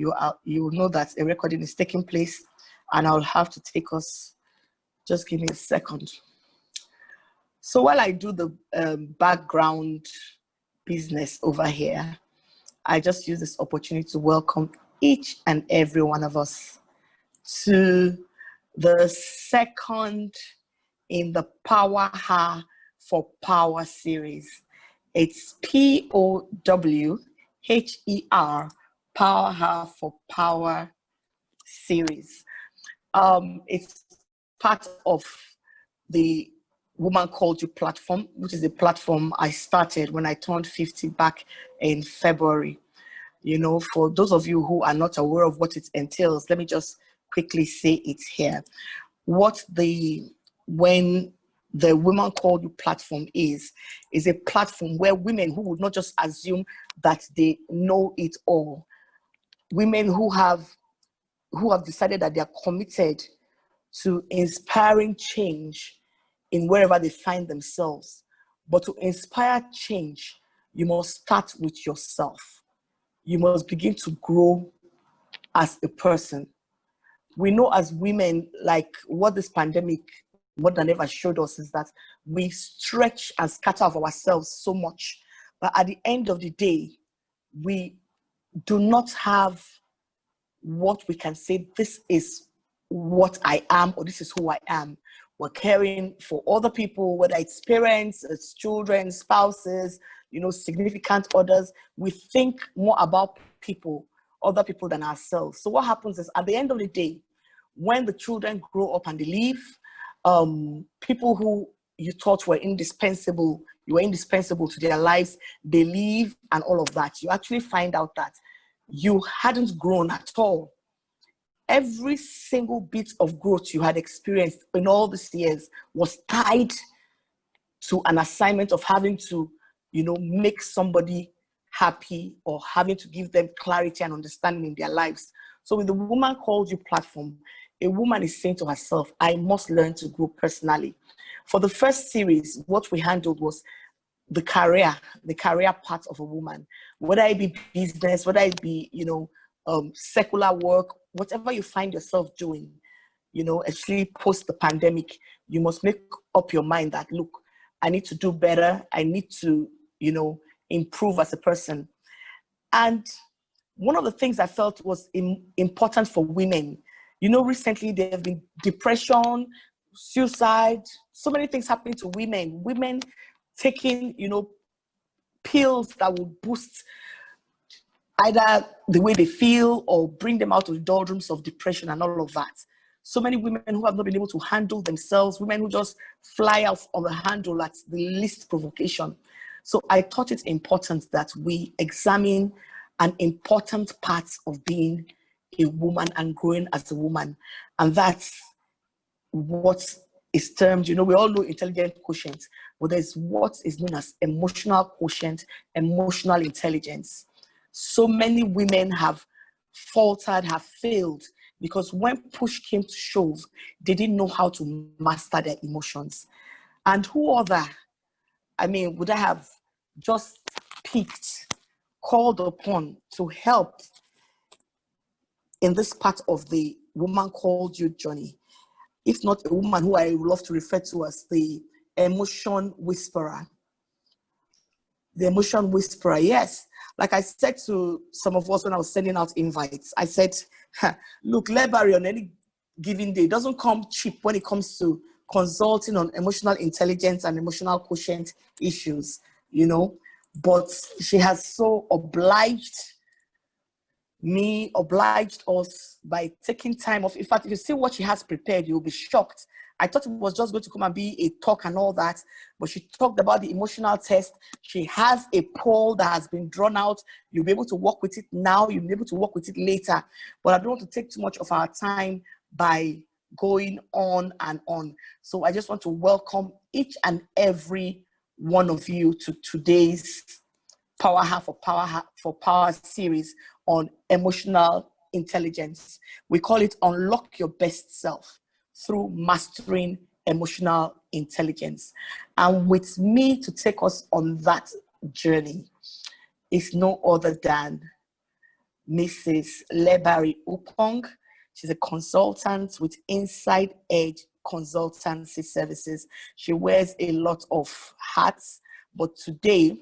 you will know that a recording is taking place, and I'll have to take us. Just give me a second. So while I do the background business over here, I just use this opportunity to welcome each and every one of us to the second in the PowHer for Power series. It's PowHer, PowHer for Power series. It's part of the Woman Called You platform, which is a platform I started when I turned 50 back in February. You know, for those of you who are not aware of what it entails, let me just quickly say it here. When the Woman Called You platform is a platform where women who would not just assume that they know it all, women who have decided that they are committed to inspiring change in wherever they find themselves. But to inspire change, you must start with yourself. You must begin to grow as a person. We know as women, like what this pandemic more than ever showed us, is that we stretch and scatter of ourselves so much. But at the end of the day, we do not have what we can say, this is what I am, or this is who I am. We're caring for other people, whether it's parents, it's children, spouses, you know, significant others. We think more about people, other people, than ourselves. So what happens is, at the end of the day, when the children grow up and they leave, people who you thought were indispensable, you were indispensable to their lives, they leave and all of that. You actually find out that you hadn't grown at all. Every single bit of growth you had experienced in all these years was tied to an assignment of having to, you know, make somebody happy or having to give them clarity and understanding in their lives. So with the Woman Called You platform, a woman is saying to herself, I must learn to grow personally. For the first series, what we handled was the career part of a woman, whether it be business, whether it be, you know, secular work, whatever you find yourself doing, you know, especially post the pandemic, you must make up your mind that, look, I need to do better. I need to, you know, improve as a person. And one of the things I felt was important for women, you know, recently there have been depression, suicide, so many things happening to women taking, you know, pills that will boost either the way they feel or bring them out of the doldrums of depression and all of that. So many women who have not been able to handle themselves, women who just fly off on the handle at the least provocation. So I thought it's important that we examine an important part of being a woman and growing as a woman. And that's what is termed, you know, we all know intelligent quotient, but there's what is known as emotional quotient, emotional intelligence. So many women have faltered, have failed, because when push came to shove, they didn't know how to master their emotions. And who other, I mean, would I have just picked, called upon to help in this part of the Woman Called You journey, if not a woman who I would love to refer to as the emotion whisperer. The emotion whisperer, yes. Like I said to some of us when I was sending out invites, I said, look, library on any given day doesn't come cheap when it comes to consulting on emotional intelligence and emotional quotient issues, you know. But she has so obliged us by taking time off. In fact, if you see what she has prepared, you'll be shocked. I thought it was just going to come and be a talk and all that, but she talked about the emotional test. She has a poll that has been drawn out. You'll be able to work with it now. You'll be able to work with it later. But I don't want to take too much of our time by going on and on. So I just want to welcome each and every one of you to today's PowHer for Power series on emotional intelligence. We call it Unlock Your Best Self through Mastering Emotional Intelligence. And with me to take us on that journey is no other than Mrs. Lebari Upong. She's a consultant with Inside Edge Consultancy Services. She wears a lot of hats, but today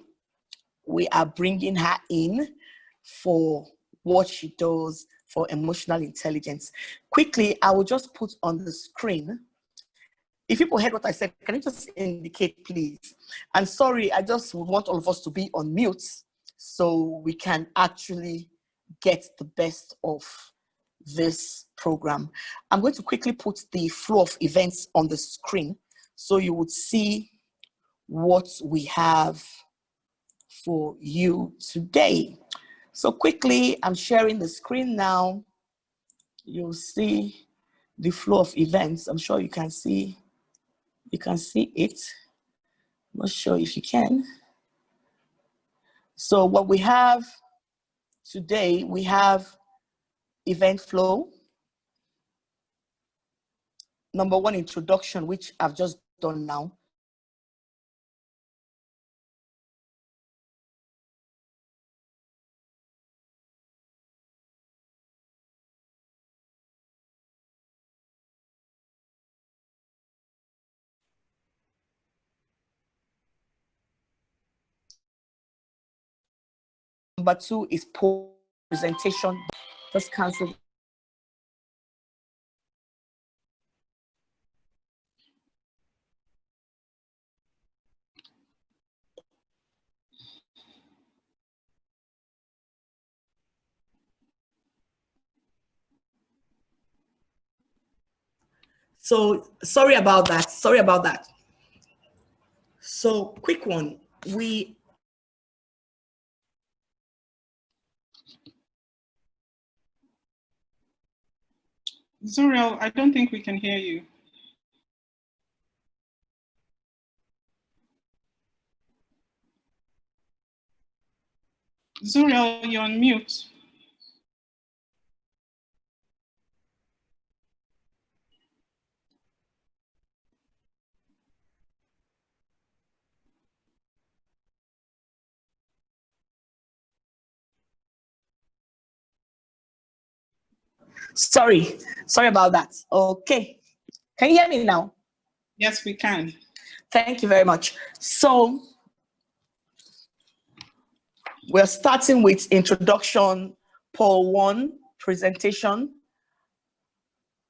we are bringing her in for what she does for emotional intelligence. Quickly, I will just put on the screen. If people heard what I said, can you just indicate, please? And sorry, I just want all of us to be on mute so we can actually get the best of this program. I'm going to quickly put the flow of events on the screen so you would see what we have for you today. So quickly, I'm sharing the screen now. You'll see the flow of events. I'm sure you can see it. I'm not sure if you can. So what we have today, we have event flow. Number one, introduction, which I've just done now. Number two is presentation. Just cancel. So sorry about that. Sorry about that. So quick one. Zuriel, I don't think we can hear you. Zuriel, you're on mute. Sorry about that. Okay. Can you hear me now? Yes, we can. Thank you very much. So we're starting with introduction, Paul 1, presentation,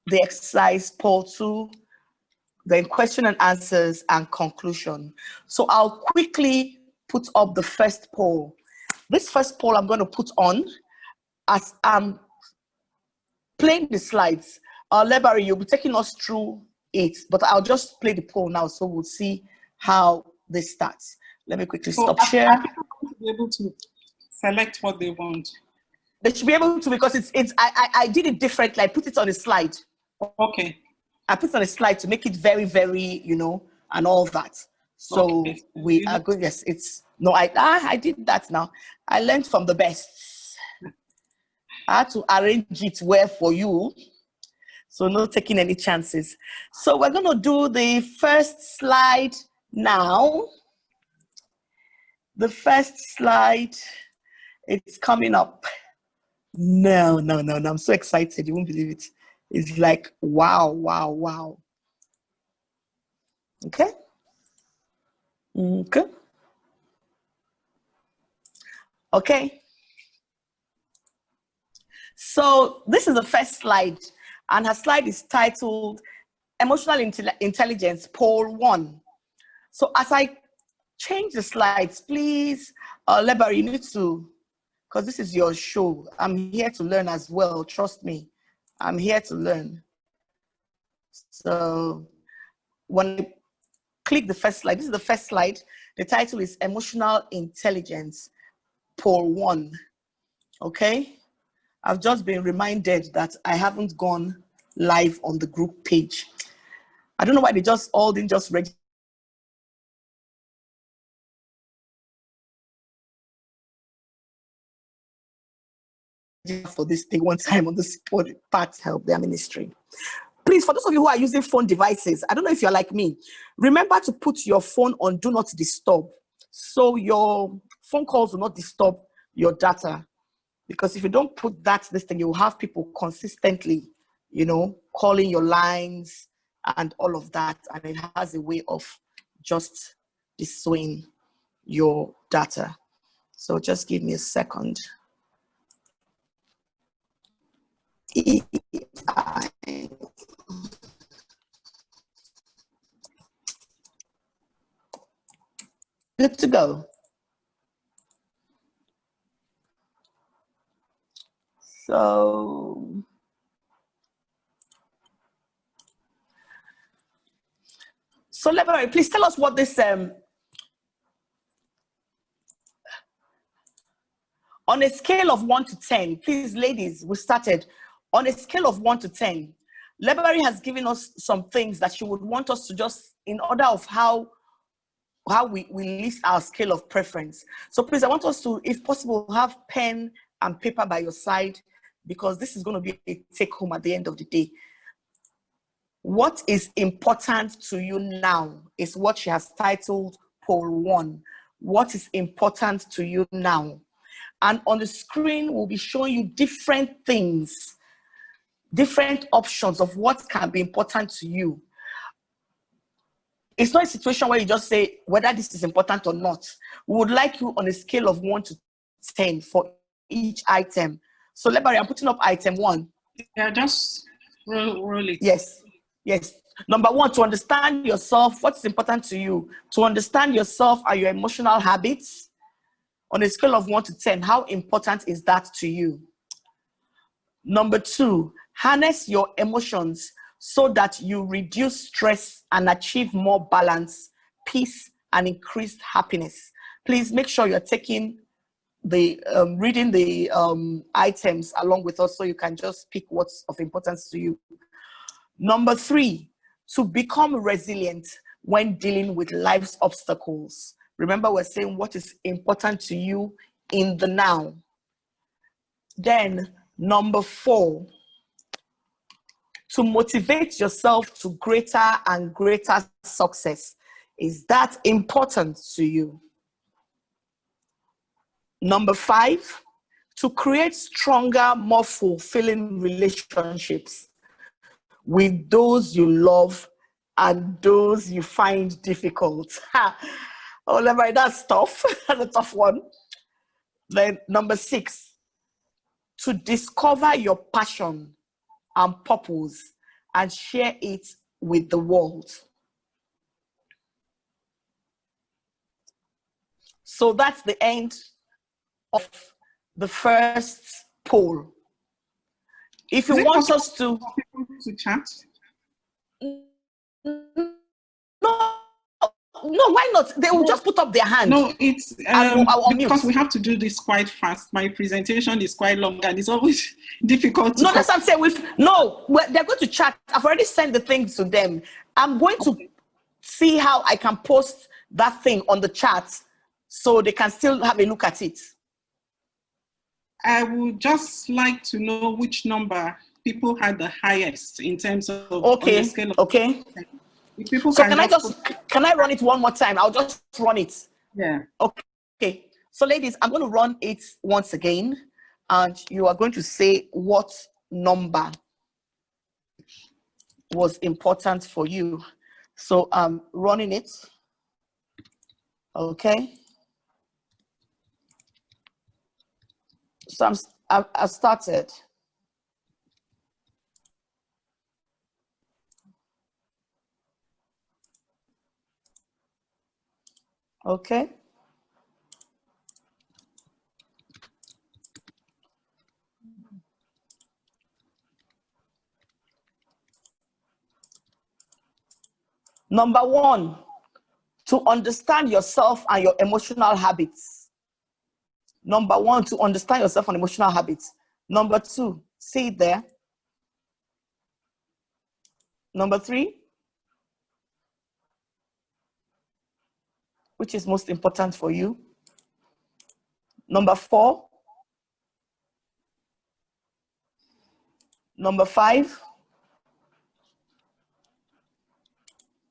the exercise, Paul 2, then question and answers, and conclusion. So I'll quickly put up the first poll. This first poll I'm going to put on as I'm playing the slides. Lebari, you'll be taking us through it, but I'll just play the poll now so we'll see how this starts. Let me quickly stop share. Are people going to be able to select what they want? They should be able to, because I did it differently. I put it on a slide. Okay. I put it on a slide to make it very, very, and all that. So okay. We are good. Yes, I did that now. I learned from the best. I had to arrange it well for you. So no taking any chances. So we're going to do the first slide now. The first slide, it's coming up. No. I'm so excited. You won't believe it. It's like, wow. Okay. So this is the first slide, and her slide is titled Emotional Intelligence, Poll 1. So as I change the slides, please, Lebari, you need to, because this is your show. I'm here to learn as well. Trust me, I'm here to learn. So when I click the first slide, this is the first slide. The title is Emotional Intelligence, Poll 1. Okay. I've just been reminded that I haven't gone live on the group page. I don't know why they all didn't just register for this thing one time on the spot. Part help their ministry. Please, for those of you who are using phone devices, I don't know if you're like me, remember to put your phone on Do Not Disturb, so your phone calls will not disturb your data. Because if you don't put this thing, you'll have people consistently, you know, calling your lines and all of that. And it has a way of just destroying your data. So just give me a second. Good to go. So Lebanon, please tell us what this on a scale of 1 to 10, please, ladies, we started. On a scale of 1 to 10, Lebanon has given us some things that she would want us to just, in order of how we list our scale of preference. So please, I want us to, if possible, have pen and paper by your side, because this is going to be a take home at the end of the day. What is important to you now is what she has titled Poll 1. What is important to you now? And on the screen, we'll be showing you different things, different options of what can be important to you. It's not a situation where you just say whether this is important or not. We would like you on a scale of 1 to 10 for each item. So, Lebari, I'm putting up item 1. Yeah, just roll it. Yes, yes. Number 1, to understand yourself, what's important to you. To understand yourself and your emotional habits. On a scale of 1 to 10, how important is that to you? Number 2, harness your emotions so that you reduce stress and achieve more balance, peace, and increased happiness. Please make sure you're taking the, reading the items along with us so you can just pick what's of importance to you. Number 3, to become resilient when dealing with life's obstacles. Remember, we're saying what is important to you in the now. Then, number 4, to motivate yourself to greater and greater success. Is that important to you? Number 5, to create stronger, more fulfilling relationships with those you love and those you find difficult. Oh, Levi, that's tough. That's a tough one. Then number 6, to discover your passion and purpose and share it with the world. So that's the end of the first poll. If you want us to chat, no, why not? They will just put up their hand. No, it's because we have to do this quite fast. My presentation is quite long and it's always difficult to... No, that's what I'm saying. They're going to chat. I've already sent the things to them. I'm going to see how I can post that thing on the chat so they can still have a look at it. I would just like to know which number people had the highest in terms of... Okay, okay. So can I run it one more time? I'll just run it. Yeah. Okay. So ladies, I'm going to run it once again, and you are going to say what number was important for you. So I'm running it. Okay. So I've started. Okay. Number 1, to understand yourself and your emotional habits. Number 1, to understand yourself and emotional habits. Number 2, see it there. Number 3, which is most important for you. Number 4, number 5,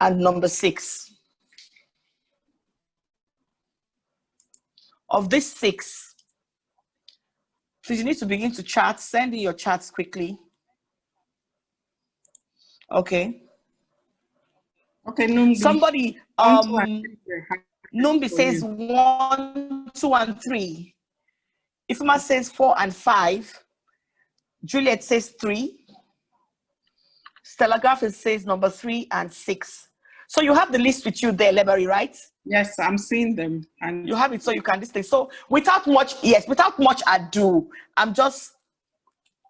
and number 6. Of these 6, Please, you need to begin to chat. Send in your chats quickly. Okay. Okay, Numbi. Somebody, Numbi says 1, 2, and 3. Ifema says 4 and 5. Juliet says 3. Stella Graffin says number 3 and 6. So you have the list with you there, Lebari, right? Yes, I'm seeing them. And you have it, so you can listen. So without much ado, I'm just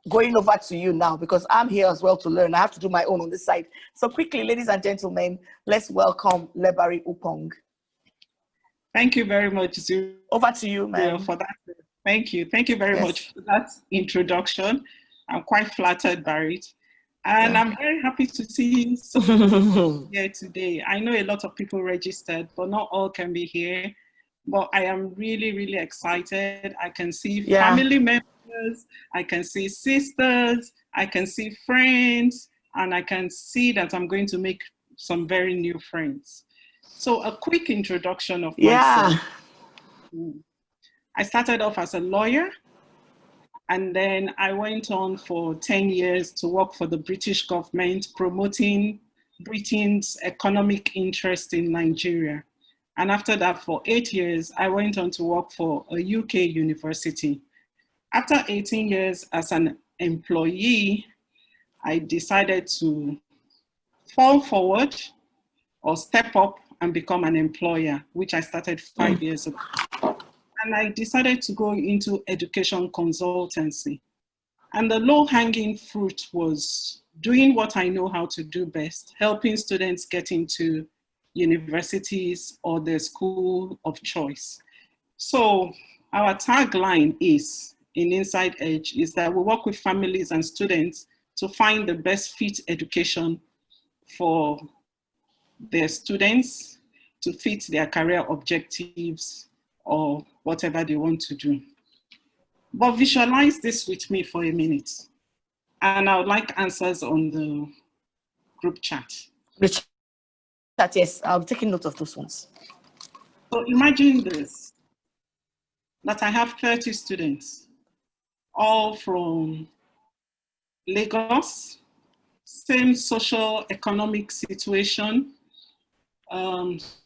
going over to you now because I'm here as well to learn. I have to do my own on this side. So quickly, ladies and gentlemen, let's welcome Lebari Upong. Thank you very much, Zuru. Over to you, ma'am. For that. Thank you. Thank you very much for that introduction. I'm quite flattered by it. And I'm very happy to see you here today. I know a lot of people registered, but not all can be here. But I am really, really excited. I can see family members, I can see sisters, I can see friends, and I can see that I'm going to make some very new friends. So a quick introduction of myself. I started off as a lawyer, and then I went on for 10 years to work for the British government, promoting Britain's economic interest in Nigeria. And after that, for 8 years, I went on to work for a UK university. After 18 years as an employee, I decided to fall forward or step up and become an employer, which I started 5 years ago. And I decided to go into education consultancy. And the low-hanging fruit was doing what I know how to do best, helping students get into universities or their school of choice. So our tagline is, in Inside Edge, is that we work with families and students to find the best fit education for their students to fit their career objectives or whatever they want to do. But visualize this with me for a minute. And I would like answers on the group chat. The chat, yes, I'm taking note of those ones. So imagine this, that I have 30 students, all from Lagos, same social economic situation.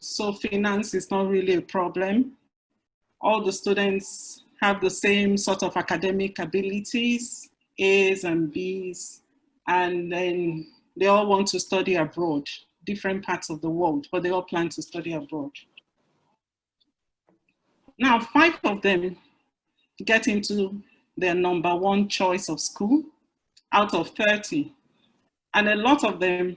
So finance is not really a problem. All the students have the same sort of academic abilities, A's and B's, and then they all want to study abroad, different parts of the world, but they all plan to study abroad. Now, 5 of them get into their number 1 choice of school out of 30. And a lot of them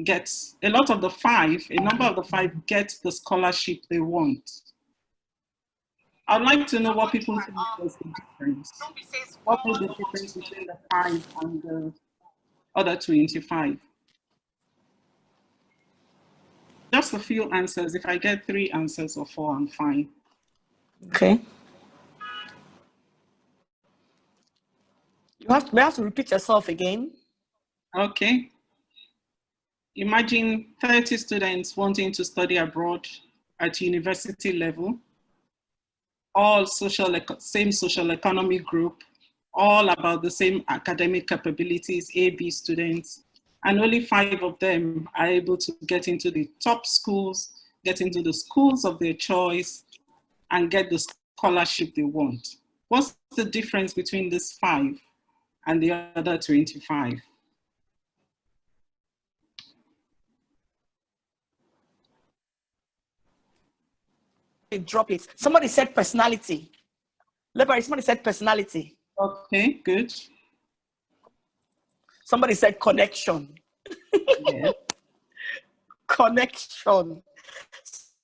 get, a number of the 5 get the scholarship they want. I'd like to know what people think was the difference. What was the difference between the 5 and the other 25? Just a few answers. If I get 3 answers or 4, I'm fine. Okay. You have to repeat yourself again. Okay. Imagine 30 students wanting to study abroad at university level, all same social economic group, all about the same academic capabilities, A-B students, and only 5 of them are able to get into the top schools, get into the schools of their choice, and get the scholarship they want. What's the difference between this 5 and the other 25? Drop it. Somebody said personality. Somebody said personality. Okay, good. Somebody said connection. Yeah. Connection.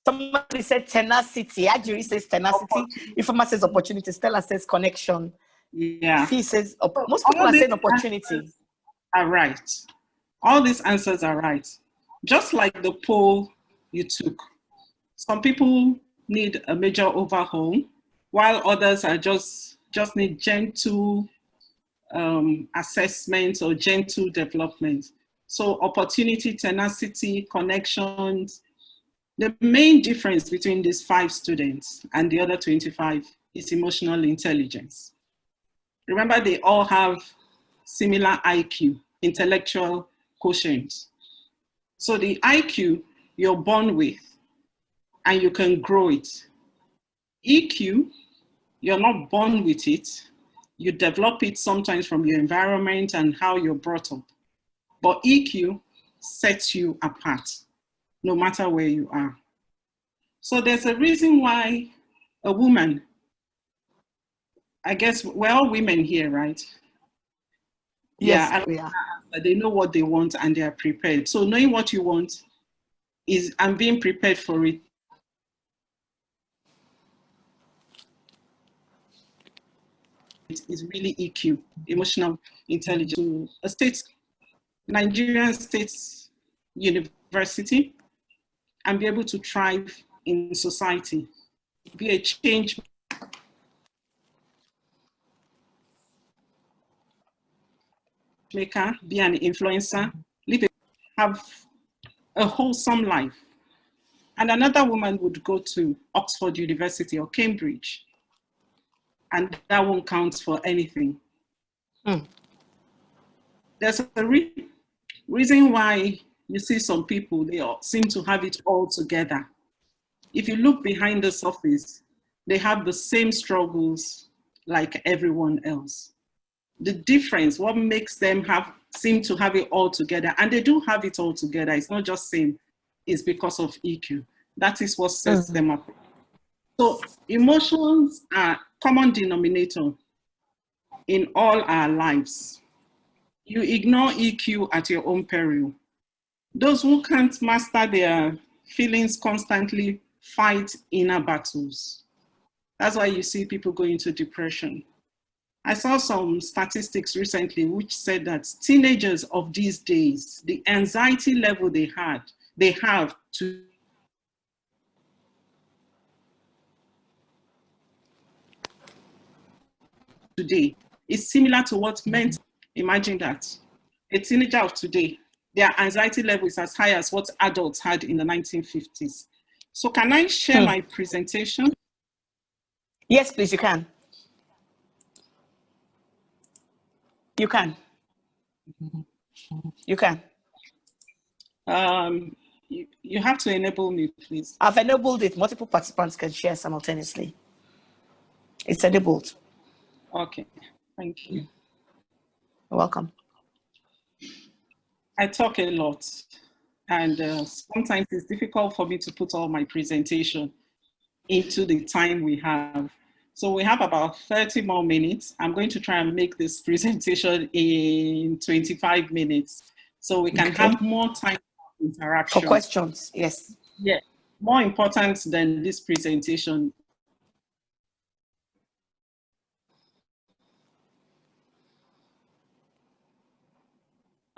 Somebody said tenacity. Ajiri says tenacity. Ifema says opportunity. Stella says connection. Yeah. He says, most people are saying opportunity. Are right. All these answers are right. Just like the poll you took. Some people need a major overhaul, while others are just need gentle assessment or gentle development. So opportunity, tenacity, connections. The main difference between these 5 students and the other 25 is emotional intelligence. Remember, they all have similar IQ, intellectual quotient. So the IQ you're born with, and you can grow it. EQ, you're not born with it. You develop it sometimes from your environment and how you're brought up. But EQ sets you apart, no matter where you are. So there's a reason why a woman, I guess we're all women here, right? Yes, Yeah, we are. they know what they want and they are prepared. So knowing what you want is, and being prepared for it, is really EQ, emotional intelligence. To a state, Nigerian state university, and be able to thrive in society, be a change maker, be an influencer, have a wholesome life. And another woman would go to Oxford University or Cambridge, and that won't count for anything. There's a reason why you see some people, they all seem to have it all together. If you look behind the surface, they have the same struggles like everyone else. The difference, what makes them seem to have it all together, and they do have it all together, it's not just same, is because of EQ. That is what sets them up. So emotions are common denominator in all our lives. You ignore EQ at your own peril. Those who can't master their feelings constantly fight inner battles. That's why you see people go into depression. I saw some statistics recently which said that teenagers of these days, the anxiety level they have today is similar to what meant. Imagine that. A teenager of today, their anxiety level is as high as what adults had in the 1950s. So can I share my presentation? Yes, please, you can. You can. You can. You have to enable me, please. I've enabled it. Multiple participants can share simultaneously. It's enabled. Okay, thank you. You're welcome. I talk a lot, and sometimes it's difficult for me to put all my presentation into the time we have. So we have about 30 more minutes. I'm going to try and make this presentation in 25 minutes so we can have more time for interaction. For questions, yes. Yeah, more important than this presentation.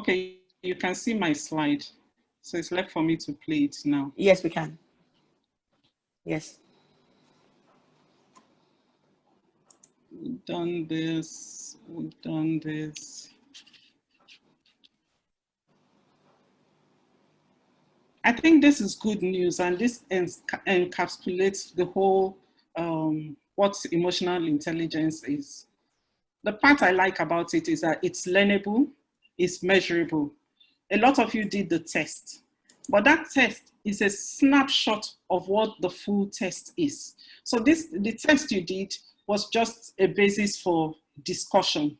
Okay, you can see my slide. So it's left for me to play it now. Yes, we can. Yes. We've done this, we've done this. I think this is good news, and this encapsulates the whole what emotional intelligence is. The part I like about it is that it's learnable, it's measurable. A lot of you did the test, but that test is a snapshot of what the full test is. So the test you did was just a basis for discussion.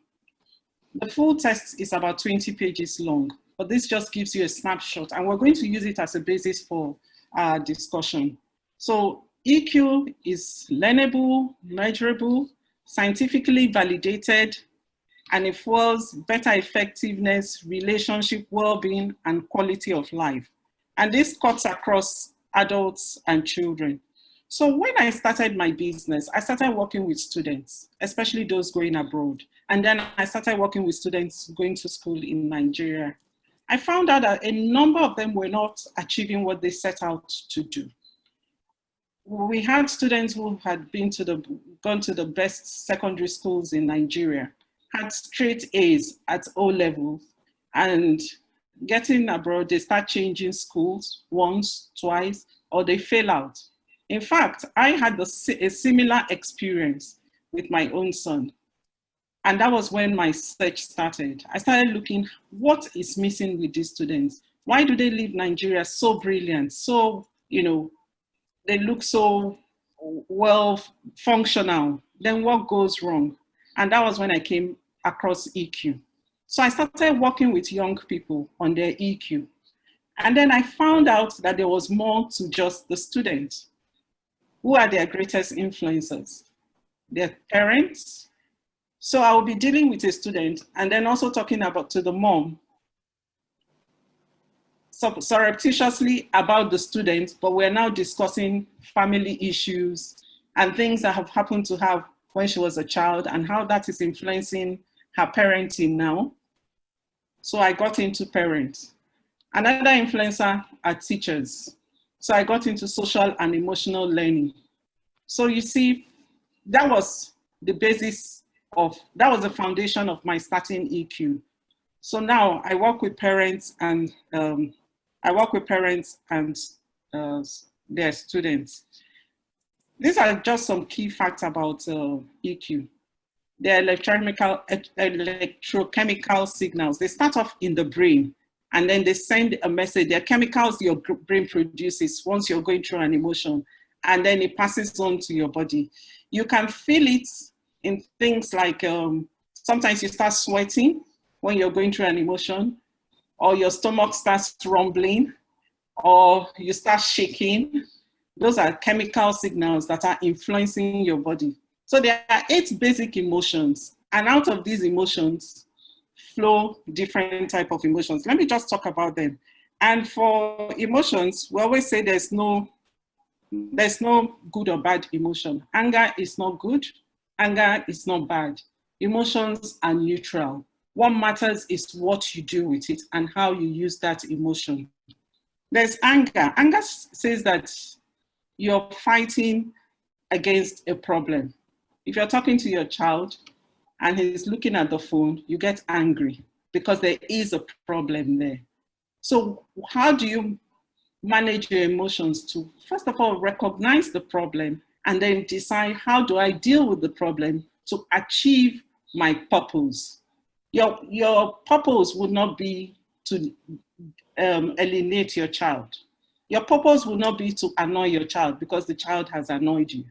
The full test is about 20 pages long, but this just gives you a snapshot, and we're going to use it as a basis for our discussion. So EQ is learnable, measurable, scientifically validated, and it fuels better effectiveness, relationship, well-being, and quality of life. And this cuts across adults and children. So when I started my business, I started working with students, especially those going abroad. And then I started working with students going to school in Nigeria. I found out that a number of them were not achieving what they set out to do. We had students who had gone to the best secondary schools in Nigeria, had straight A's at O levels, and getting abroad, they start changing schools once, twice, or they fail out. In fact, I had a similar experience with my own son. And that was when my search started. I started looking, what is missing with these students? Why do they leave Nigeria so brilliant? So, they look so well functional. Then what goes wrong? And that was when I came across EQ. So I started working with young people on their EQ. And then I found out that there was more to just the students. Who are their greatest influencers? Their parents. So I will be dealing with a student and then also talking about to the mom, surreptitiously about the student, but we're now discussing family issues and things that have happened to her when she was a child and how that is influencing her parenting now. So I got into parents. Another influencer are teachers. So I got into social and emotional learning. So you see, that was the basis of, that was the foundation of my starting EQ. So now I work with parents and their students. These are just some key facts about EQ. They're electrochemical signals. They start off in the brain and then they send a message. They're chemicals your brain produces once you're going through an emotion, and then it passes on to your body. You can feel it in things like sometimes you start sweating when you're going through an emotion, or your stomach starts rumbling, or you start shaking. Those are chemical signals that are influencing your body. So there are 8 basic emotions, and out of these emotions flow different type of emotions. Let me just talk about them. And for emotions, we always say there's no good or bad emotion. Anger is not good. Anger is not bad. Emotions are neutral. What matters is what you do with it and how you use that emotion. There's anger. Anger says that you're fighting against a problem. If you're talking to your child and he's looking at the phone, you get angry because there is a problem there. So how do you manage your emotions to, first of all, recognize the problem and then decide, how do I deal with the problem to achieve my purpose? Your purpose would not be to alienate your child. Your purpose will not be to annoy your child because the child has annoyed you.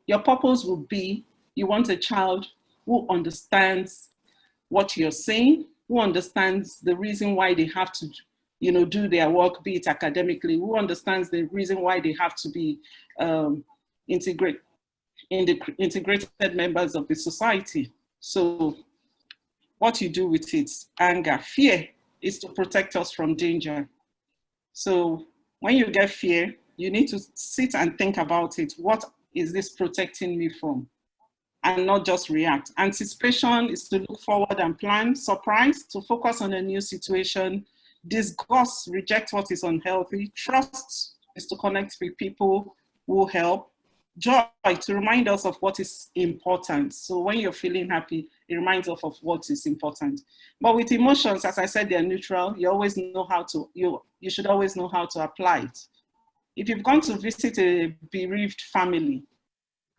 Your purpose will be, you want a child who understands what you're saying, who understands the reason why they have to do their work, be it academically, who understands the reason why they have to be integrated members of the society. So what you do with it, anger, fear is to protect us from danger. So when you get fear, you need to sit and think about it. What is this protecting me from? And not just react. Anticipation is to look forward and plan. Surprise, to focus on a new situation. Disgust, reject what is unhealthy. Trust is to connect with people who help. Joy, to remind us of what is important. So when you're feeling happy, it reminds us of what is important. But with emotions, as I said, they're neutral. You always know how to, you should always know how to apply it. If you've gone to visit a bereaved family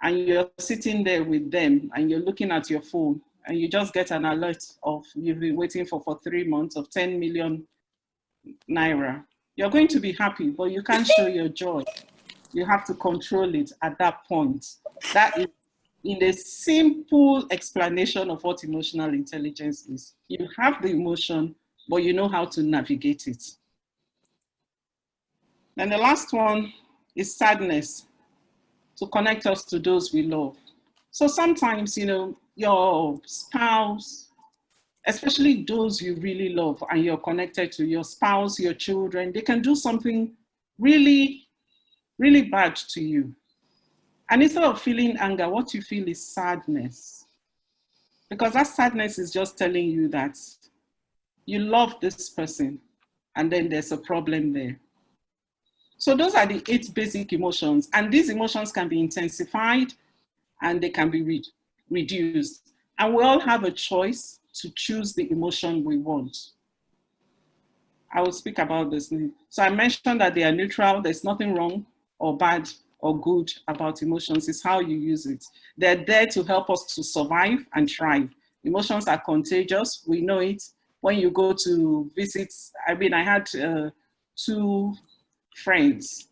and you're sitting there with them and you're looking at your phone and you just get an alert of you've been waiting for 3 months of 10 million naira, you're going to be happy, but you can't show your joy. You have to control it at that point. That is in a simple explanation of what emotional intelligence is. You have the emotion, but you know how to navigate it. And the last one is sadness, to connect us to those we love. So sometimes, your spouse, especially those you really love and you're connected to, your spouse, your children, they can do something really, really bad to you. And instead of feeling anger, what you feel is sadness. Because that sadness is just telling you that you love this person and then there's a problem there. So those are the 8 basic emotions. And these emotions can be intensified and they can be reduced. And we all have a choice to choose the emotion we want. I will speak about this. So I mentioned that they are neutral. There's nothing wrong or bad or good about emotions. It's how you use it. They're there to help us to survive and thrive. Emotions are contagious. We know it. When you go to visit, I mean, I had two friends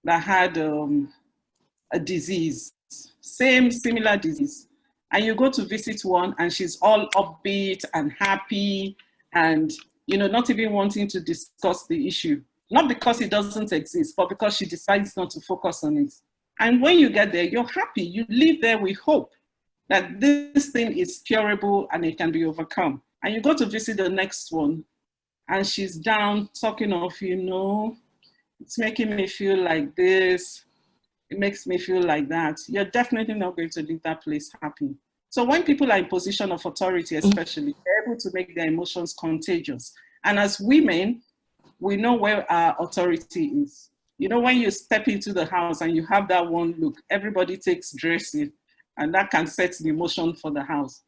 that had a disease, similar disease. And you go to visit one and she's all upbeat and happy and, you know, not even wanting to discuss the issue. Not because it doesn't exist, but because she decides not to focus on it. And when you get there, you're happy. You live there with hope that this thing is curable and it can be overcome. And you go to visit the next one and she's down talking of, you know, it's making me feel like this. It makes me feel like that. You're definitely not going to leave that place happy. So when people are in position of authority, especially, they're able to make their emotions contagious. And as women, we know where our authority is. You know, when you step into the house and you have that one look, everybody takes dressing, and that can set the emotion for the house.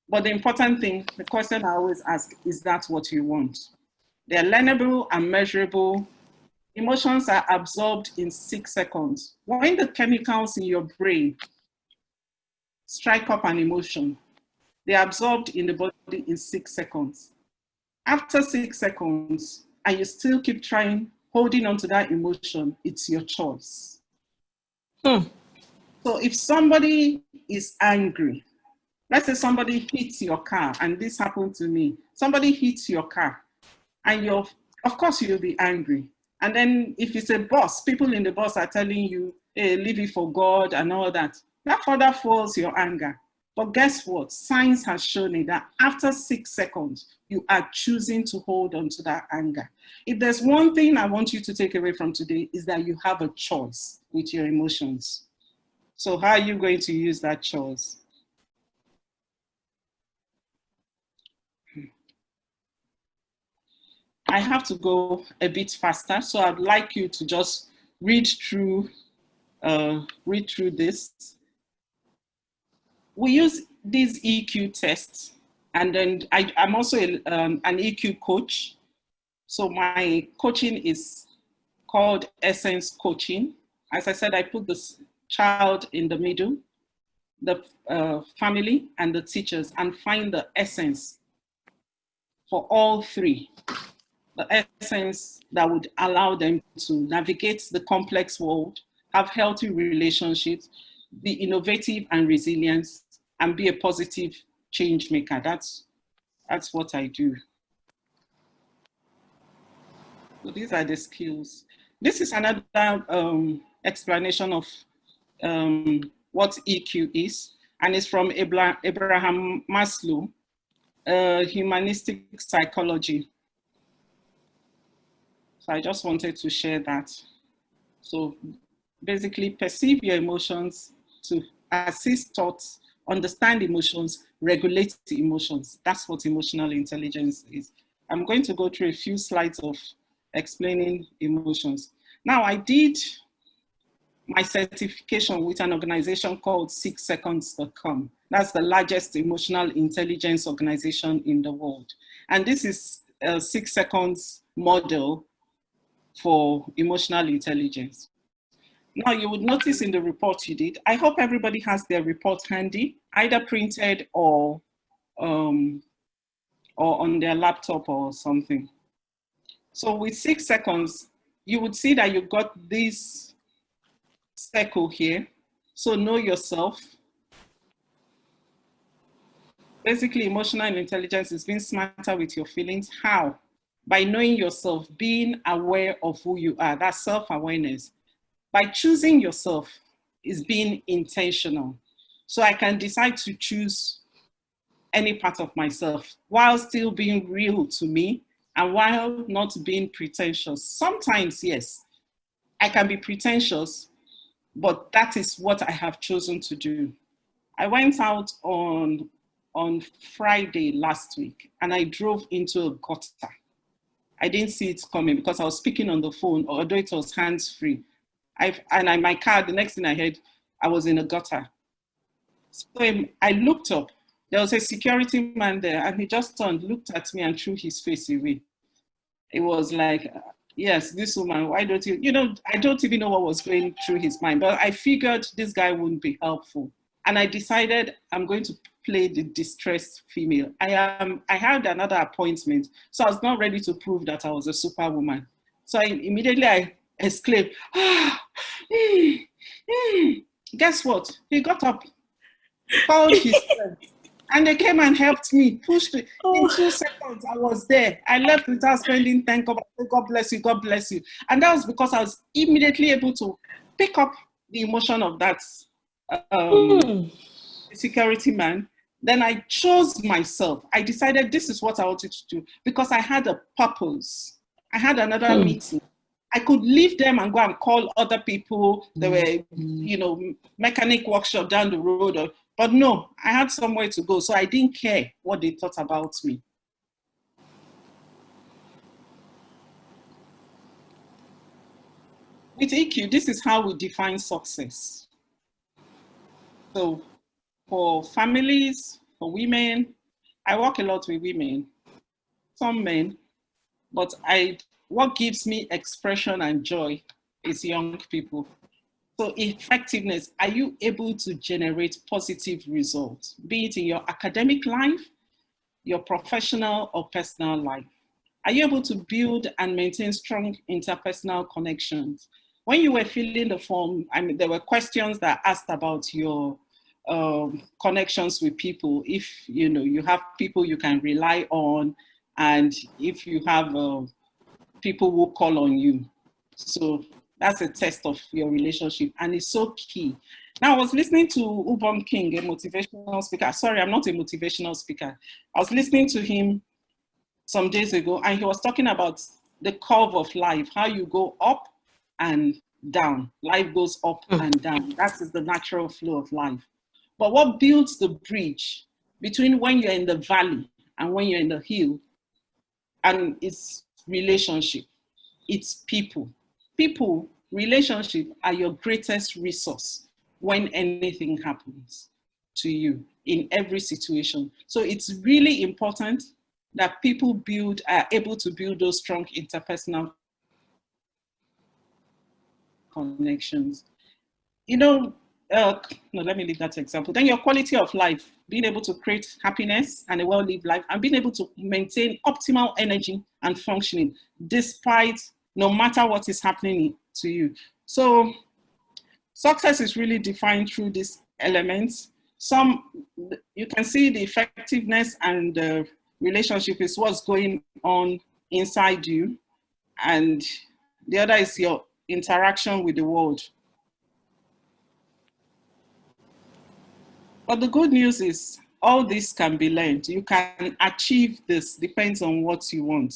But the important thing, the question I always ask, is that what you want? They're learnable and measurable. Emotions are absorbed in 6 seconds. When the chemicals in your brain strike up an emotion, they're absorbed in the body in 6 seconds. After 6 seconds, and you still keep trying, holding on to that emotion, it's your choice. So if somebody is angry, let's say somebody hits your car, and this happened to me. Somebody hits your car, and of course you'll be angry. And then if it's a boss, people in the bus are telling you, hey, leave it for God and all that. That further fuels your anger. But guess what? Science has shown it that after 6 seconds, you are choosing to hold on to that anger. If there's one thing I want you to take away from today, is that you have a choice with your emotions. So how are you going to use that choice? I have to go a bit faster, so I'd like you to just read through this. We use these EQ tests, and then I'm also an EQ coach. So my coaching is called Essence Coaching. As I said, I put the child in the middle, the family and the teachers, and find the essence for all three. The essence that would allow them to navigate the complex world, have healthy relationships, be innovative and resilient, and be a positive change maker. That's what I do. So these are the skills. This is another explanation of what EQ is, and it's from Abraham Maslow, humanistic psychology. So I just wanted to share that. So basically, perceive your emotions to assist thoughts, understand emotions, regulate the emotions. That's what emotional intelligence is. I'm going to go through a few slides of explaining emotions. Now, I did my certification with an organization called 6seconds.com. That's the largest emotional intelligence organization in the world. And this is a 6 seconds model for emotional intelligence. Now, you would notice in the report you did, I hope everybody has their report handy, either printed or on their laptop or something. So with 6 seconds, you would see that you got this circle here. So know yourself. Basically, emotional intelligence is being smarter with your feelings. How? By knowing yourself, being aware of who you are. That's self-awareness. By choosing yourself is being intentional. So I can decide to choose any part of myself while still being real to me and while not being pretentious. Sometimes, yes, I can be pretentious, but that is what I have chosen to do. I went out on Friday last week and I drove into a gutter. I didn't see it coming because I was speaking on the phone, although it was hands-free. My car, the next thing I heard, I was in a gutter. So I looked up. There was a security man there, and he just turned, looked at me, and threw his face away. It was like, yes, this woman, why don't you, I don't even know what was going through his mind, but I figured this guy wouldn't be helpful. And I decided I'm going to play the distressed female. I had another appointment, so I was not ready to prove that I was a superwoman. So immediately I exclaimed, ah, guess what? He got up, called his friend, and they came and helped me, pushed me. In 2 seconds, I was there. I left without spending 10 God bless you, God bless you. And that was because I was immediately able to pick up the emotion of that security man. Then I chose myself. I decided this is what I wanted to do because I had a purpose. I had another meeting. I could leave them and go and call other people. There were, mechanic workshop down the road. But no, I had somewhere to go. So I didn't care what they thought about me. With EQ, this is how we define success. So for families, for women, I work a lot with women, some men, but what gives me expression and joy is young people. So effectiveness, are you able to generate positive results, be it in your academic life, your professional or personal life? Are you able to build and maintain strong interpersonal connections? When you were filling the form, there were questions that asked about your connections with people. If you have people you can rely on, and if you have people who call on you. So that's a test of your relationship, and it's so key. Now, I was listening to Ubom King, a motivational speaker. Sorry, I'm not a motivational speaker. I was listening to him some days ago, and he was talking about the curve of life, how you go up and down. Life goes up and down. That is the natural flow of life. But what builds the bridge between when you're in the valley and when you're in the hill, and it's relationship, it's people. People, relationship are your greatest resource when anything happens to you in every situation. So it's really important that people are able to build those strong interpersonal connections. No, let me leave that example. Then your quality of life, being able to create happiness and a well-lived life, and being able to maintain optimal energy and functioning despite no matter what is happening to you. So success is really defined through these elements. You can see the effectiveness and the relationship is what's going on inside you, and the other is your interaction with the world. But the good news is all this can be learned. You can achieve this, depends on what you want.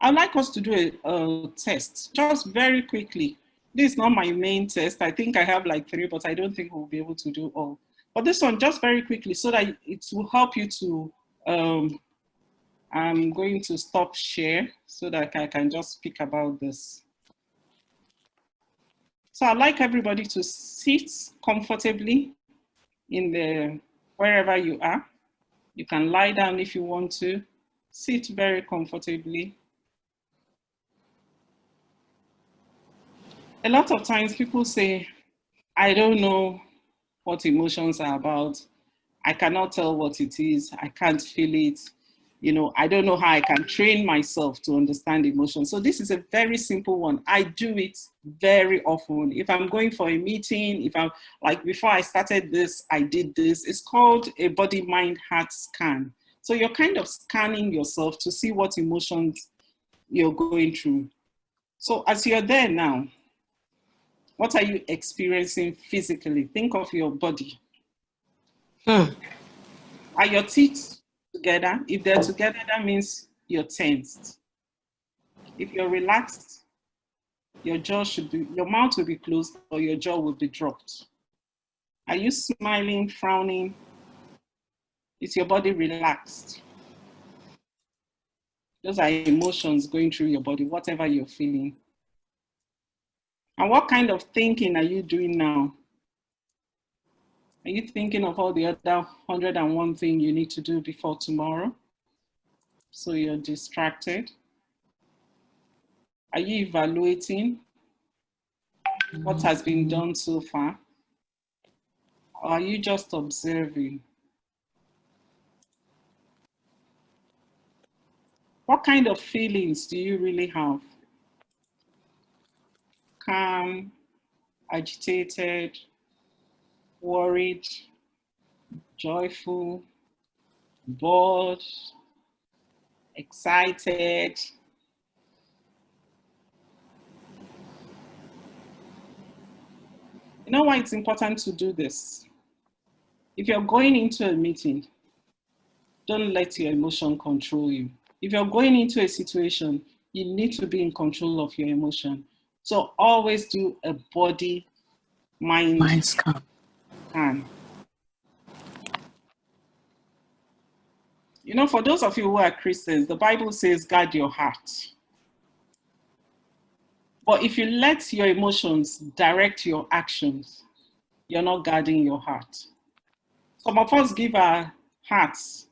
I'd like us to do a test, just very quickly. This is not my main test. I think I have like 3, but I don't think we'll be able to do all. But this one, just very quickly, so that it will help you to, I'm going to stop share so that I can just speak about this. So I'd like everybody to sit comfortably wherever you are. You can lie down if you want to. Sit very comfortably. A lot of times people say, I don't know what emotions are about. I cannot tell what it is. I can't feel it. I don't know how I can train myself to understand emotions. So this is a very simple one. I do it very often. If I'm going for a meeting, if I'm like, before I started this, I did this. It's called a body, mind, heart scan. So you're kind of scanning yourself to see what emotions you're going through. So as you're there now, what are you experiencing physically? Think of your body. Are your teeth together? If they're together, that means you're tensed. If you're relaxed, your mouth will be closed or your jaw will be dropped. Are you smiling, frowning? Is your body relaxed? Those are emotions going through your body, whatever you're feeling. And what kind of thinking are you doing now? Are you thinking of all the other 101 things you need to do before tomorrow? So you're distracted. Are you evaluating what has been done so far? Or are you just observing? What kind of feelings do you really have? Calm, agitated, worried, joyful, bored, excited? You know why it's important to do this? If you're going into a meeting, don't let your emotion control you. If you're going into a situation, you need to be in control of your emotion. So always do a body mind scan. scan. You know, for those of you who are Christians, the Bible says guard your heart. But if you let your emotions direct your actions, you're not guarding your heart. Some of us give our hearts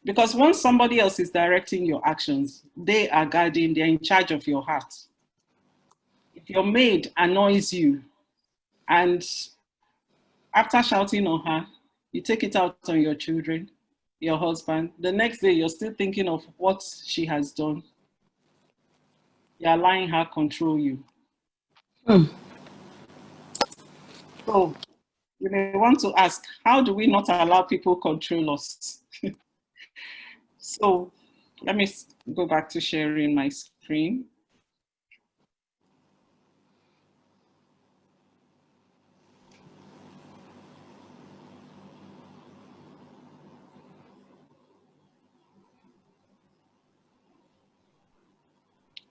because once somebody else is directing your actions, they are guarding, they're in charge of your heart. If your maid annoys you and after shouting on her, you take it out on your children, your husband, the next day you're still thinking of what she has done. You're allowing her control you. So you may want to ask, how do we not allow people control us? So let me go back to sharing my screen.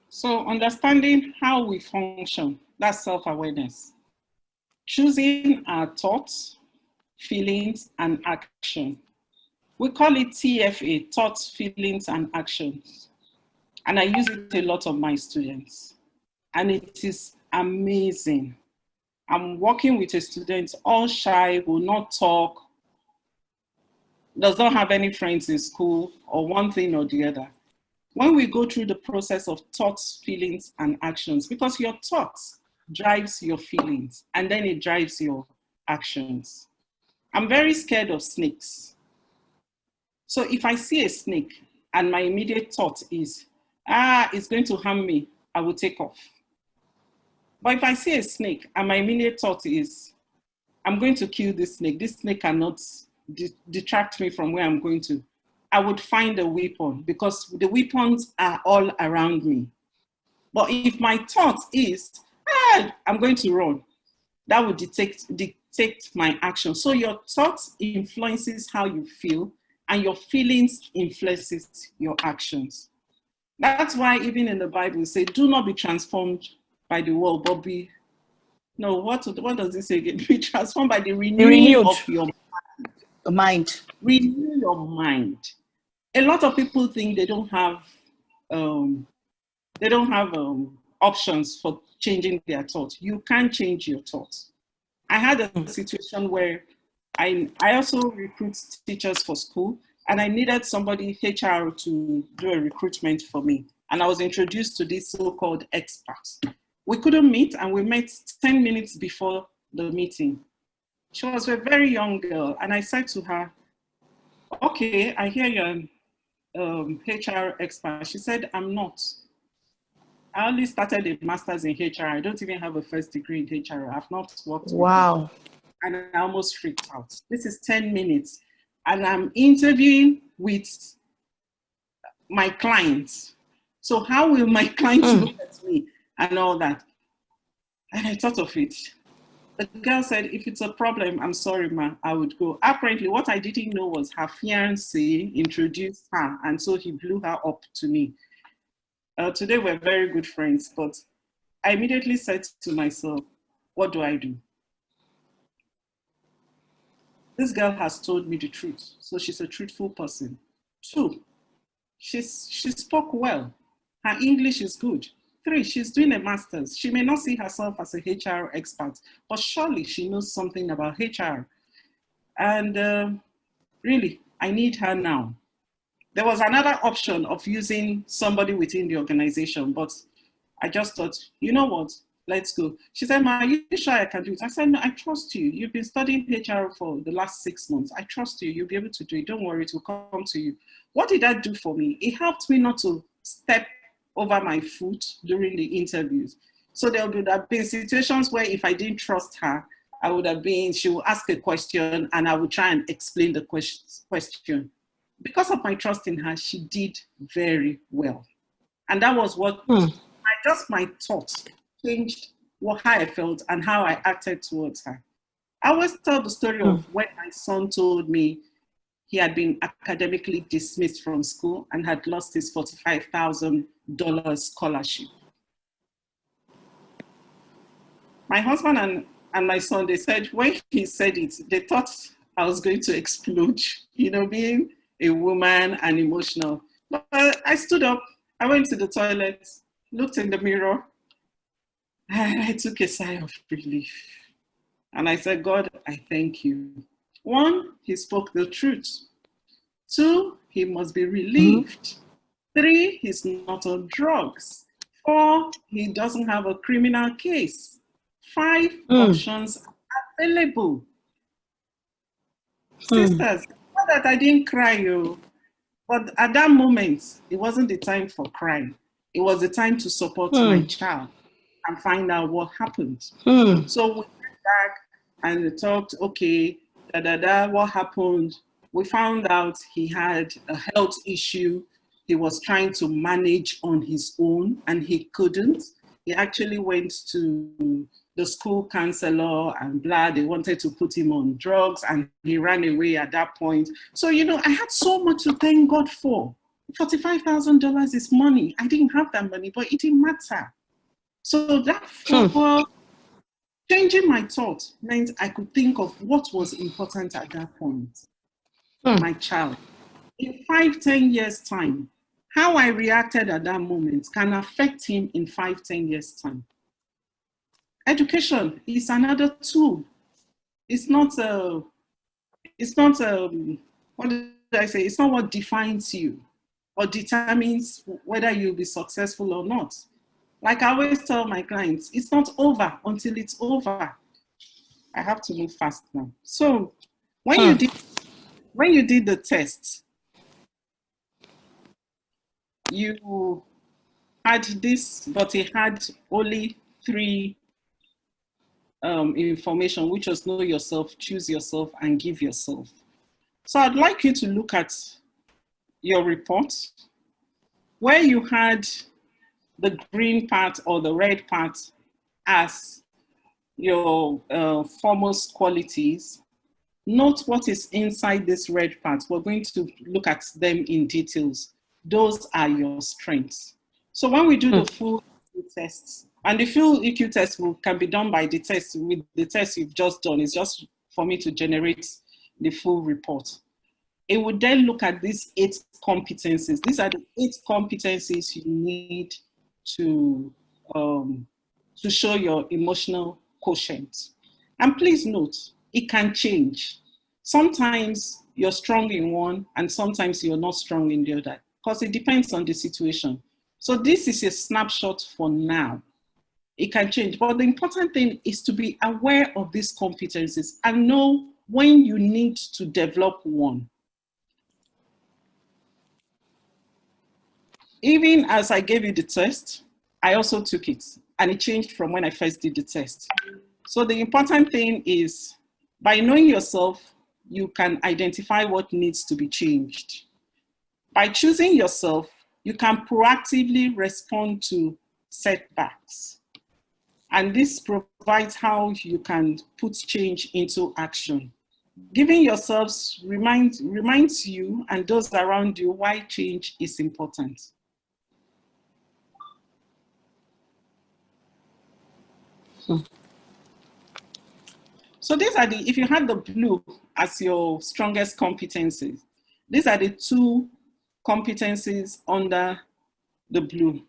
So understanding how we function, that's self-awareness. Choosing our thoughts, feelings, and action. We call it TFA, thoughts, feelings, and actions. And I use it a lot of my students. And it is amazing. I'm working with a student, all shy, will not talk, does not have any friends in school, or one thing or the other. When we go through the process of thoughts, feelings, and actions, because your thoughts drives your feelings, and then it drives your actions. I'm very scared of snakes. So if I see a snake and my immediate thought is, it's going to harm me, I will take off. But if I see a snake and my immediate thought is, I'm going to kill this snake cannot detract me from where I'm going to, I would find a weapon because the weapons are all around me. But if my thought is, I'm going to run, that would dictate my action. So your thoughts influences how you feel, and your feelings influences your actions. That's why even in the Bible it says, do not be transformed by the world, but be, no, what does it say again? Be transformed by the renewing of your mind. Renew your mind. A lot of people think they don't have options for changing their thoughts. You can't change your thoughts. I had a situation where I also recruit teachers for school, and I needed somebody, HR, to do a recruitment for me. And I was introduced to this so-called expert. We couldn't meet, and we met 10 minutes before the meeting. She was a very young girl, and I said to her, okay, I hear you're an HR expert. She said, I'm not. I only started a master's in HR. I don't even have a first degree in HR. I've not worked with Wow. And I almost freaked out. This is 10 minutes. And I'm interviewing with my clients. So how will my clients look at me and all that? And I thought of it. The girl said, if it's a problem, I'm sorry, ma, I would go. Apparently, what I didn't know was her fiancé introduced her, and so he blew her up to me. Today, we're very good friends, but I immediately said to myself, what do I do? This girl has told me the truth, so she's a truthful person. 2, she spoke well. Her English is good. 3, she's doing a master's. She may not see herself as a HR expert, but surely she knows something about HR. And really, I need her now. There was another option of using somebody within the organization, but I just thought, you know what? Let's go. She said, Ma, are you sure I can do it? I said, no, I trust you. You've been studying HR for the last 6 months. I trust you. You'll be able to do it. Don't worry, it will come to you. What did that do for me? It helped me not to step over my foot during the interviews. So there would have been situations where if I didn't trust her, I would have been, she would ask a question and I would try and explain the question. Because of my trust in her, she did very well. And that was what my thoughts changed how I felt and how I acted towards her. I always tell the story of when my son told me he had been academically dismissed from school and had lost his $45,000 scholarship. My husband and my son, they said, when he said it, they thought I was going to explode, you know, being a woman and emotional. But I stood up, I went to the toilet, looked in the mirror, and I took a sigh of relief. And I said, God, I thank you. 1, he spoke the truth. 2, he must be relieved. 3, he's not on drugs. 4, he doesn't have a criminal case. 5 options available. Sisters, not that I didn't cry, but at that moment, it wasn't the time for crying. It was the time to support my child and find out what happened. So we went back and we talked, okay, what happened? We found out he had a health issue. He was trying to manage on his own and he couldn't. He actually went to the school counselor and blah, they wanted to put him on drugs and he ran away at that point. So, you know, I had so much to thank God for. $45,000 is money. I didn't have that money, but it didn't matter. So that changing my thoughts meant I could think of what was important at that point. My child. In 5-10 years' time, how I reacted at that moment can affect him in 5-10 years' time. Education is another tool. It's not what did I say? It's not what defines you or determines whether you'll be successful or not. Like I always tell my clients, it's not over until it's over. I have to move fast now. So when you did the test, you had this, but it had only 3 information, which was know yourself, choose yourself, and give yourself. So I'd like you to look at your report where you had the green part or the red part as your foremost qualities. Note what is inside this red part. We're going to look at them in details. Those are your strengths. So when we do the full EQ tests, and the full EQ test can be done by the test with the test you've just done. It's just for me to generate the full report. It would then look at these 8 competencies. These are the 8 competencies you need to show your emotional quotient. And please note, it can change. Sometimes you're strong in one and sometimes you're not strong in the other because it depends on the situation. So this is a snapshot for now. It can change, but the important thing is to be aware of these competencies and know when you need to develop one. Even as I gave you the test, I also took it and it changed from when I first did the test. So the important thing is by knowing yourself, you can identify what needs to be changed. By choosing yourself, you can proactively respond to setbacks. And this provides how you can put change into action. Giving yourselves reminds you and those around you why change is important. So these are if you had the blue as your strongest competencies, these are the 2 competencies under the blue.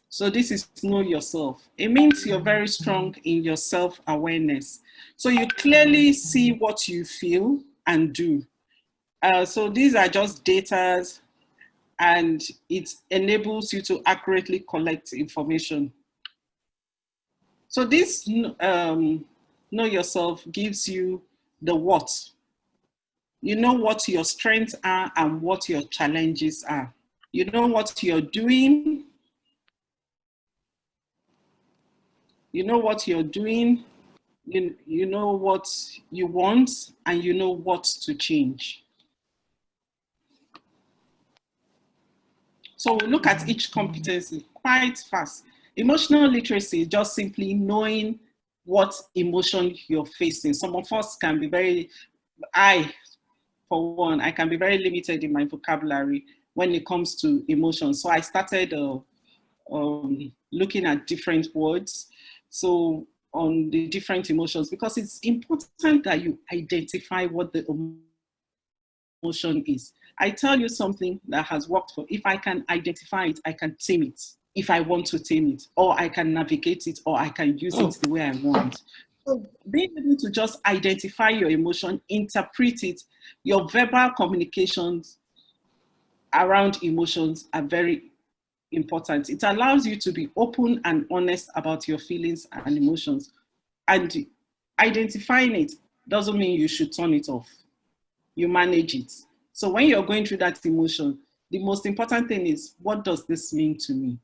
So this is know yourself. It means you're very strong in your self-awareness. So you clearly see what you feel and do. So these are just data and it enables you to accurately collect information. So this know yourself gives you the what. You know what your strengths are and what your challenges are. You know what you're doing. You know what you're doing. You know what you want, and you know what to change. So we'll look at each competency quite fast. Emotional literacy is just simply knowing what emotion you're facing. Some of us can be very, for one, I can be very limited in my vocabulary when it comes to emotions. So I started looking at different words. So on the different emotions, because it's important that you identify what the emotion is. I tell you something that has worked for, if I can identify it, I can tame it if I want to tame it, or I can navigate it, or I can use it the way I want. So being able to just identify your emotion, interpret it, your verbal communications around emotions are very important. It allows you to be open and honest about your feelings and emotions. And identifying it doesn't mean you should turn it off. You manage it. So when you're going through that emotion, the most important thing is, what does this mean to me?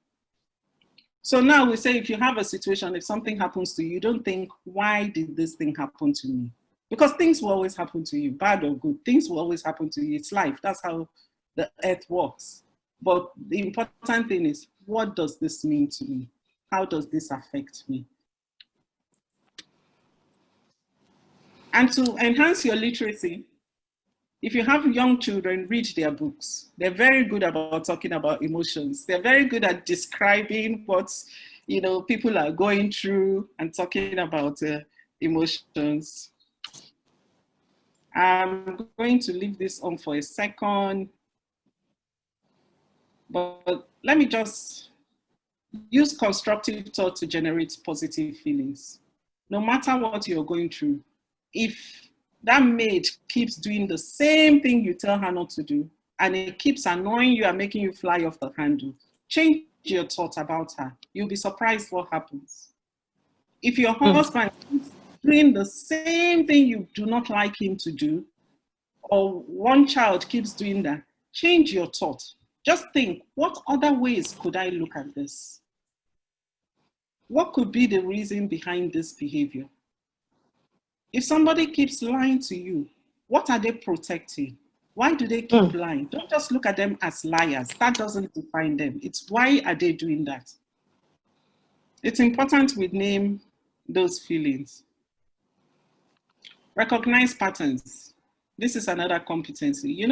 So now we say, if you have a situation, if something happens to you, you don't think, why did this thing happen to me? Because things will always happen to you, bad or good. Things will always happen to you. It's life. That's how the earth works. But the important thing is, what does this mean to me? How does this affect me? And to enhance your literacy, if you have young children, read their books. They're very good about talking about emotions. They're very good at describing what people are going through and talking about emotions. I'm going to leave this on for a second, but let me just use constructive thought to generate positive feelings. No matter what you're going through, if that maid keeps doing the same thing you tell her not to do, and it keeps annoying you and making you fly off the handle, change your thought about her. You'll be surprised what happens. If your husband keeps doing the same thing you do not like him to do, or one child keeps doing that, change your thought. Just think, what other ways could I look at this? What could be the reason behind this behavior? If somebody keeps lying to you, what are they protecting? Why do they keep lying? Don't just look at them as liars. That doesn't define them. It's why are they doing that? It's important we name those feelings. Recognize patterns. This is another competency.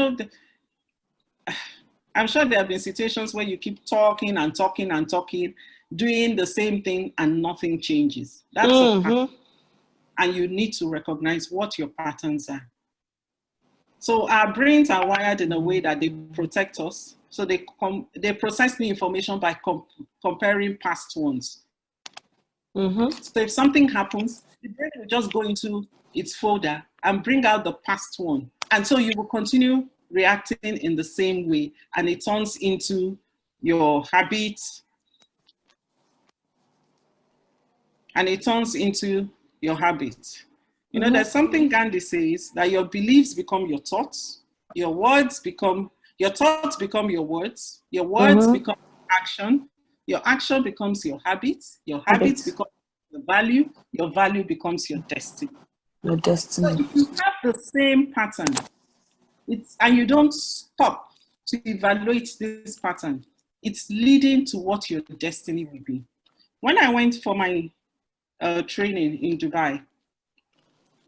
I'm sure there have been situations where you keep talking and talking and talking, doing the same thing and nothing changes. That's a pattern. And you need to recognize what your patterns are. So our brains are wired in a way that they protect us. So they process the information by comparing past ones. So if something happens, the brain will just go into its folder and bring out the past one. And so you will continue reacting in the same way, and it turns into your habit, and it turns into your habit. There's something Gandhi says, that your beliefs become your thoughts, your thoughts become your words become action, your action becomes your habits become your value becomes your destiny. Your destiny. So if you have the same pattern, and you don't stop to evaluate this pattern, it's leading to what your destiny will be. When I went for my training in Dubai,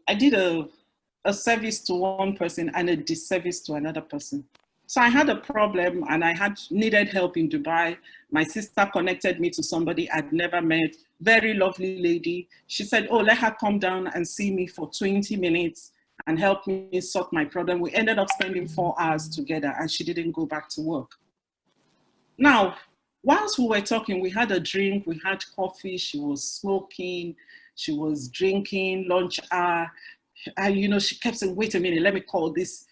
I did a service to one person and a disservice to another person. So I had a problem and I needed help in Dubai. My sister connected me to somebody I'd never met, very lovely lady. She said, oh, let her come down and see me for 20 minutes and help me sort my problem. We ended up spending 4 hours together and she didn't go back to work. Now, whilst we were talking, we had a drink, we had coffee, she was smoking, she was drinking, lunch hour. She kept saying, wait a minute, let me call this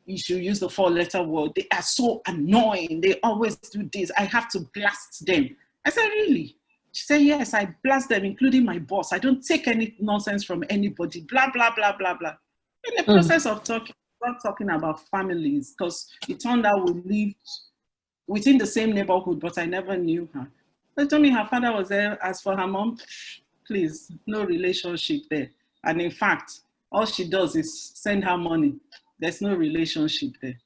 you should use the 4-letter word. They are so annoying. They always do this. I have to blast them. I said, really? She said, yes, I blast them, including my boss. I don't take any nonsense from anybody, blah, blah, blah, blah, blah. In the process of talking, not talking about families, because it turned out we lived within the same neighborhood, but I never knew her. They told me her father was there. As for her mom, please, no relationship there. And in fact, all she does is send her money. There's no relationship there.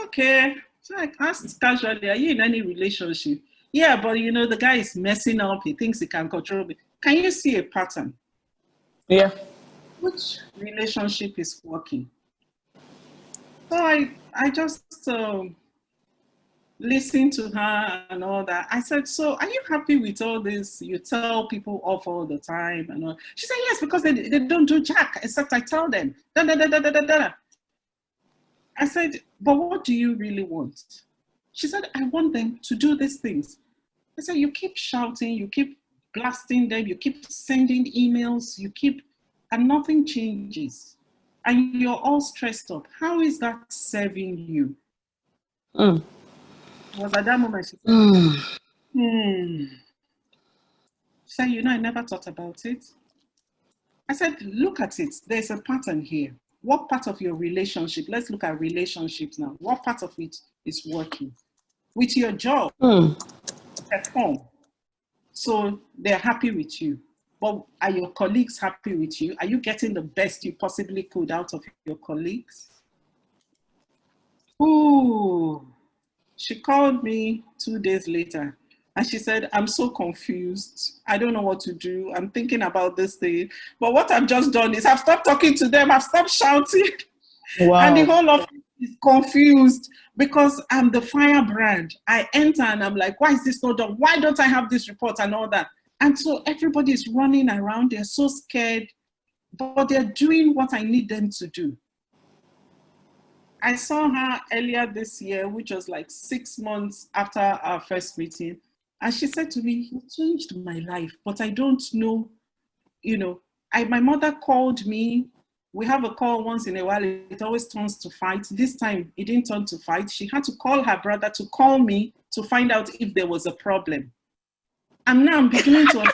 Okay. So I asked casually, are you in any relationship? Yeah, but you know, the guy is messing up. He thinks he can control me. Can you see a pattern? Yeah. Which relationship is working? So I just listened to her and all that. I said, so are you happy with all this? You tell people off all the time and all. She said, yes, because they don't do jack, except I tell them. Da, da, da, da, da, da, da. I said, but what do you really want? She said, I want them to do these things. I said, you keep shouting, you keep blasting them, you keep sending emails, and nothing changes. And you're all stressed up. How is that serving you? It was at that moment she said, She said, you know, I never thought about it. I said, look at it. There's a pattern here. What part of your relationship? Let's look at relationships now. What part of it is working? With your job, perform. So they're happy with you. But are your colleagues happy with you? Are you getting the best you possibly could out of your colleagues? Ooh, she called me 2 days later and she said, I'm so confused. I don't know what to do. I'm thinking about this thing. But what I've just done is I've stopped talking to them. I've stopped shouting. Wow. And the whole office is confused because I'm the firebrand. I enter and I'm like, why is this not done? Why don't I have this report and all that? And so everybody is running around. They're so scared, but they're doing what I need them to do. I saw her earlier this year, which was like 6 months after our first meeting. And she said to me, you changed my life, but I don't know, you know, my mother called me. We have a call once in a while. It always turns to fight. This time it didn't turn to fight. She had to call her brother to call me to find out if there was a problem. And now I'm beginning to,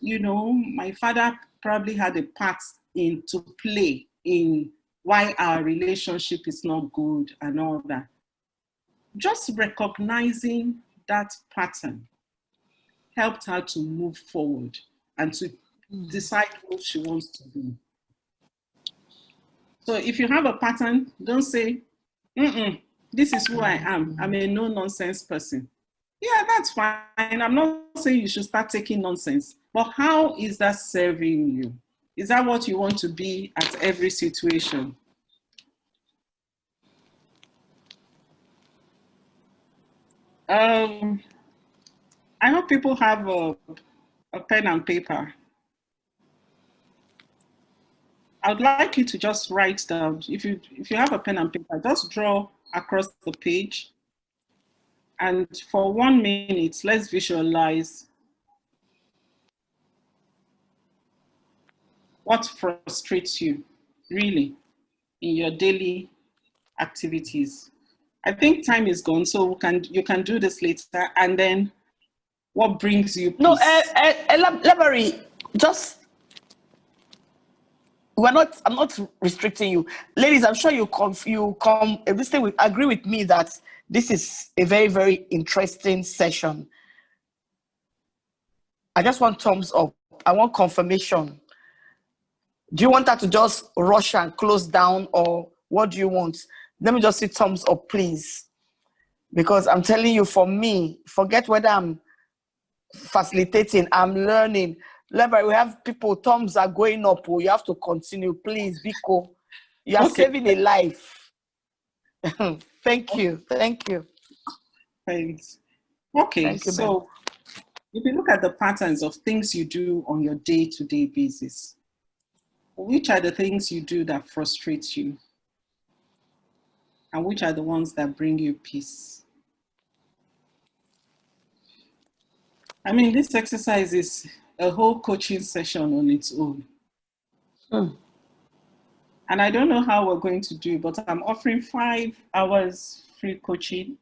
you know, my father probably had a part to play in why our relationship is not good and all that. Just recognizing that pattern helped her to move forward and to decide what she wants to do. So if you have a pattern, don't say, this is who I am. I'm a no-nonsense person. Yeah, that's fine. I'm not saying you should start taking nonsense, but how is that serving you? Is that what you want to be at every situation? I hope people have a pen and paper. I would like you to just write down, if you have a pen and paper, just draw across the page. And for 1 minute, let's visualize what frustrates you, really, in your daily activities. I think time is gone, so you can do this later. And then, what brings you peace? No, Levery, just I'm not restricting you, ladies. I'm sure you come. Everything will agree with me that this is a very, very interesting session. I just want thumbs up. I want confirmation. Do you want her to just rush and close down, or what do you want? Let me just see thumbs up, please. Because I'm telling you, for me, forget whether I'm facilitating, I'm learning. We have people, thumbs are going up. Oh, you have to continue, please, Biko. You are saving a life. Thank you. Thank you. Thanks. Okay, thank you, so if you look at the patterns of things you do on your day-to-day basis, which are the things you do that frustrate you? And which are the ones that bring you peace? I mean, this exercise is a whole coaching session on its own. And I don't know how we're going to do, but I'm offering 5 hours free coaching.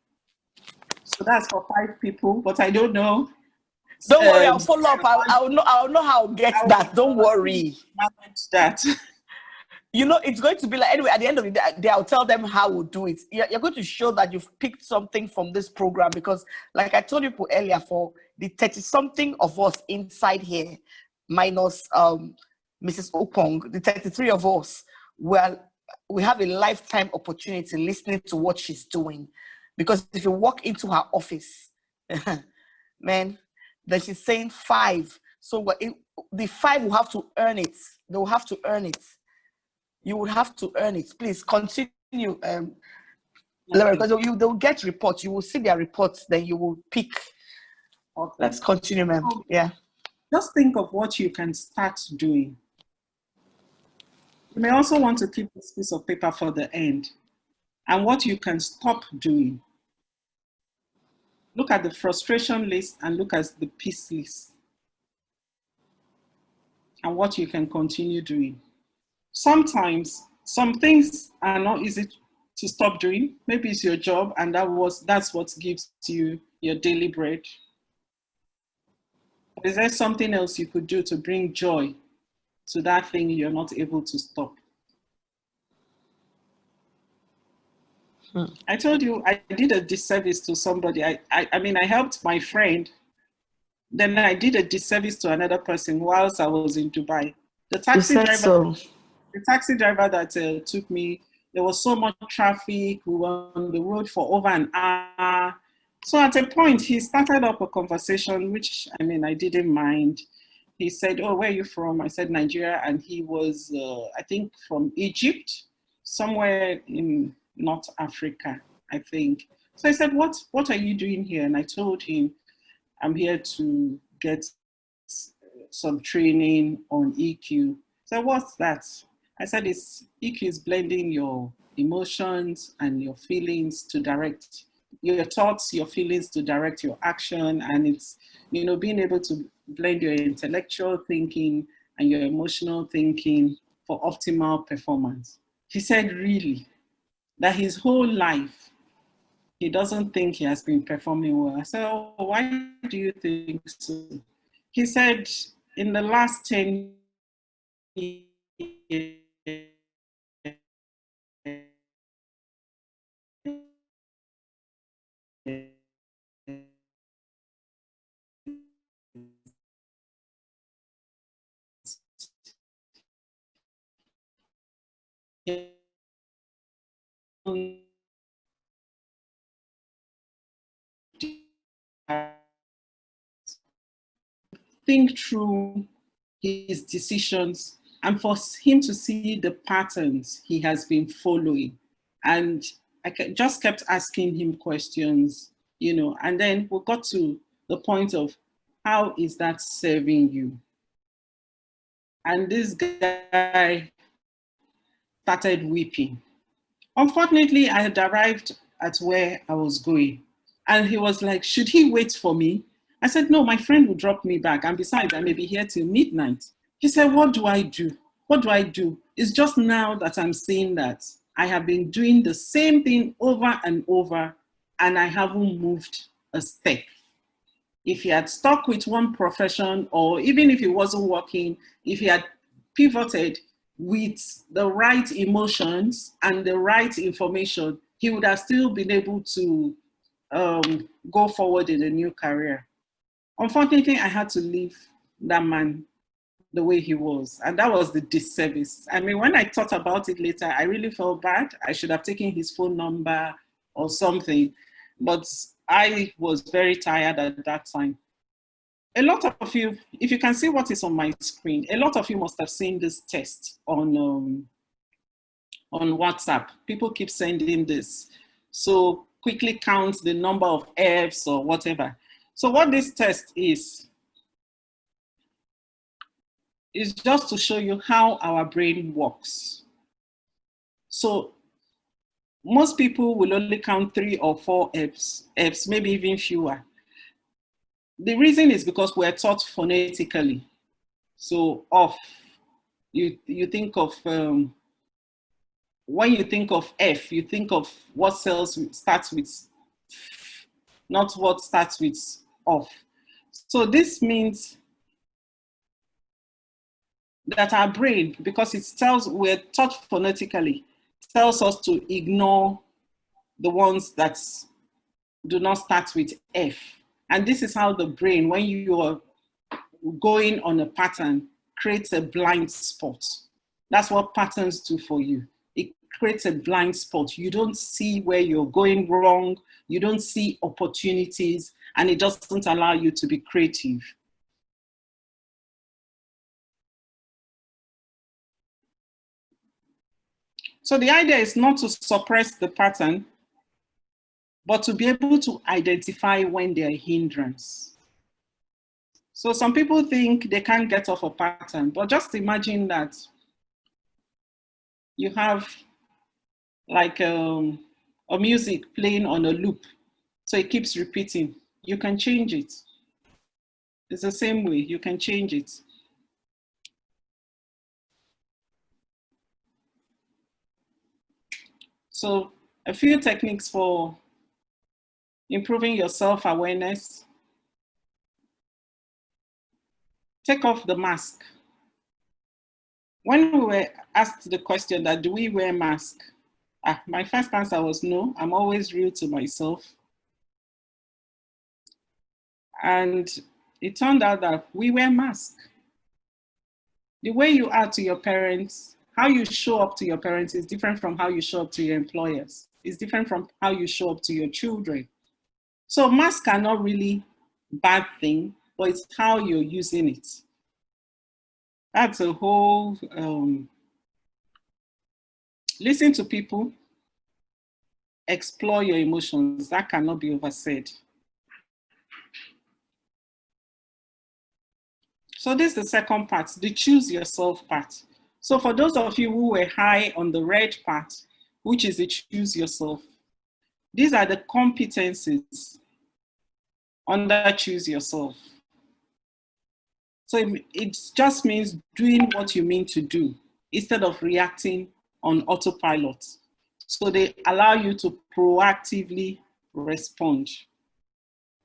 So that's for 5 people, but I don't know. Don't worry, I'll follow up. I'll know how to get I'll that. Don't worry. manage that. You know, it's going to be like, anyway, at the end of the day, I'll tell them how we'll do it. You're going to show that you've picked something from this program because, like I told you earlier, for the 30-something of us inside here, minus Mrs. Opong, the 33 of us, well, we have a lifetime opportunity listening to what she's doing. Because if you walk into her office, man, then she's saying 5. So the 5 will have to earn it. They will have to earn it. You would have to earn it. Please continue, because they'll get reports. You will see their reports, then you will pick. Okay. Let's continue, ma'am. Yeah. Just think of what you can start doing. You may also want to keep this piece of paper for the end and what you can stop doing. Look at the frustration list and look at the peace list and what you can continue doing. Sometimes some things are not easy to stop doing. Maybe it's your job and that's what gives you your daily bread. But is there something else you could do to bring joy to that thing you're not able to stop? I told you I did a disservice to somebody. I mean, I helped my friend. Then I did a disservice to another person whilst I was in Dubai. The taxi driver that took me, there was so much traffic. We were on the road for over an hour. So at a point, he started up a conversation, which, I mean, I didn't mind. He said, "Oh, where are you from?" I said, "Nigeria." And he was, I think, from Egypt, somewhere in North Africa, I think. So I said, what are you doing here? And I told him, I'm here to get some training on EQ. So what's that? I said, EQ is blending your emotions and your feelings to direct your thoughts, your feelings to direct your action. And it's, being able to blend your intellectual thinking and your emotional thinking for optimal performance. He said, really? That his whole life, he doesn't think he has been performing well. I said, "Oh, why do you think so?" He said, in the last 10 years, think through his decisions and for him to see the patterns he has been following. And I just kept asking him questions, and then we got to the point of, how is that serving you? And this guy started weeping. Unfortunately, I had arrived at where I was going. And he was like, should he wait for me? I said, no, my friend will drop me back. And besides, I may be here till midnight. He said, what do I do? What do I do? It's just now that I'm seeing that I have been doing the same thing over and over, and I haven't moved a step. If he had stuck with one profession, or even if he wasn't working, if he had pivoted with the right emotions and the right information, he would have still been able to go forward in a new career. Unfortunately, I had to leave that man the way he was, and that was the disservice. I mean, when I thought about it later, I really felt bad. I should have taken his phone number or something, but I was very tired at that time. A lot of you, if you can see what is on my screen, a lot of you must have seen this test on WhatsApp. People keep sending this. So quickly count the number of Fs or whatever. So what this test is just to show you how our brain works. So most people will only count 3 or 4 Fs, maybe even fewer. The reason is because we're taught phonetically. So off, you think of when you think of F, you think of what cells starts with, not what starts with off. So this means that our brain, because it tells, we're taught phonetically, tells us to ignore the ones that do not start with F. And this is how the brain, when you are going on a pattern, creates a blind spot. That's what patterns do for you. It creates a blind spot. You don't see where you're going wrong. You don't see opportunities, and it doesn't allow you to be creative. So the idea is not to suppress the pattern, but to be able to identify when they're a hindrance. So some people think they can't get off a pattern, but just imagine that you have like a music playing on a loop, so it keeps repeating. You can change it. It's the same way, you can change it. So a few techniques for improving your self-awareness. Take off the mask. When we were asked the question that, do we wear mask? My first answer was no. I'm always real to myself. And it turned out that we wear masks. The way you are to your parents, how you show up to your parents is different from how you show up to your employers. It's different from how you show up to your children. So masks are not really a bad thing, but it's how you're using it. That's a whole, listen to people, explore your emotions. That cannot be oversaid. So this is the second part, the choose yourself part. So for those of you who were high on the red part, which is the choose yourself, these are the competencies under choose yourself. So it just means doing what you mean to do instead of reacting on autopilot. So they allow you to proactively respond.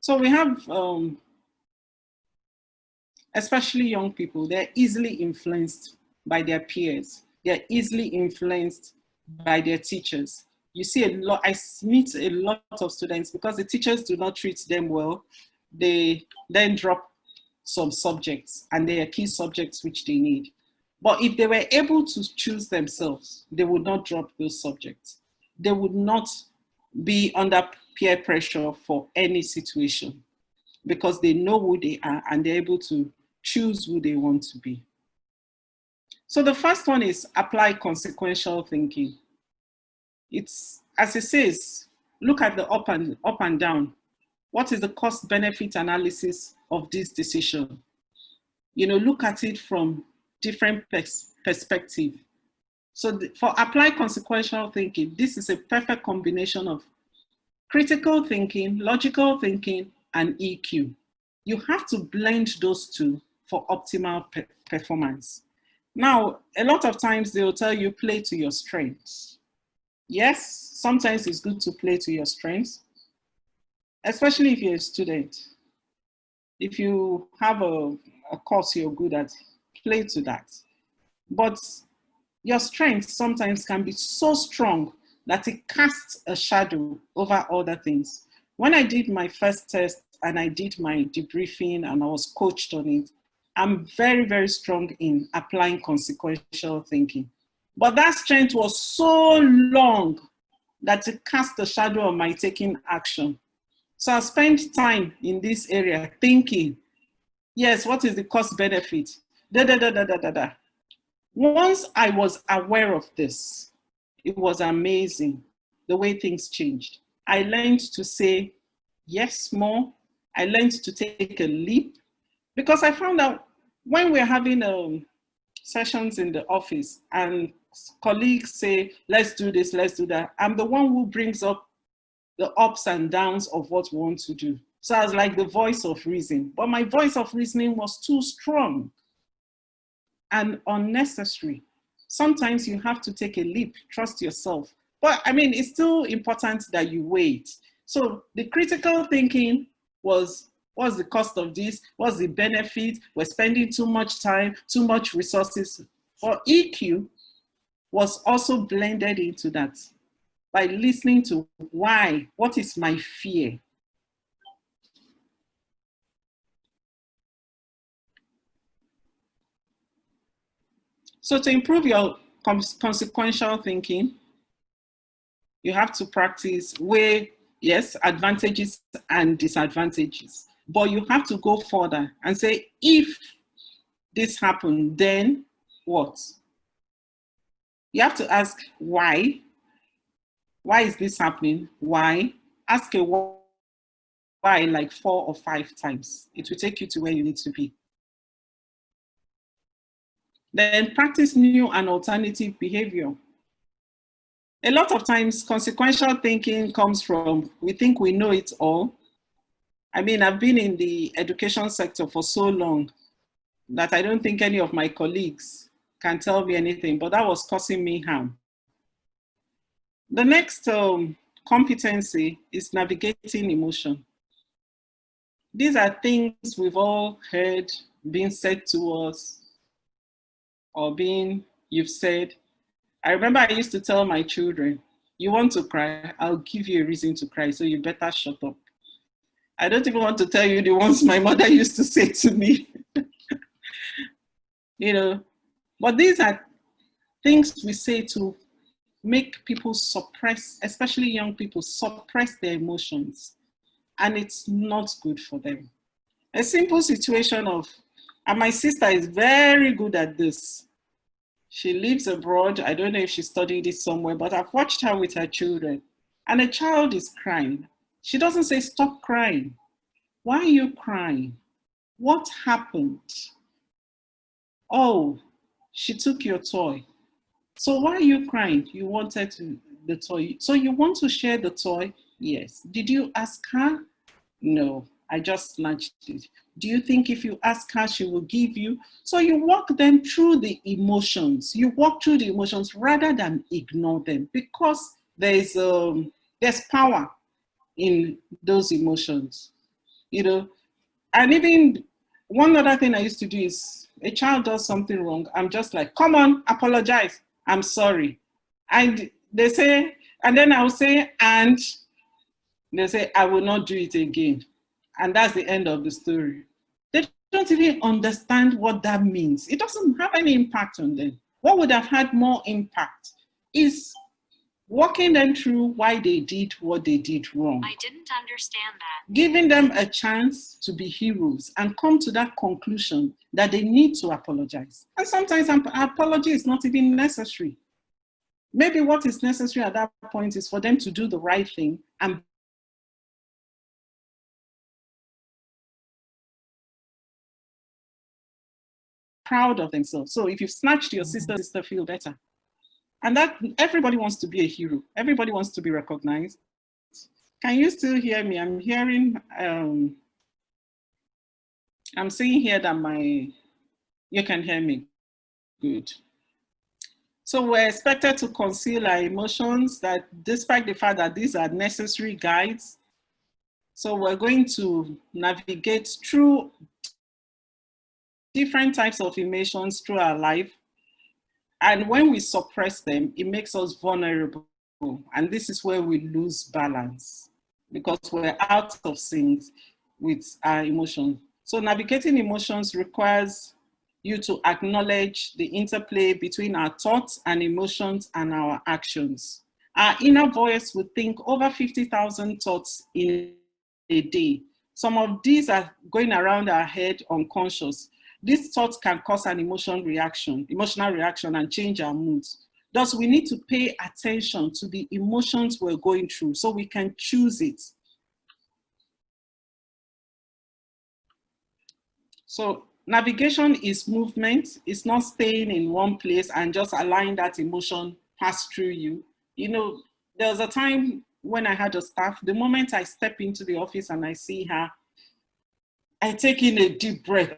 So we have, especially young people, they're easily influenced by their peers. They're easily influenced by their teachers. You see a lot, I meet a lot of students, because the teachers do not treat them well, they then drop some subjects, and they are key subjects which they need. But if they were able to choose themselves, they would not drop those subjects. They would not be under peer pressure for any situation, because they know who they are and they're able to choose who they want to be. So the first one is apply consequential thinking. It's, as it says, look at the up and down. What is the cost benefit analysis of this decision? You know, look at it from different perspective. So for apply consequential thinking, this is a perfect combination of critical thinking, logical thinking, and EQ. You have to blend those two for optimal performance. Now, a lot of times they will tell you play to your strengths. Yes, sometimes it's good to play to your strengths, especially if you're a student. If you have a course you're good at, play to that. But your strength sometimes can be so strong that it casts a shadow over other things. When I did my first test and I did my debriefing and I was coached on it, I'm very, very strong in applying consequential thinking. But that strength was so long that it cast a shadow on my taking action. So I spent time in this area thinking, yes, what is the cost benefit? Once I was aware of this, it was amazing the way things changed. I learned to say yes more. I learned to take a leap, because I found out when we're having sessions in the office and colleagues say, let's do this, let's do that, I'm the one who brings up the ups and downs of what we want to do. So I was like the voice of reason, but my voice of reasoning was too strong and unnecessary. sometimes you have to take a leap, trust yourself. But I mean, it's still important that you wait. So the critical thinking was, what's the cost of this? What's the benefit? We're spending too much time, too much resources. For EQ was also blended into that by listening to why, what is my fear? So to improve your consequential thinking, you have to practice weigh, yes, advantages and disadvantages. But you have to go further and say, if this happened, then what? You have to ask why. Why is this happening? Why? Ask a why like 4 or 5 times. It will take you to where you need to be. Then practice new and alternative behavior. A lot of times, consequential thinking comes from, we think we know it all. I mean, I've been in the education sector for so long that I don't think any of my colleagues can tell me anything, but that was causing me harm. The next competency is navigating emotion. These are things we've all heard being said to us or you've said. I remember I used to tell my children, you want to cry, I'll give you a reason to cry, so you better shut up. I don't even want to tell you the ones my mother used to say to me. You know, but these are things we say to make people suppress, especially young people, suppress their emotions. And it's not good for them. A simple situation of, and my sister is very good at this. She lives abroad. I don't know if she studied it somewhere, but I've watched her with her children. And a child is crying. She doesn't say, stop crying. Why are you crying? What happened? Oh, she took your toy. So why are you crying? You wanted the toy. So you want to share the toy? Yes. Did you ask her? No, I just snatched it. Do you think if you ask her, she will give you? So you walk them through the emotions. You walk through the emotions rather than ignore them, because there's power in those emotions, you know. And even one other thing I used to do is, a child does something wrong, I'm just like, come on, apologize, I'm sorry. And they say, and then I'll say, and they say, I will not do it again. And that's the end of the story. They don't even understand what that means. It doesn't have any impact on them. What would have had more impact is walking them through why they did what they did wrong. I didn't understand that. Giving them a chance to be heroes and come to that conclusion that they need to apologize. And sometimes an apology is not even necessary. Maybe what is necessary at that point is for them to do the right thing and proud of themselves. So if you've snatched your sister feel better. And that everybody wants to be a hero. Everybody wants to be recognized. Can you still hear me? I'm hearing, I'm seeing here that you can hear me. Good. So we're expected to conceal our emotions, that despite the fact that these are necessary guides. So we're going to navigate through different types of emotions through our life. And when we suppress them, it makes us vulnerable. And this is where we lose balance, because we're out of sync with our emotions. So navigating emotions requires you to acknowledge the interplay between our thoughts and emotions and our actions. Our inner voice will think over 50,000 thoughts in a day. Some of these are going around our head unconscious. These thoughts can cause an emotional reaction and change our moods. Thus, we need to pay attention to the emotions we're going through so we can choose it. So navigation is movement. It's not staying in one place and just allowing that emotion pass through you. You know, there was a time when I had a staff, the moment I step into the office and I see her, I take in a deep breath.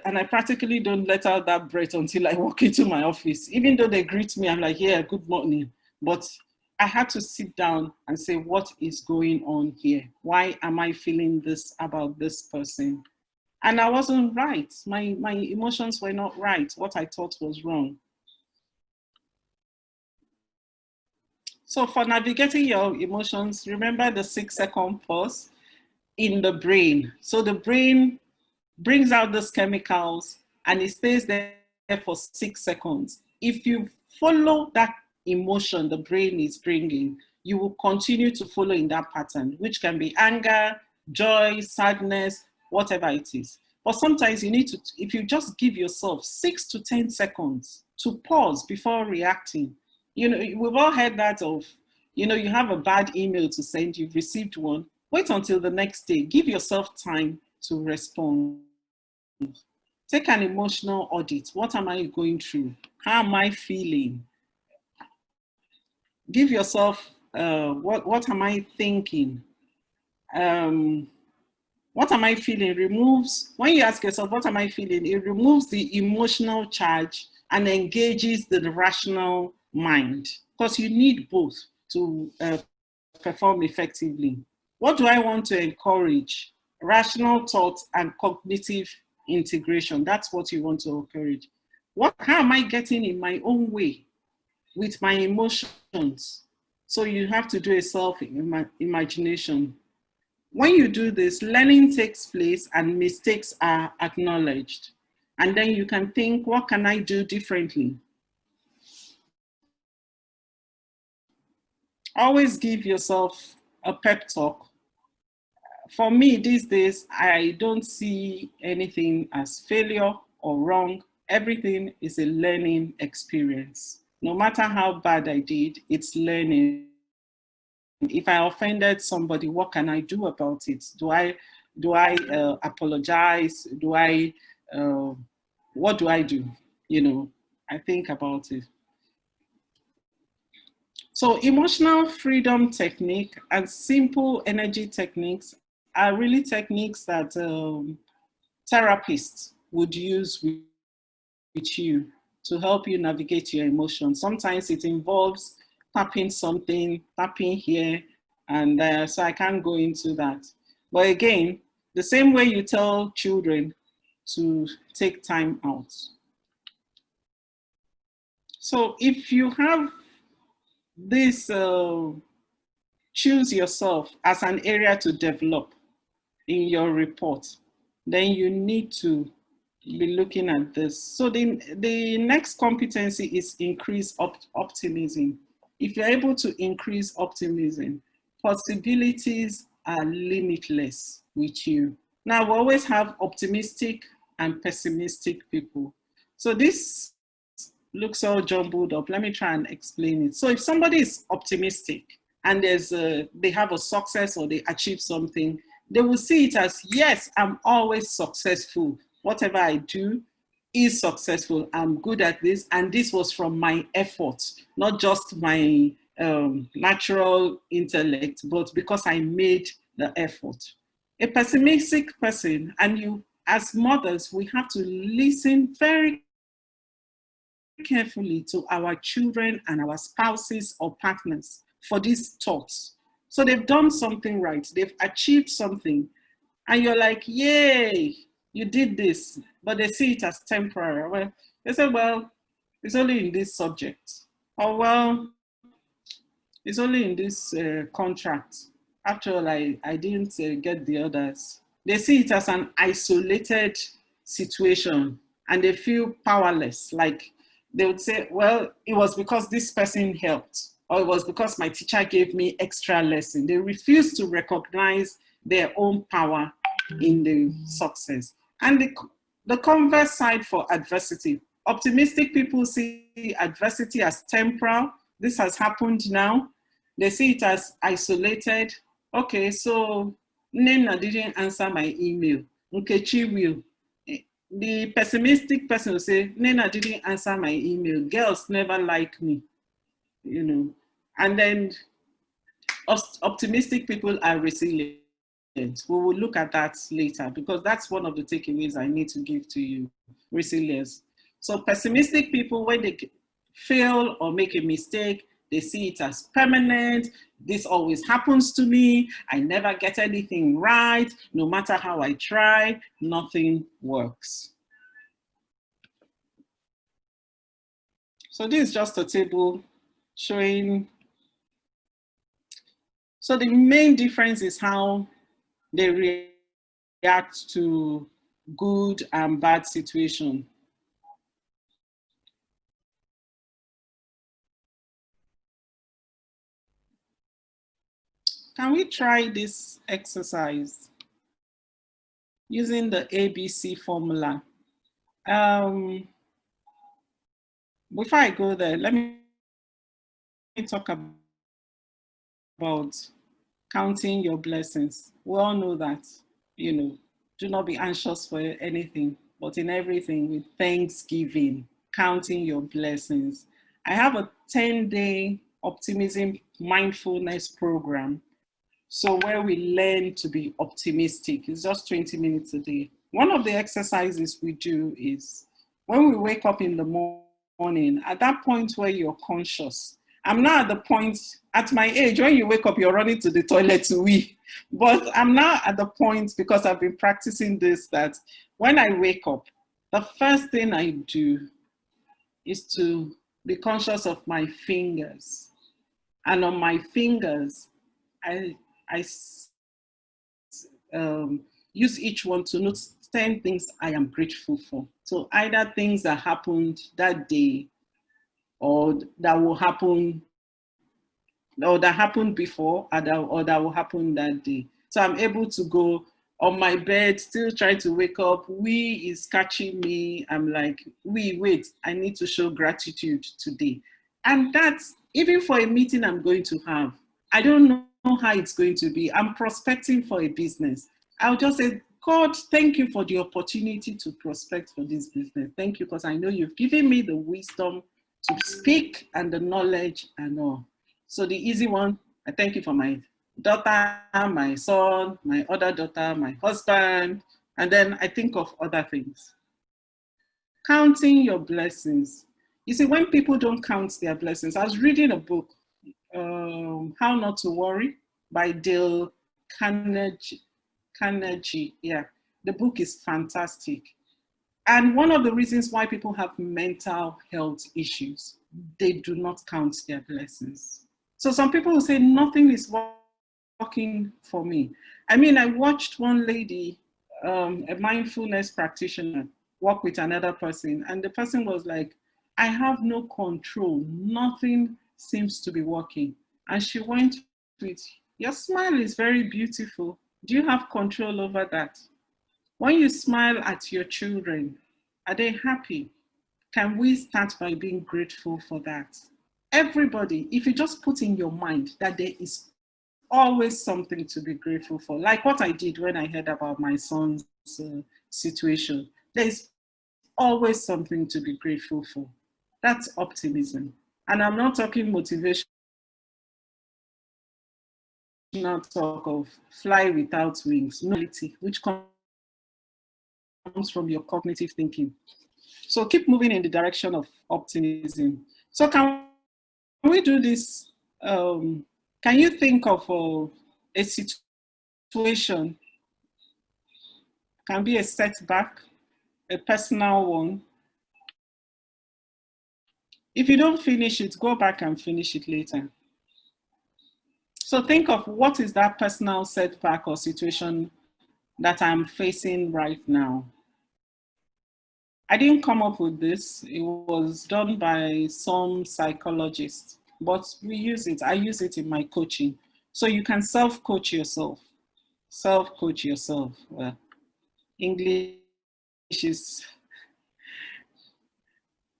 and I practically don't let out that breath until I walk into my office. Even though they greet me, I'm like, yeah, good morning. But I had to sit down and say, what is going on here? Why am I feeling this about this person? And I wasn't right. My emotions were not right. What I thought was wrong. So for navigating your emotions, remember the 6-second pause in the brain. So the brain brings out those chemicals and it stays there for 6 seconds. If you follow that emotion the brain is bringing, you will continue to follow in that pattern, which can be anger, joy, sadness, whatever it is. But sometimes you need to, if you just give yourself 6 to 10 seconds to pause before reacting. You know, we've all heard that of, you know, you have a bad email to send, you've received one, wait until the next day, give yourself time to respond. Take an emotional audit. What am I going through? How am I feeling? Give yourself, what am I thinking? What am I feeling? Removes, when you ask yourself, what am I feeling? It removes the emotional charge and engages the rational mind, because you need both to perform effectively. What do I want to encourage? Rational thought and cognitive integration. That's what you want to encourage. How am I getting in my own way with my emotions? So you have to do a self-imagination. When you do this, learning takes place and mistakes are acknowledged. And then you can think, what can I do differently? Always give yourself a pep talk. For me these days, I don't see anything as failure or wrong. Everything is a learning experience. No matter how bad I did, it's learning. If I offended somebody, what can I do about it? Do I apologize? What do I do? You know, I think about it. So emotional freedom technique and simple energy techniques are really techniques that therapists would use with you to help you navigate your emotions. Sometimes it involves tapping something, tapping here, and so I can't go into that. But again, the same way you tell children to take time out. So if you have this, choose yourself as an area to develop in your report, then you need to be looking at this. So the next competency is increase optimism. If you're able to increase optimism, possibilities are limitless with you. Now, we always have optimistic and pessimistic people. So this looks all jumbled up. Let me try and explain it. So if somebody is optimistic and they have a success or they achieve something, they will see it as, yes, I'm always successful. Whatever I do is successful. I'm good at this. And this was from my effort, not just my natural intellect, but because I made the effort. A pessimistic person, and you as mothers, we have to listen very carefully to our children and our spouses or partners for these thoughts. So they've done something right, they've achieved something, and you're like, yay, you did this, but they see it as temporary. Well, they say, well, it's only in this subject. Or, well, it's only in this contract. After all, I didn't get the others. They see it as an isolated situation and they feel powerless. Like they would say, well, it was because this person helped, or it was because my teacher gave me extra lesson. They refuse to recognize their own power in the success. And the converse side for adversity, optimistic people see adversity as temporal. This has happened now. They see it as isolated. Okay, so Nena didn't answer my email. Nkechi will. The pessimistic person will say, Nena didn't answer my email. Girls never like me, you know. And then optimistic people are resilient. We will look at that later because that's one of the takeaways I need to give to you. Resilience. So pessimistic people, when they fail or make a mistake, they see it as permanent. This always happens to me. I never get anything right. No matter how I try, nothing works. So this is just a table showing. So the main difference is how they react to good and bad situation. Can we try this exercise using the ABC formula? Before I go there, let me talk about counting your blessings. We all know that, do not be anxious for anything, but in everything with thanksgiving, counting your blessings. I have a 10-day optimism mindfulness program. So where we learn to be optimistic. It's just 20 minutes a day. One of the exercises we do is when we wake up in the morning, at that point where you're conscious. I'm now at the point, at my age, when you wake up, you're running to the toilet to wee. But I'm now at the point, because I've been practicing this, that when I wake up, the first thing I do is to be conscious of my fingers. And on my fingers, I use each one to note 10 things I am grateful for. So either things that happened that day or that will happen, or that happened before, or that will happen that day. So I'm able to go on my bed, still trying to wake up. Wee is catching me. I'm like, wait, I need to show gratitude today. And that's even for a meeting I'm going to have. I don't know how it's going to be. I'm prospecting for a business. I'll just say, God, thank you for the opportunity to prospect for this business. Thank you, because I know you've given me the wisdom to speak and the knowledge and all. So the easy one, I thank you for my daughter, my son, my other daughter, my husband, and then I think of other things. Counting your blessings. You see, when people don't count their blessings, I was reading a book, How Not to Worry by Dale Carnegie. Yeah, the book is fantastic. And one of the reasons why people have mental health issues, they do not count their blessings. So some people will say, nothing is working for me. I mean, I watched one lady, a mindfulness practitioner, work with another person, and the person was like, I have no control. Nothing seems to be working. And she went with, your smile is very beautiful. Do you have control over that? When you smile at your children, are they happy? Can we start by being grateful for that? Everybody, if you just put in your mind that there is always something to be grateful for, like what I did when I heard about my son's situation, there's always something to be grateful for. That's optimism. And I'm not talking motivation. Talk of fly without wings, which comes from your cognitive thinking. So keep moving in the direction of optimism. So can we do this? Can you think of a situation? Can be a setback, a personal one. If you don't finish it, go back and finish it later. So think of what is that personal setback or situation that I'm facing right now. I didn't come up with this. It was done by some psychologists, but we use it. I use it in my coaching. So you can self-coach yourself. Self-coach yourself. Well, English is...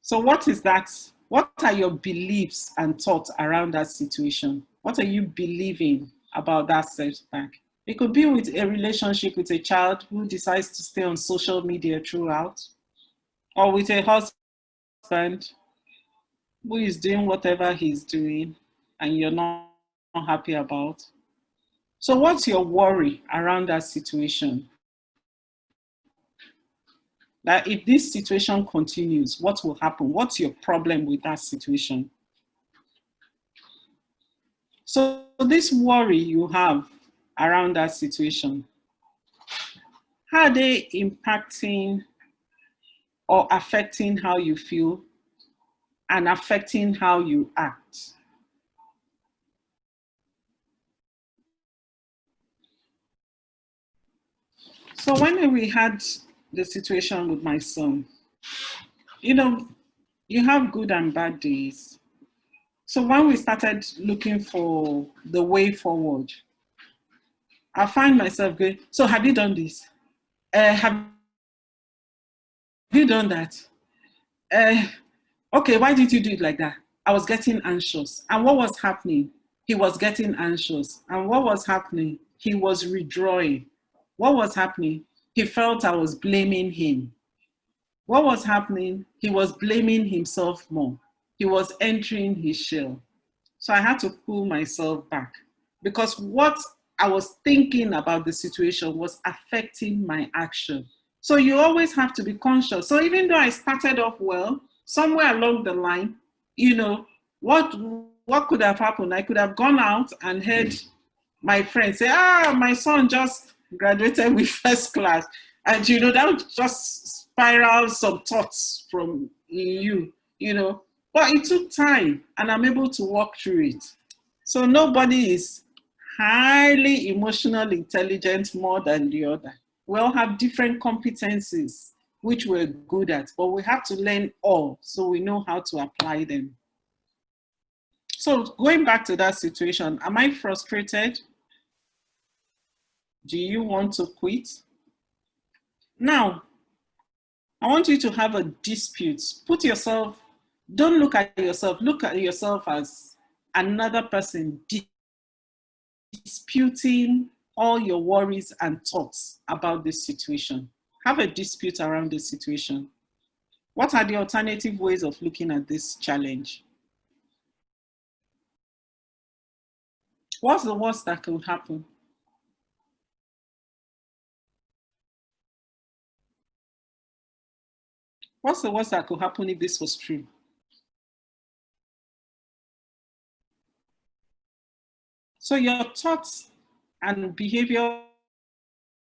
So what is that? What are your beliefs and thoughts around that situation? What are you believing about that setback? It could be with a relationship with a child who decides to stay on social media throughout, or with a husband who is doing whatever he's doing and you're not happy about. So what's your worry around that situation? That if this situation continues, what will happen? What's your problem with that situation? So this worry you have around that situation, how are they impacting or affecting how you feel and affecting how you act? So when we had the situation with my son, you know, you have good and bad days. So when we started looking for the way forward, I find myself going, so have you done this? Have you done that? Okay, why did you do it like that? I was getting anxious. And what was happening? He was getting anxious. And what was happening? He was withdrawing. What was happening? He felt I was blaming him. What was happening? He was blaming himself more. He was entering his shell. So I had to pull myself back because what I was thinking about the situation was affecting my action. So you always have to be conscious. So even though I started off well, somewhere along the line, you know, what could have happened? I could have gone out and heard my friend say, my son just graduated with first class. And, you know, that would just spiral some thoughts from you, you know. But it took time and I'm able to walk through it. So nobody is highly emotional intelligent more than the other. We all have different competencies which we're good at, but we have to learn all so we know how to apply them. So going back to that situation, am I frustrated? Do you want to quit? Now, I want you to have a dispute. Don't look at yourself as another person disputing all your worries and thoughts about this situation. Have a dispute around this situation. What are the alternative ways of looking at this challenge? What's the worst that could happen? What's the worst that could happen if this was true? So your thoughts and behavior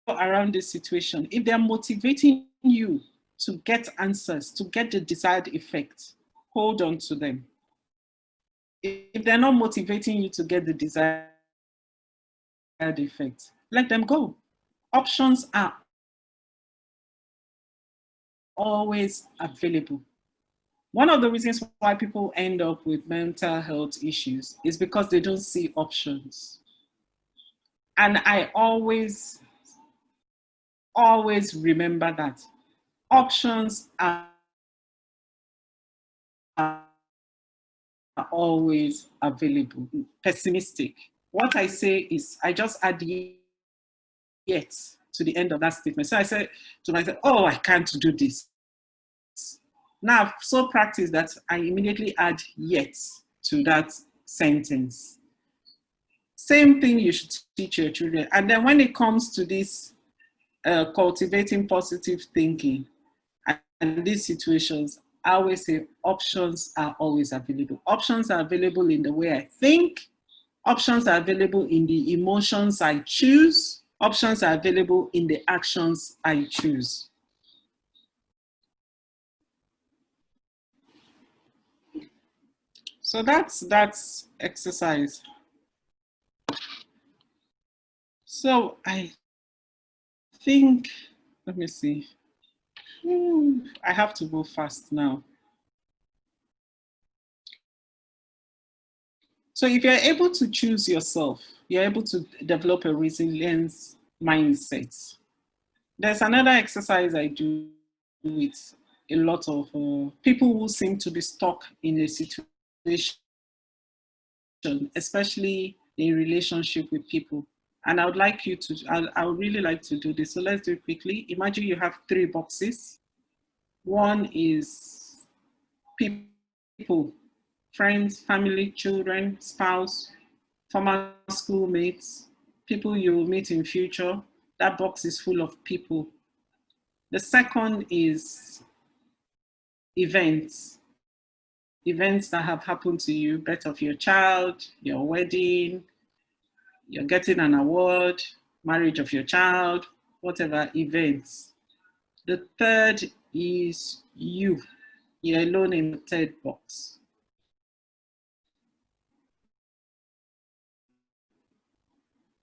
around this situation, if they're motivating you to get answers, to get the desired effect, hold on to them. If they're not motivating you to get the desired effect, let them go. Options are always available. One of the reasons why people end up with mental health issues is because they don't see options. And I always remember that options are always available. Pessimistic. What I say is, I just add yet to the end of that statement. So I said to myself, oh, I can't do this. Now I've so practiced that I immediately add yet to that sentence. Same thing you should teach your children. And then when it comes to this cultivating positive thinking and these situations, I always say options are always available. Options are available in the way I think. Options are available in the emotions I choose. Options are available in the actions I choose. So that's exercise. So I think, let me see. I have to go fast now. So if you're able to choose yourself, you're able to develop a resilience mindset. There's another exercise I do with a lot of people who seem to be stuck in a situation, especially in relationship with people. And I would like you to, I would really like to do this. So let's do it quickly. Imagine you have 3 boxes. One is people, friends, family, children, spouse, former schoolmates. people you will meet in future. That box is full of people. The second is events. Events that have happened to you, birth of your child, your wedding, you're getting an award, marriage of your child, whatever events. The third is you. You're alone in the third box.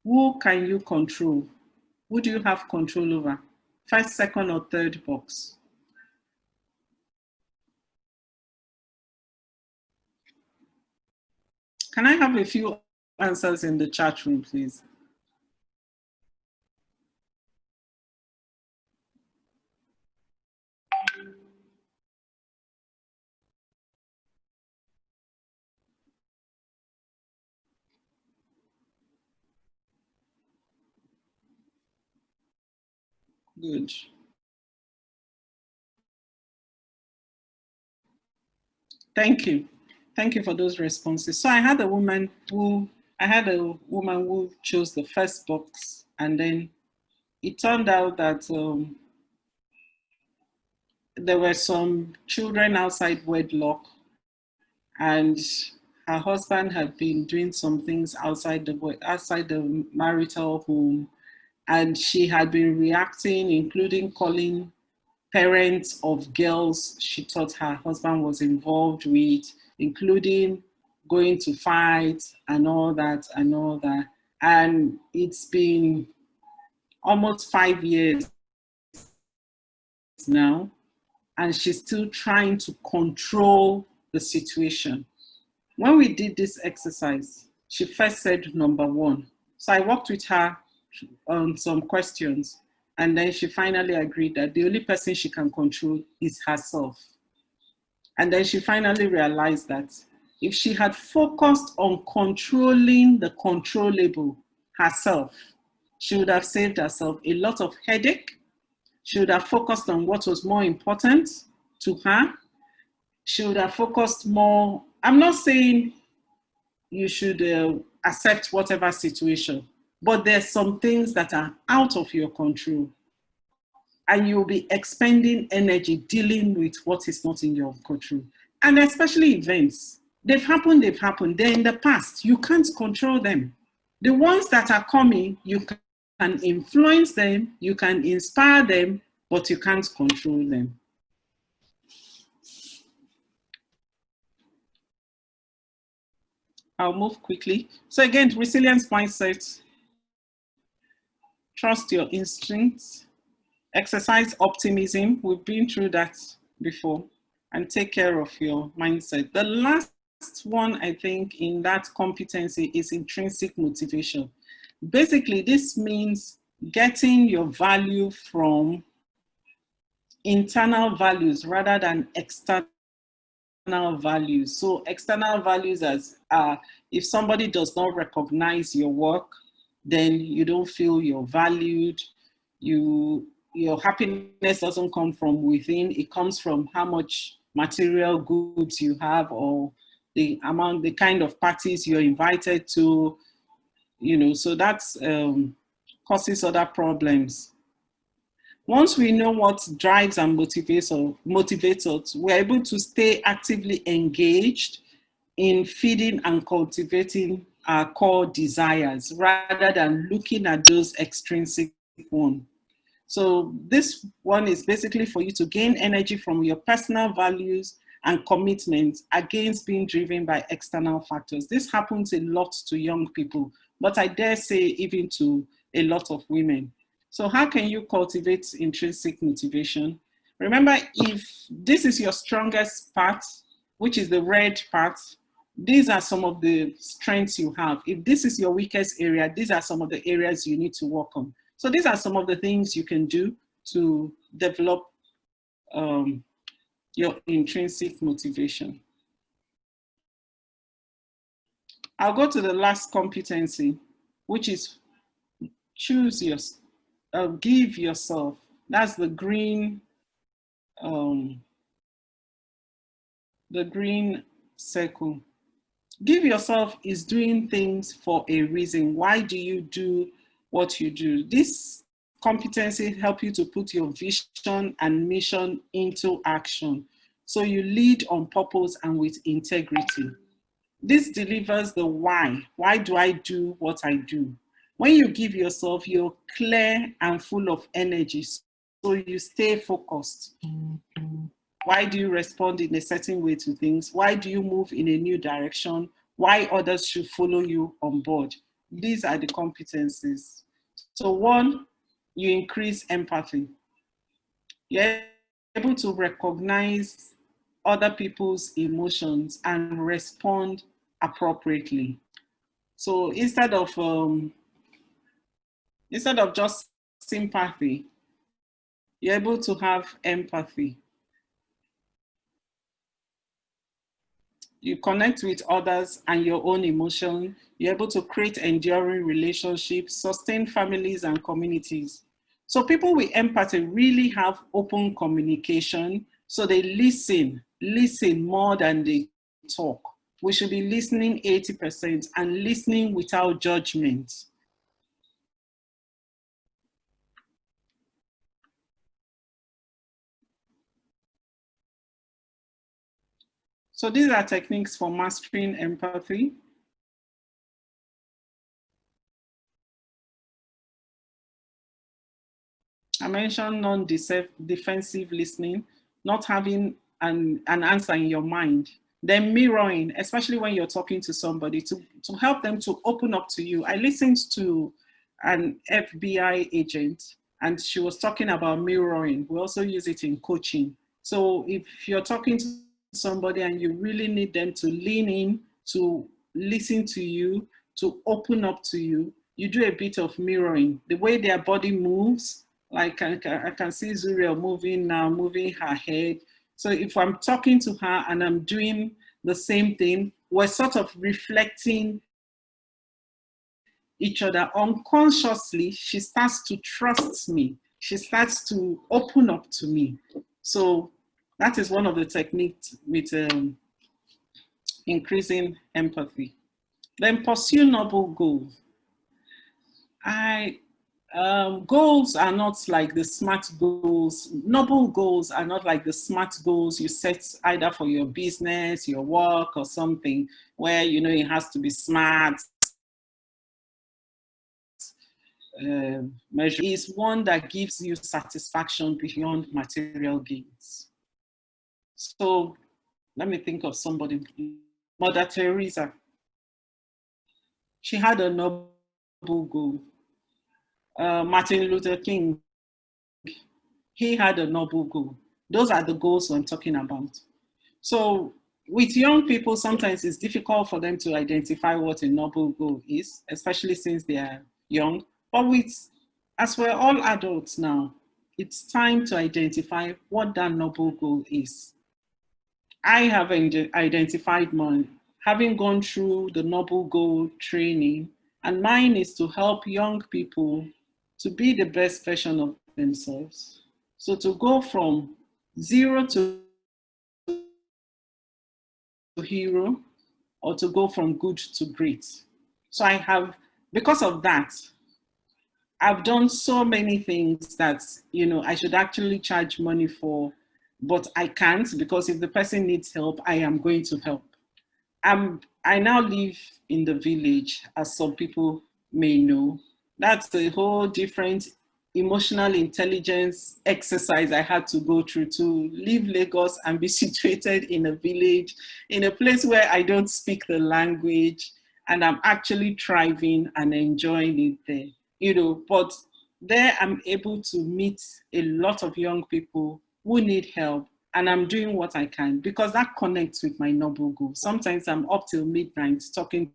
Who can you control? Who do you have control over? First, second, or third box? Can I have a few answers in the chat room, please? Good. Thank you. Thank you for those responses. So I had a woman who chose the first box, and then it turned out that there were some children outside wedlock, and her husband had been doing some things outside the marital home, and she had been reacting, including calling parents of girls she thought her husband was involved with, including going to fight and all that. And it's been almost 5 years now, and she's still trying to control the situation. When we did this exercise, she first said number one. So I worked with her on some questions, and then she finally agreed that the only person she can control is herself. And then she finally realized that if she had focused on controlling the controllable herself, she would have saved herself a lot of headache. She would have focused on what was more important to her. She would have focused more. I'm not saying you should accept whatever situation, but there's some things that are out of your control, and you'll be expending energy dealing with what is not in your control. And especially events. They've happened. They're in the past. You can't control them. The ones that are coming, you can influence them, you can inspire them, but you can't control them. I'll move quickly. So again, resilience mindset. Trust your instincts. Exercise optimism. We've been through that before. And take care of your mindset. The last one, I think, in that competency is intrinsic motivation. Basically, this means getting your value from internal values rather than external values. So external values as if somebody does not recognize your work, then you don't feel you're valued. Your happiness doesn't come from within. It comes from how much material goods you have, or the kind of parties you're invited to, so that's causes other problems. Once we know what drives and motivates us, we're able to stay actively engaged in feeding and cultivating our core desires rather than looking at those extrinsic ones. So this one is basically for you to gain energy from your personal values and commitments against being driven by external factors. This happens a lot to young people, but I dare say even to a lot of women. So how can you cultivate intrinsic motivation? Remember, if this is your strongest part, which is the red part, these are some of the strengths you have. If this is your weakest area, these are some of the areas you need to work on. So these are some of the things you can do to develop your intrinsic motivation. I'll go to the last competency, which is choose give yourself. That's the green circle. Give yourself is doing things for a reason. Why do you do what you do? This competency help you to put your vision and mission into action. So you lead on purpose and with integrity. This delivers the why. Why do I do what I do? When you give yourself, you're clear and full of energy. So you stay focused. Why do you respond in a certain way to things? Why do you move in a new direction? Why others should follow you on board? These are the competencies. So one, you increase empathy. You're able to recognize other people's emotions and respond appropriately. So instead of just sympathy, you're able to have empathy. You connect with others and your own emotion. You're able to create enduring relationships, sustain families and communities. So people with empathy really have open communication. So they listen more than they talk. We should be listening 80% and listening without judgment. So these are techniques for mastering empathy. I mentioned non-defensive listening, not having an answer in your mind. Then mirroring, especially when you're talking to somebody, to help them to open up to you. I listened to an FBI agent and she was talking about mirroring. We also use it in coaching. So if you're talking to somebody and you really need them to lean in, to listen to you, to open up to you, you do a bit of mirroring. The way their body moves, like I can see Zuriel moving now, moving her head. So if I'm talking to her and I'm doing the same thing, we're sort of reflecting each other. Unconsciously, she starts to trust me. She starts to open up to me. So that is one of the techniques with increasing empathy. Then pursue noble goals. Goals are not like the smart goals. Noble goals are not like the smart goals you set either for your business, your work, or something where you know it has to be smart. Measure is one that gives you satisfaction beyond material gains. So let me think of somebody. Mother Teresa. She had a noble goal. Martin Luther King, he had a noble goal. Those are the goals I'm talking about. So with young people, sometimes it's difficult for them to identify what a noble goal is, especially since they are young. But as we're all adults now, it's time to identify what that noble goal is. I have identified mine, having gone through the noble goal training, and mine is to help young people to be the best version of themselves. So to go from zero to hero, or to go from good to great. So because of that, I've done so many things that, I should actually charge money for, but I can't, because if the person needs help, I am going to help. I now live in the village, as some people may know. That's a whole different emotional intelligence exercise I had to go through to leave Lagos and be situated in a village, in a place where I don't speak the language, and I'm actually thriving and enjoying it there. But there I'm able to meet a lot of young people who need help, and I'm doing what I can because that connects with my noble goal. Sometimes I'm up till midnight talking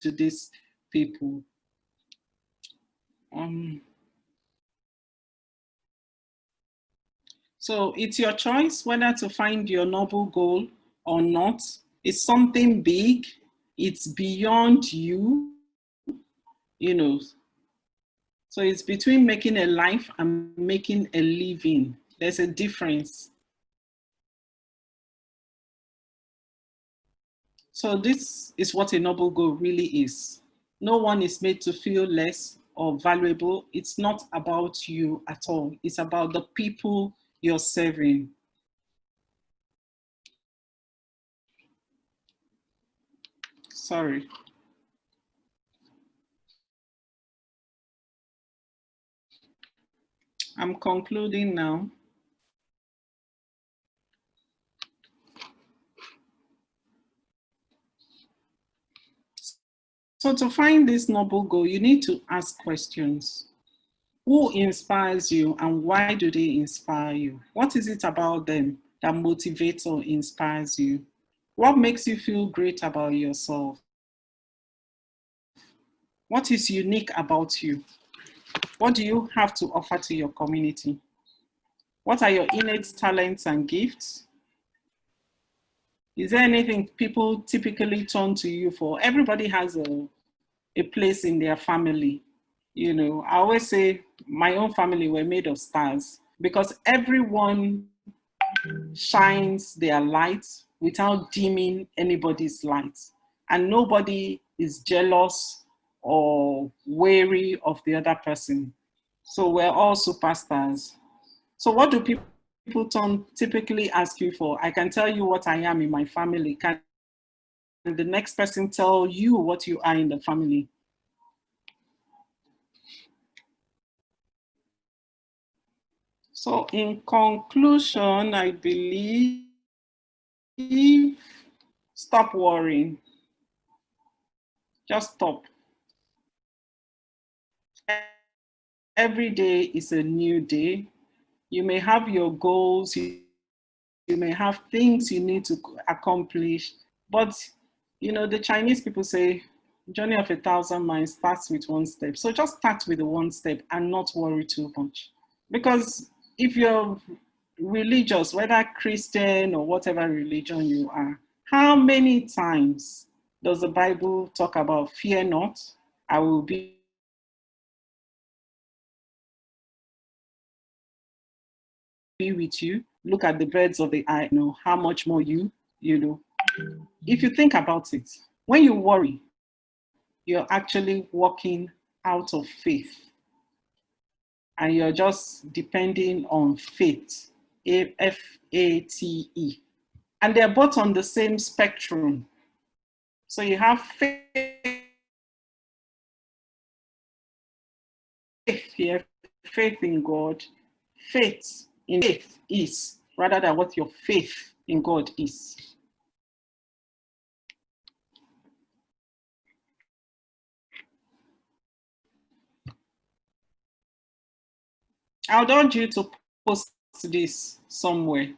to these people. So it's your choice whether to find your noble goal or not. It's something big. It's beyond you, you know. So it's between making a life and making a living. There's a difference. So this is what a noble goal really is. No one is made to feel less or valuable. It's not about you at all. It's about the people you're serving. Sorry. I'm concluding now. So to find this noble goal, you need to ask questions. Who inspires you and why do they inspire you? What is it about them that motivates or inspires you? What makes you feel great about yourself? What is unique about you? What do you have to offer to your community? What are your innate talents and gifts? Is there anything people typically turn to you for? Everybody has a place in their family. You know, I always say my own family were made of stars because everyone shines their light without dimming anybody's light. And nobody is jealous or wary of the other person. So we're all superstars. So what do people typically ask you for? I can tell you what I am in my family. Can the next person tell you what you are in the family? So in conclusion, I believe, stop worrying. Just stop. Every day is a new day. You may have your goals, you may have things you need to accomplish, but you know, the Chinese people say, journey of 1,000 miles starts with one step. So just start with the one step and not worry too much. Because if you're religious, whether Christian or whatever religion you are, how many times does the Bible talk about fear not, I will be with you, look at the birds of the eye, you know, how much more you know. If you think about it, when you worry, you're actually walking out of faith and you're just depending on faith, F-A-T-E. And they're both on the same spectrum. So you have faith here, faith in God, faith in faith is, rather than what your faith in God is. I would urge you to post this somewhere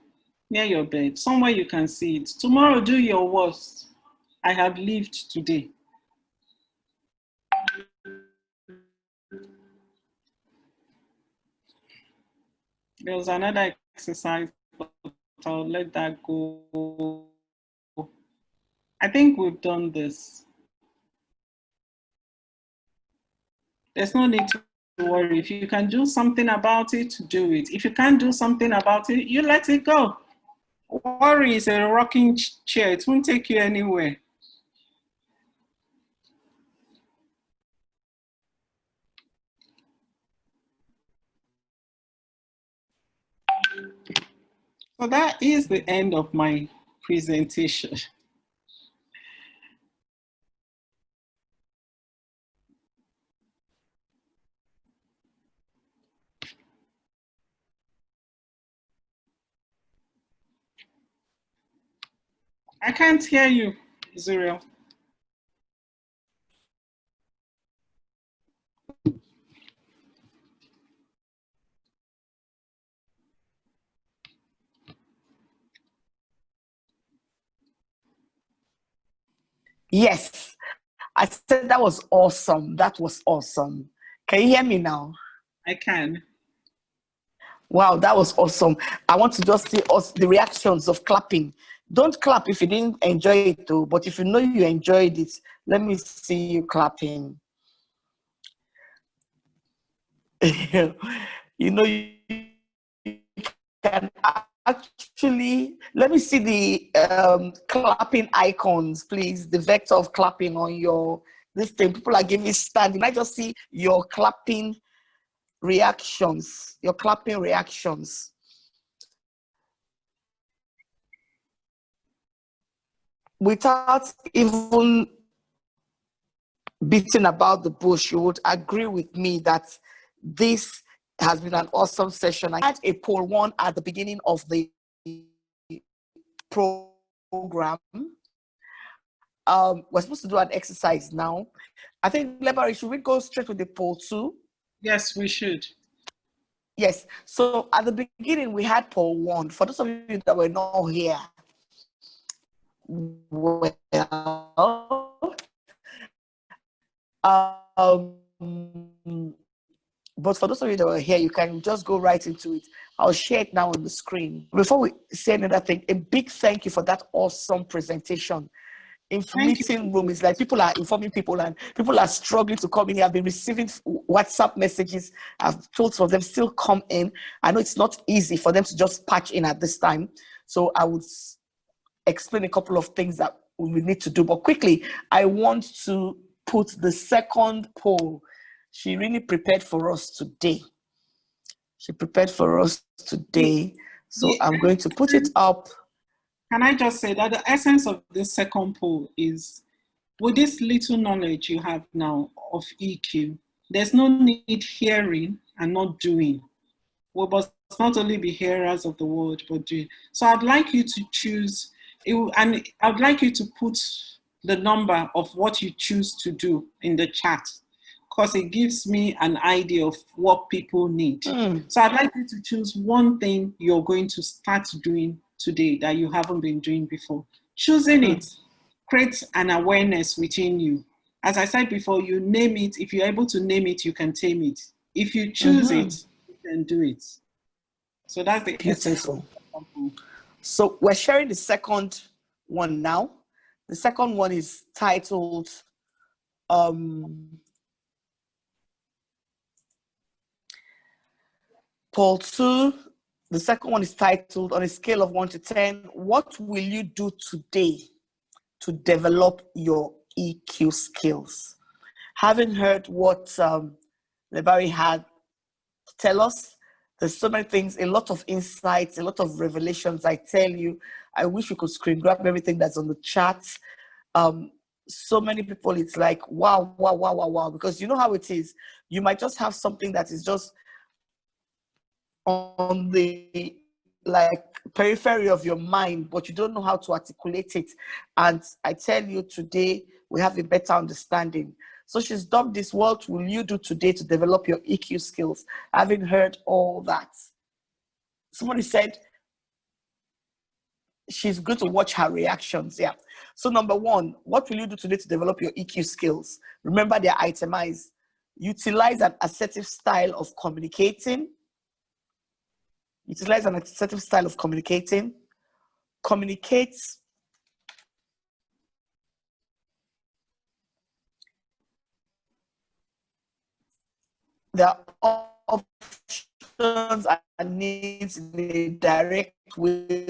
near your bed, somewhere you can see it. Tomorrow, do your worst. I have lived today. There was another exercise, but I'll let that go. I think we've done this. There's no need to worry. If you can do something about it, do it. If you can't do something about it, you let it go. Worry is a rocking chair. It won't take you anywhere. So that is the end of my presentation. I can't hear you, Zuriel. Yes, I said that was awesome. That was awesome. Can you hear me now? I can. Wow, that was awesome. I want to just see us the reactions of clapping. Don't clap if you didn't enjoy it though, but if you know you enjoyed it, let me see you clapping. You know, you can actually, let me see the clapping icons, please. The vector of clapping on your this thing. People are giving standing. I just see your clapping reactions. Your clapping reactions. Without even beating about the bush, you would agree with me that this has been an awesome session. I had a poll one at the beginning of the program. We're supposed to do an exercise now. I think, Lebari, should we go straight with the poll two? Yes, we should. Yes. So at the beginning, we had poll one. For those of you that were not here, well, but for those of you that were here, you can just go right into it. I'll share it now on the screen. Before we say another thing, a big thank you for that awesome presentation. In meeting room, it's like people are informing people and people are struggling to come in here. I've been receiving WhatsApp messages. I've told some of them still come in. I know it's not easy for them to just patch in at this time. So I would explain a couple of things that we need to do. But quickly, I want to put the second poll. She really prepared for us today. So I'm going to put it up. Can I just say that the essence of this second poll is, with this little knowledge you have now of EQ, there's no need hearing and not doing. We must not only be hearers of the word, but doing. So I'd like you to choose, and I'd like you to put the number of what you choose to do in the chat, because it gives me an idea of what people need. So I'd like you to choose one thing you're going to start doing today that you haven't been doing before. Choosing it creates an awareness within you. As I said before, you name it. If you're able to name it, you can tame it. If you choose it, you can do it. So that's the beautiful. So we're sharing the second one now. The second one is titled Poll 2. The second one is titled, on a scale of 1 to 10, what will you do today to develop your EQ skills? Having heard what Lebari had to tell us, there's so many things, a lot of insights, a lot of revelations. I tell you, I wish we could screen grab everything that's on the chat. So many people, it's like, wow, wow, wow, wow, wow. Because you know how it is. You might just have something that is just on the periphery of your mind, but you don't know how to articulate it. And I tell you, today we have a better understanding. So she's dubbed this, what will you do today to develop your EQ skills? Having heard all that, somebody said she's good to watch her reactions. Yeah. So number one, what will you do today to develop your EQ skills? Remember, they're itemized. Utilize an assertive style of communicating. Utilize an assertive style of communicating. Communicate. There are options and needs in a direct way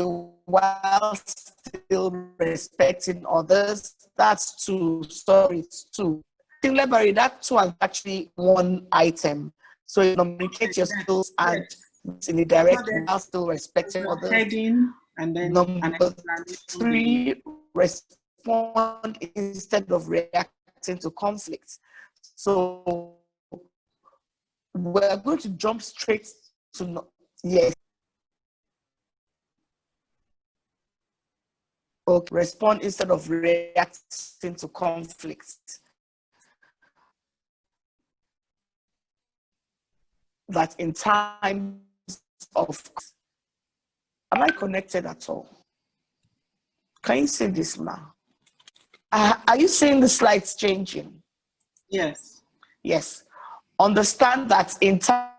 while still respecting others. That's two. Sorry, it's two. I think, Lebari, that two is actually one item. So you communicate your skills and in a direct way while still respecting others. Heading and then number three, respond instead of reacting to conflicts. So we're going to jump straight to yes. Okay, respond instead of reacting to conflicts. That in times of, am I connected at all? Can you see this now? Are you seeing the slides changing? Yes. Yes. Understand that in time.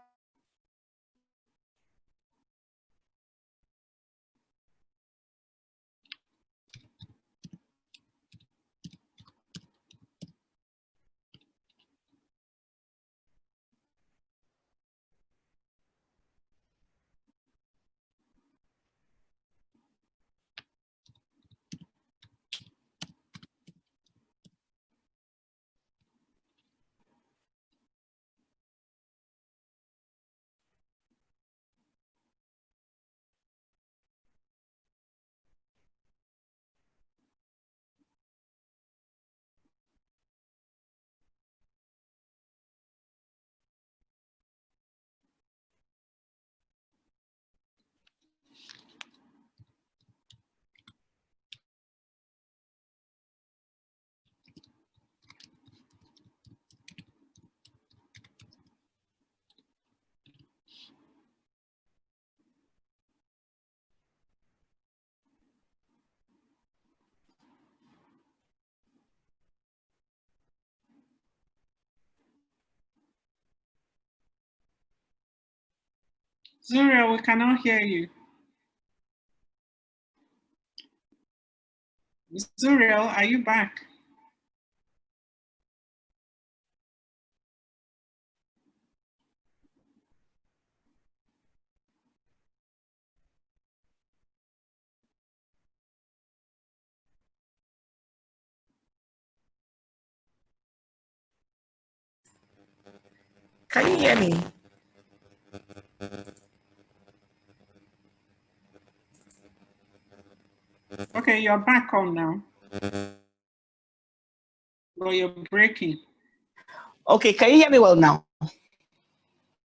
Zuriel, we cannot hear you. Zuriel, are you back? Can you hear me? Okay, you're back on now. But you're breaking. Okay, can you hear me well now?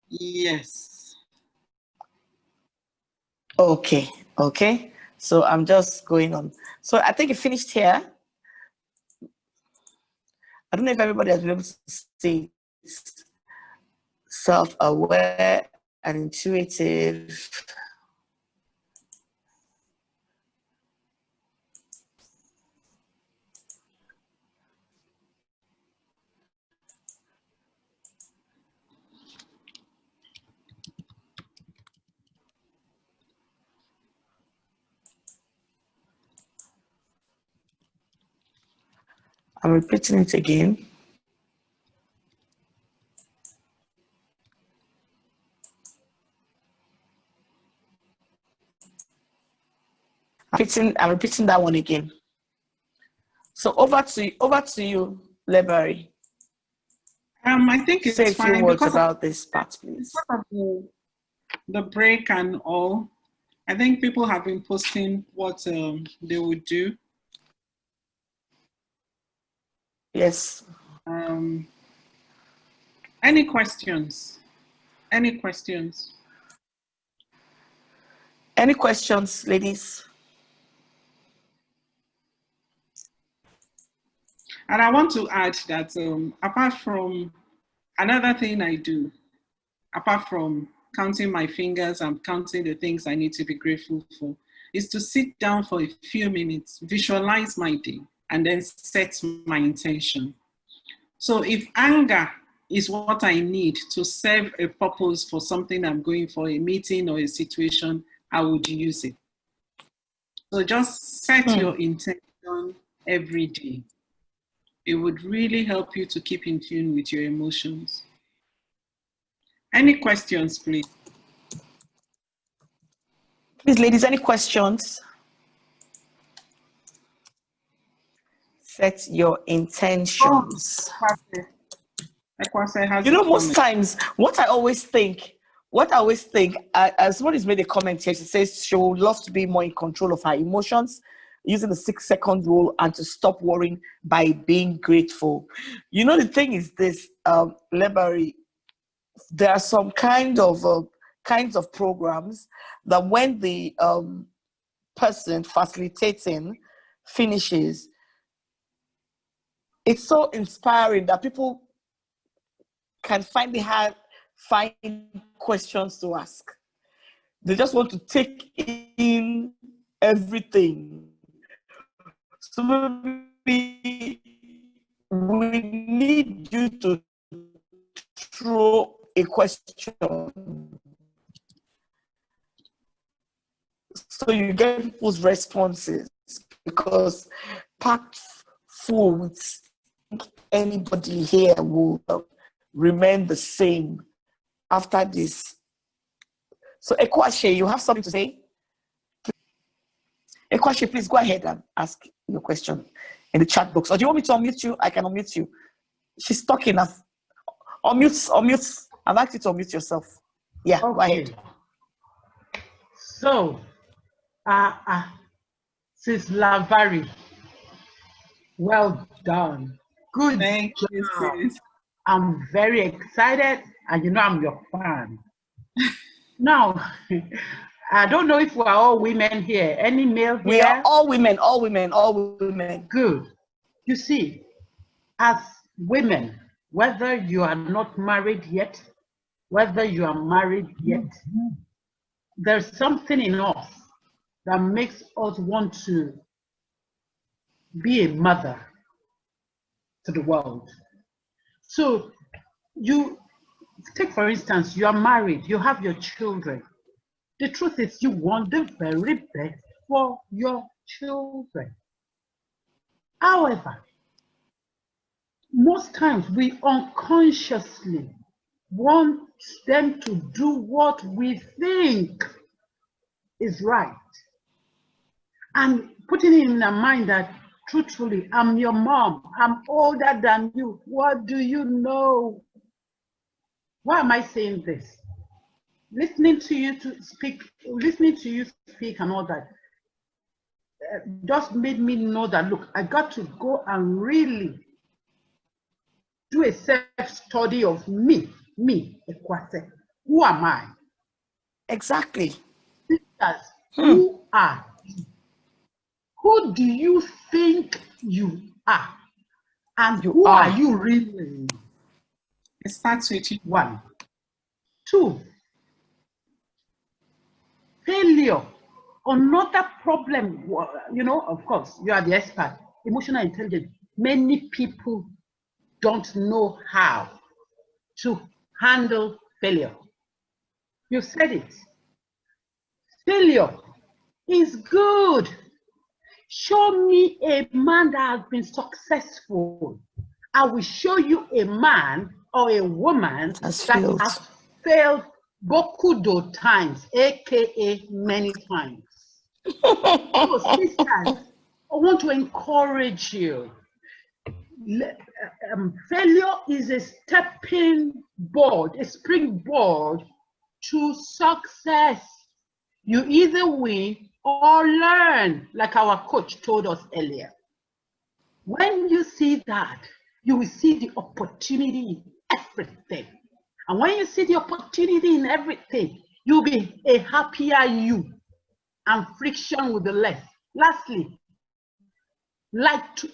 Yes. Okay, okay. So I'm just going on. So I think it finished here. I don't know if everybody has been able to see self-aware and intuitive. I'm repeating it again. I'm repeating that one again. So over to you, Leberry. I think it's Say a few fine words because about this part, please. of the break and all. I think people have been posting what they would do. Yes. Any questions? Any questions? Any questions, ladies? And I want to add that apart from another thing I do, apart from counting my fingers and counting the things I need to be grateful for, is to sit down for a few minutes, visualize my day, and then set my intention. So if anger is what I need to serve a purpose for something I'm going for, a meeting or a situation, I would use it. So just set your intention every day. It would really help you to keep in tune with your emotions. Any questions, please? Please, ladies, any questions? Set your intentions. You know, most times, what I always think, as somebody's made a comment here, she says she would love to be more in control of her emotions, using the 6-second rule, and to stop worrying by being grateful. You know, the thing is this, Leberry, there are some kinds of programs that when the person facilitating finishes, it's so inspiring that people can find questions to ask. They just want to take in everything. So maybe we need you to throw a question so you get people's responses, because packed full with anybody here will remain the same after this. So Ekwashe, you have something to say? Ekwashe, please go ahead and ask your question in the chat box. Or do you want me to unmute you? I can unmute you. She's talking. Unmute. I'd like you to unmute yourself. Yeah, okay. Go ahead. So, Sis Lavari, well done. Good Thank you, sis. I'm very excited, and you know I'm your fan. Now, I don't know if we're all women here. Any male here? We are all women, all women, all women. Good. You see, as women, whether you are not married yet, whether you are married yet, there's something in us that makes us want to be a mother to the world. So you take, for instance, you are married, you have your children, The truth is, you want the very best for your children. However, most times we unconsciously want them to do what we think is right. And putting it in their mind that, truthfully, I'm your mom, I'm older than you, what do you know? Why am I saying this? Listening to you speak and all that just made me know that, look, I got to go and really do a self-study of me, Ekwase. Who am I? Exactly. Sisters, who are you? Who do you think you are? And who are you really? It starts with you. 1. 2, failure. Another problem, you know, of course, you are the expert. Emotional intelligence. Many people don't know how to handle failure. You said it. Failure is good. Show me a man that has been successful. I will show you a man or a woman that has failed beaucoup de times, aka many times. So, sisters, I want to encourage you. Failure is a stepping board, a springboard to success. You either win or learn, like our coach told us earlier. When you see that, you will see the opportunity in everything. And when you see the opportunity in everything, you'll be a happier you, and friction will be less. Lastly, like to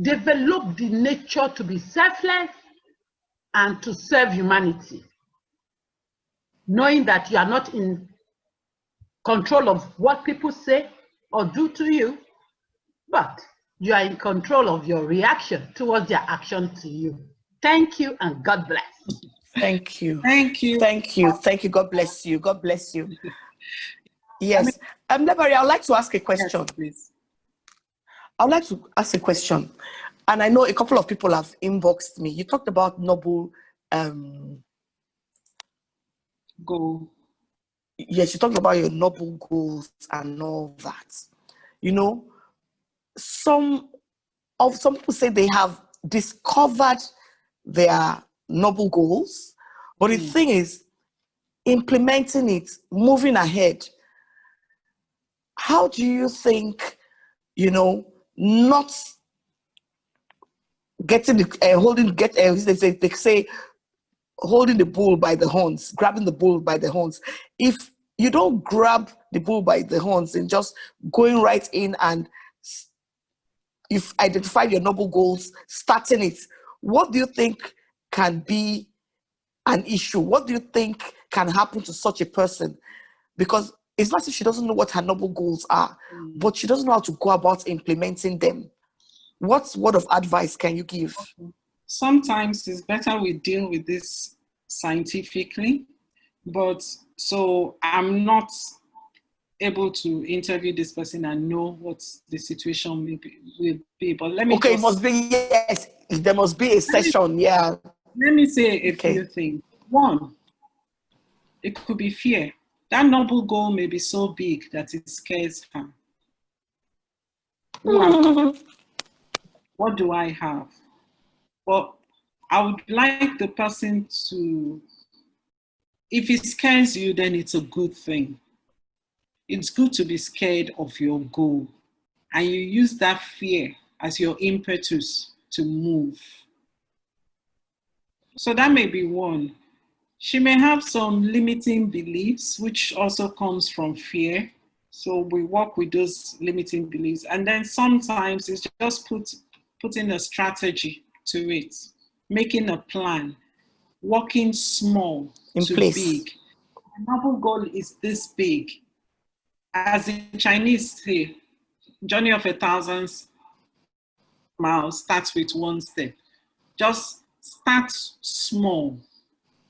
develop the nature to be selfless and to serve humanity, knowing that you are not in control of what people say or do to you, but you are in control of your reaction towards their action to you. Thank you and God bless. Thank you. Thank you. Thank you. Thank you. God bless you. God bless you. Yes. Lebari, I would like to ask a question. Yes, please. I would like to ask a question. And I know a couple of people have inboxed me. You talked about noble goal. Yes, you talked about your noble goals and all that. You know, some people say they have discovered their noble goals, but the thing is, implementing it, moving ahead. How do you think, you know, not getting the they say holding the bull by the horns, grabbing the bull by the horns. If you don't grab the bull by the horns and just going right in and you've identified your noble goals, starting it, what do you think can be an issue? What do you think can happen to such a person? Because it's not as if she doesn't know what her noble goals are, but she doesn't know how to go about implementing them. What word of advice can you give? Sometimes it's better we deal with this scientifically, but so I'm not able to interview this person and know what the situation will be. But let me it must be, yes, there must be a session, yeah. Let me say a few things. One, it could be fear. That noble goal may be so big that it scares her. What do I have? Well, I would like the person to, if it scares you, then it's a good thing. It's good to be scared of your goal. And you use that fear as your impetus to move. So that may be one. She may have some limiting beliefs, which also comes from fear. So we work with those limiting beliefs. And then sometimes it's just putting a strategy to it, making a plan, working small to big. The noble goal is this big. As the Chinese say, journey of 1,000 miles starts with one step. Just start small.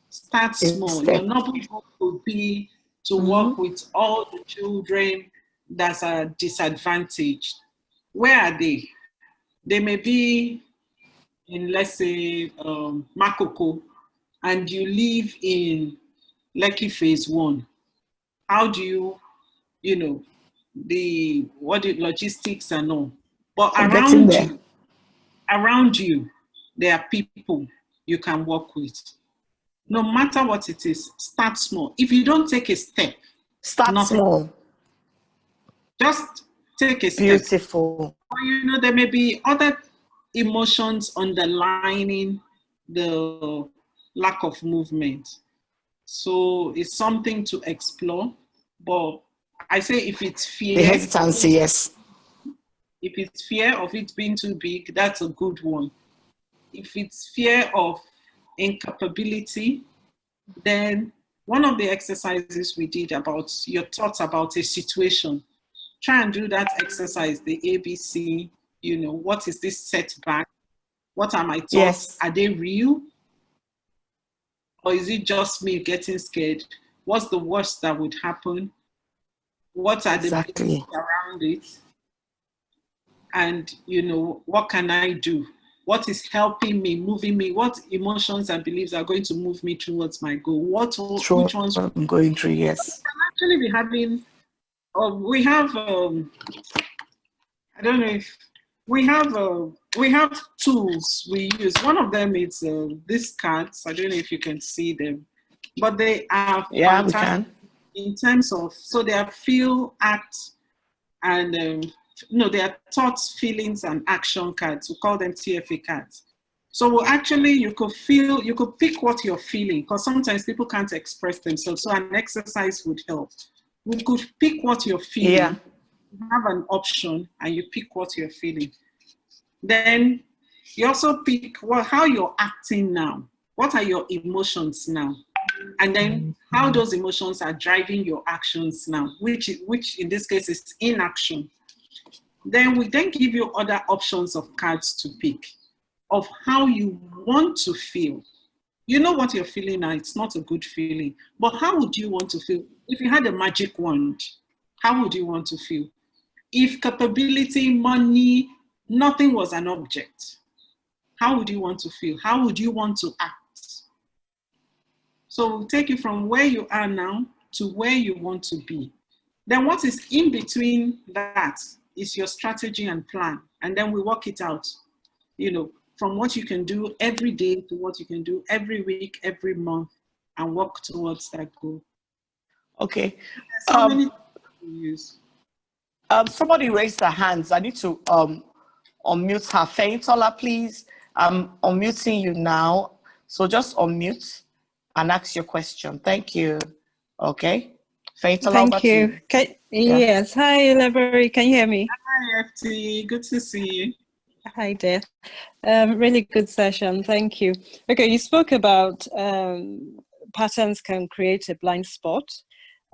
Start small. Your noble goal will be to work with all the children that are disadvantaged. Where are they? They may be in, let's say, Makoko, and you live in Lekki Phase 1. How do you, the logistics and all. But For getting around there. you, there are people you can work with. No matter what it is, start small. If you don't take a step, Start nothing. small. Just take a step. Beautiful. Or, there may be other emotions underlining the lack of movement. So it's something to explore. But I say if it's fear, The hesitancy, yes. if it's fear of it being too big, that's a good one. If it's fear of incapability, then one of the exercises we did about your thoughts about a situation, try and do that exercise, the ABC, what is this setback? What are my thoughts? Yes. Are they real? Or is it just me getting scared? What's the worst that would happen? What are the Exactly. around it? And, what can I do? What is helping me, moving me? What emotions and beliefs are going to move me towards my goal? Which ones I'm going through, yes. I'm actually be having, we have, I don't know if, we have tools we use. One of them is these cards. I don't know if you can see them, but they are Yeah, we fantastic can. in terms of, so they are feel, act, and they are thoughts, feelings, and action cards. We call them TFA cards. So actually, you could pick what you're feeling, because sometimes people can't express themselves. So an exercise would help. We could pick what you're feeling. Yeah. You have an option, and you pick what you're feeling. Then you also pick how you're acting now. What are your emotions now? And then how those emotions are driving your actions now, which in this case is inaction. Then we then give you other options of cards to pick of how you want to feel. You know what you're feeling now, it's not a good feeling. But how would you want to feel? If you had a magic wand, how would you want to feel? If capability, money, nothing was an object, how would you want to feel? How would you want to act? So we'll take you from where you are now to where you want to be. Then what is in between that is your strategy and plan. And then we work it out, from what you can do every day to what you can do every week, every month, and work towards that goal. Okay. There's so many to use. Somebody raised their hands. I need to unmute her. Feintola, please. I'm unmuting you now. So just unmute and ask your question. Thank you. Okay. Feintola, thank you. Yes. Hi, Library. Can you hear me? Hi, FT. Good to see you. Hi, dear. Really good session. Thank you. Okay, you spoke about patterns can create a blind spot.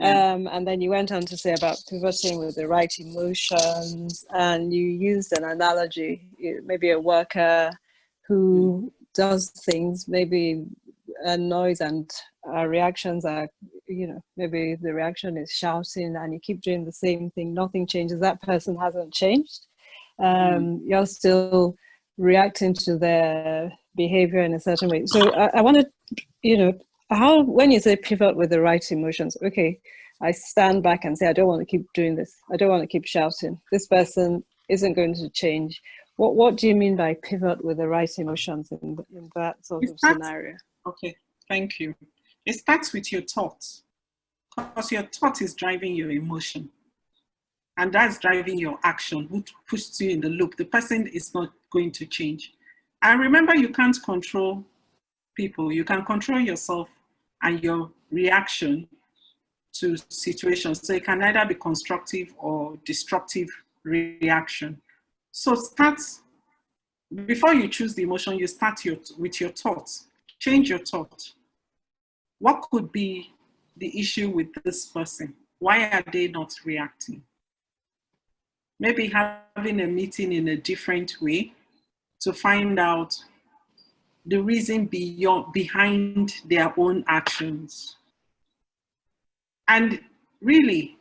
And then you went on to say about pivoting with the right emotions, and you used an analogy, maybe a worker who does things, maybe a noise and our reactions are, maybe the reaction is shouting and you keep doing the same thing, nothing changes, that person hasn't changed. You're still reacting to their behavior in a certain way. So I wanted, how, when you say pivot with the right emotions, okay, I stand back and say, I don't want to keep doing this. I don't want to keep shouting. This person isn't going to change. What do you mean by pivot with the right emotions in that sort of scenario? Okay, thank you. It starts with your thoughts, because your thought is driving your emotion. And that's driving your action, which pushes you in the loop. The person is not going to change. And remember, you can't control people. You can control yourself and your reaction to situations. So it can either be constructive or destructive reaction. So before you choose the emotion, you start with your thoughts. Change your thought. What could be the issue with this person? Why are they not reacting? Maybe having a meeting in a different way to find out the reason behind their own actions. And really,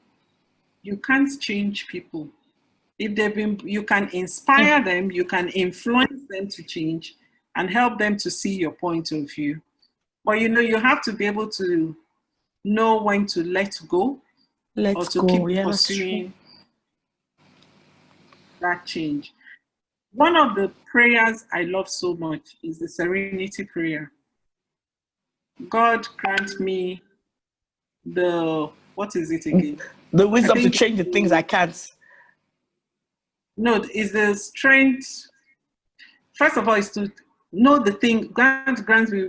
you can't change people. If they've been, you can inspire them, you can influence them to change and help them to see your point of view. But you have to be able to know when to let go or to keep pursuing that change. One of the prayers I love so much is the serenity prayer. God grant me what is it again? The wisdom to change the things I can't. No, is the strength. First of all, is to know the thing. God grants me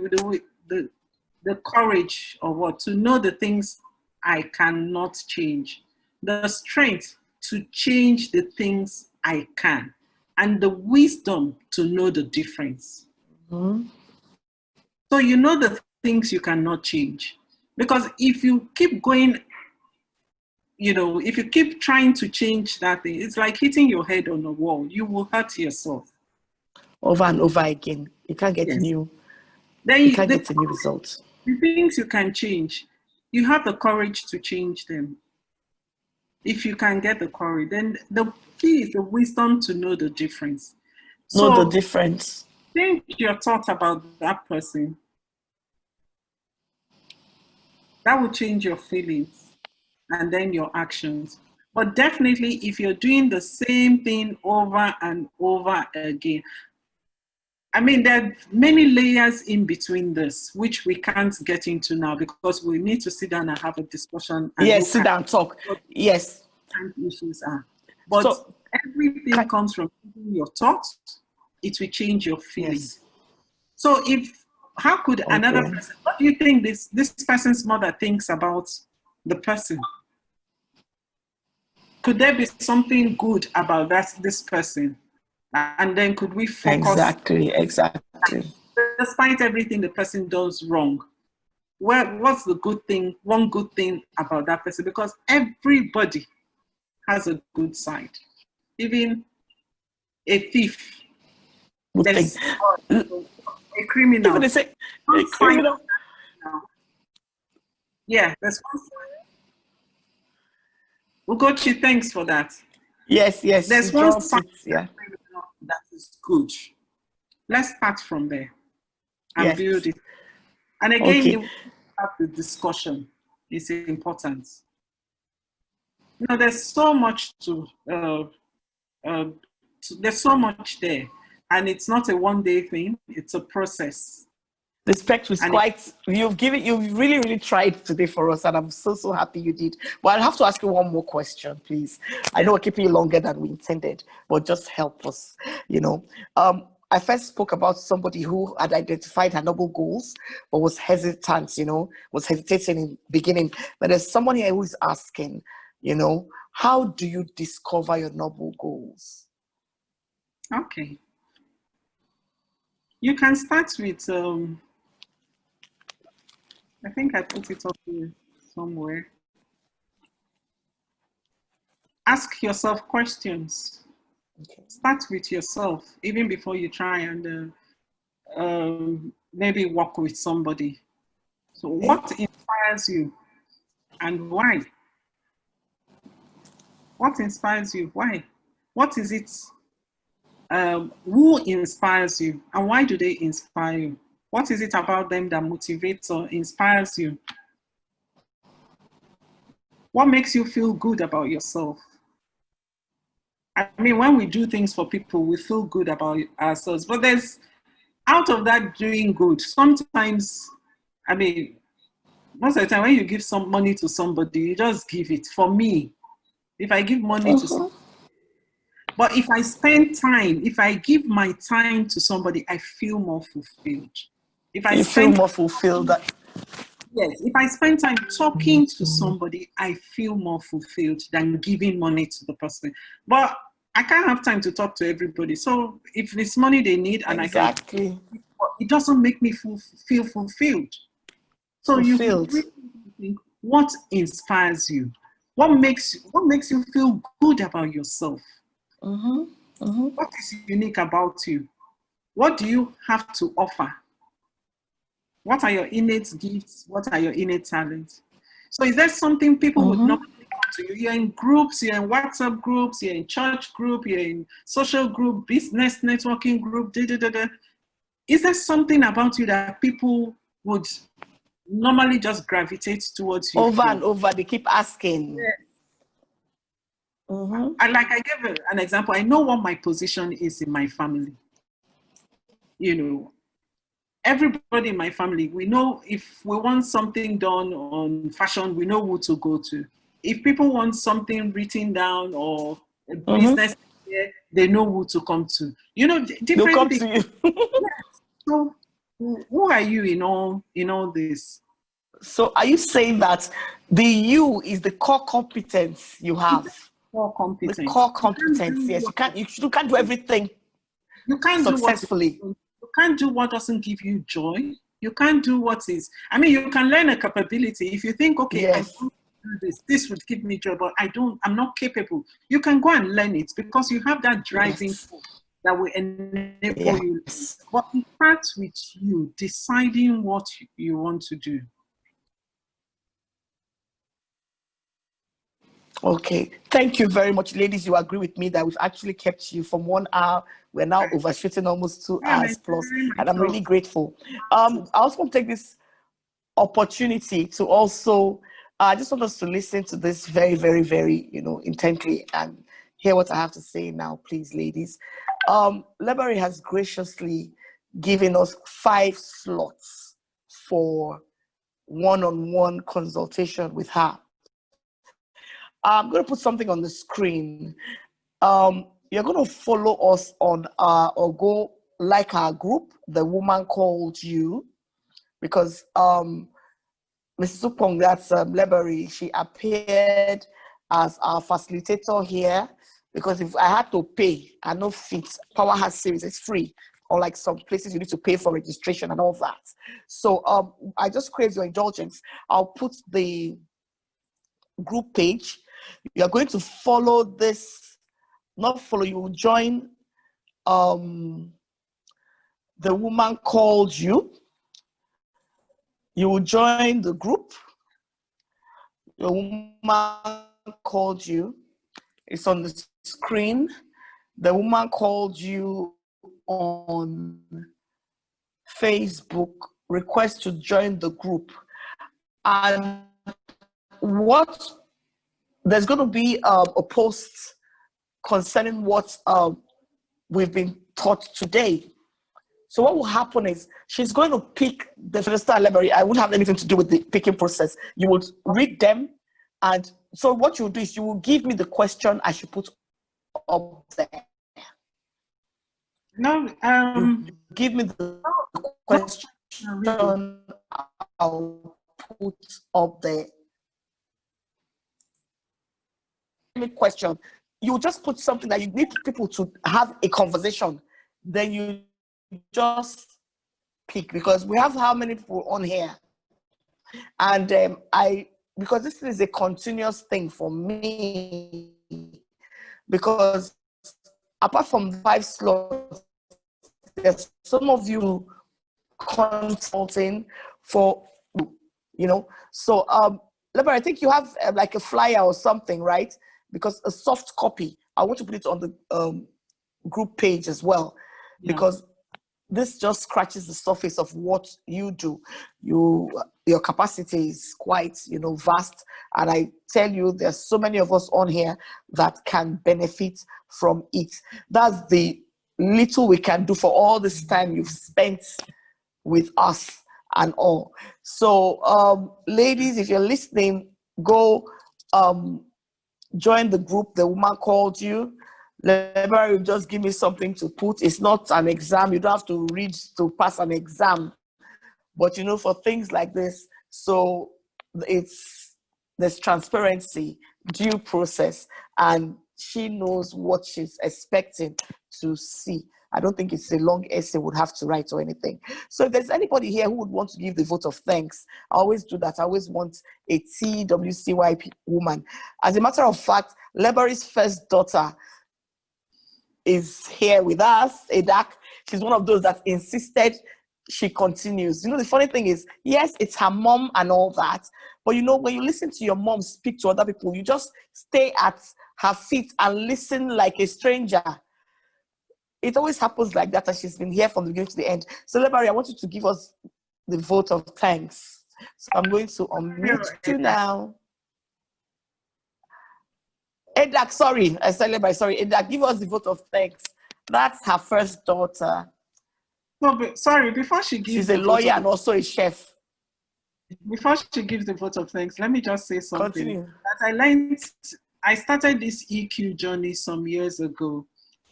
the courage or what to know the things I cannot change, the strength to change the things I can, and the wisdom to know the difference. Mm-hmm. So you know the things you cannot change, because if you keep going, if you keep trying to change that thing, it's like hitting your head on a wall. You will hurt yourself Over and over again. You can't get new. Then you can't get a new result. The things you can change, you have the courage to change them. If you can get the courage, then the key is the wisdom to know the difference. Know the difference. Think your thought about that person. That will change your feelings and then your actions. But definitely, if you're doing the same thing over and over again, I mean, there are many layers in between this, which we can't get into now because we need to sit down and have a discussion. And yes, sit down, talk. Yes. Issues are. But everything comes from your thoughts. It will change your feelings. Yes. So how could another person, what do you think this person's mother thinks about the person? Could there be something good about this person? And then could we focus? Exactly. Despite everything the person does wrong, what's the good thing, one good thing about that person? Because everybody has a good side. Even a thief, a criminal. Even they say a criminal. Yeah, that's one side. Ugochi, thanks for that. Yes. There's one side that is good. Let's start from there and build it. And again, you have the discussion. It's important. There's so much there's so much there, and it's not a one-day thing. It's a process. The spectrum is you've really, really tried today for us, and I'm so happy you did. But I'll have to ask you one more question, please. I know we're keeping you longer than we intended, but just help us, I first spoke about somebody who had identified her noble goals, but was hesitant, was hesitating in the beginning. But there's someone here who is asking, how do you discover your noble goals? Okay. You can start with, I think I put it up here somewhere. Ask yourself questions. Okay. Start with yourself, even before you try and maybe work with somebody. So what inspires you and why? What inspires you? Why? What is it? Who inspires you and why do they inspire you? What is it about them that motivates or inspires you? What makes you feel good about yourself? I mean, when we do things for people, we feel good about ourselves. But there's, out of that doing good, sometimes, I mean, most of the time when you give some money to somebody, you just give it. For me, if I give money to somebody, but if I spend time, if I give my time to somebody, I feel more fulfilled. If I feel more fulfilled. Yes, if I spend time talking to somebody, I feel more fulfilled than giving money to the person. But I can't have time to talk to everybody. So if it's money they need and I can, it doesn't make me feel fulfilled. So you think, what inspires you? What makes you feel good about yourself? What is unique about you? What do you have to offer? What are your innate gifts? What are your innate talents? So is that something people would Mhm. normally come to you? You're in groups, you're in WhatsApp groups, you're in church group, you're in social group, business networking group, da, da, da, da. Is there something about you that people would normally just gravitate towards you Over for? and over, they keep asking. Mm-hmm. Like I gave an example, I know what my position is in my family. You know, everybody in my family, we know if we want something done on fashion, we know who to go to. If people want something written down or a business, they know who to come to. You know, They'll different come things. to you. So, who are you in all this? So are you saying that the you is the core competence you have? Core The competence. core competence, yes. You can't do everything You can't successfully. you can't do what doesn't give you joy. You can't do what is. I mean, you can learn a capability. If you think, okay, I Yes. want to do this, this would give me joy, but I'm not capable. You can go and learn it because you have that driving Yes. force that will enable you. Yes. But it starts with you deciding what you want to do. Okay. Thank you very much, ladies. You agree with me that we've actually kept you from 1 hour. We're now overshooting almost 2 hours plus, and I'm really grateful. I also want to take this opportunity to also, I just want us to listen to this very, very, very, intently and hear what I have to say now, please, ladies. Lebury has graciously given us 5 slots for one-on-one consultation with her. I'm going to put something on the screen. You're going to follow us on or go like our group, The Woman Called You, because Mrs. Upong, that's Lebury, she appeared as our facilitator here, because if I had to pay, I know fit PowHer series, it's free, or like some places you need to pay for registration and all that. So I just crave your indulgence. I'll put the group page. You're going to follow this, not follow, you will join The Woman Called You. You will join the group. The Woman Called You. It's on the screen. The Woman Called You on Facebook. Request to join the group. And there's going to be a post concerning what we've been taught today. So what will happen is she's going to pick the Philistine library. I won't have anything to do with the picking process. You will read them. And so what you do is you will give me the question I should put up there. No, You give me the question I'll put up there. Question. You just put something that you need people to have a conversation. Then you just pick, because we have how many people on here, and because this is a continuous thing for me, because apart from 5 slots, there's some of you consulting for, so Lebury, I think you have like a flyer or something, right? Because a soft copy, I want to put it on the group page as well, because this just scratches the surface of what you do. Your capacity is quite, vast. And I tell you, there's so many of us on here that can benefit from it. That's the little we can do for all this time you've spent with us and all. So, ladies, if you're listening, go join the group, The Woman Called You. Lebury will just give me something to put. It's not an exam. You don't have to read to pass an exam. But, for things like this, so there's transparency, due process, and she knows what she's expecting to see. I don't think it's a long essay would have to write or anything. So if there's anybody here who would want to give the vote of thanks, I always do that. I always want a TWCYP woman. As a matter of fact, Lebury's first daughter is here with us, Edak. She's one of those that insisted she continues. You know, the funny thing is, yes, it's her mom and all that, but you know, when you listen to your mom speak to other people, you just stay at her feet and listen like a stranger. It always happens like that, and she's been here from the beginning to the end. So, Lebari, I want you to give us the vote of thanks. So I'm going to unmute you now. Edak, sorry, I said Lebari, sorry. Edak, give us the vote of thanks. That's her first daughter. No, but sorry, before she gives She's a lawyer and also a chef. Before she gives the vote of thanks, let me just say something. Continue. That I started this EQ journey some years ago,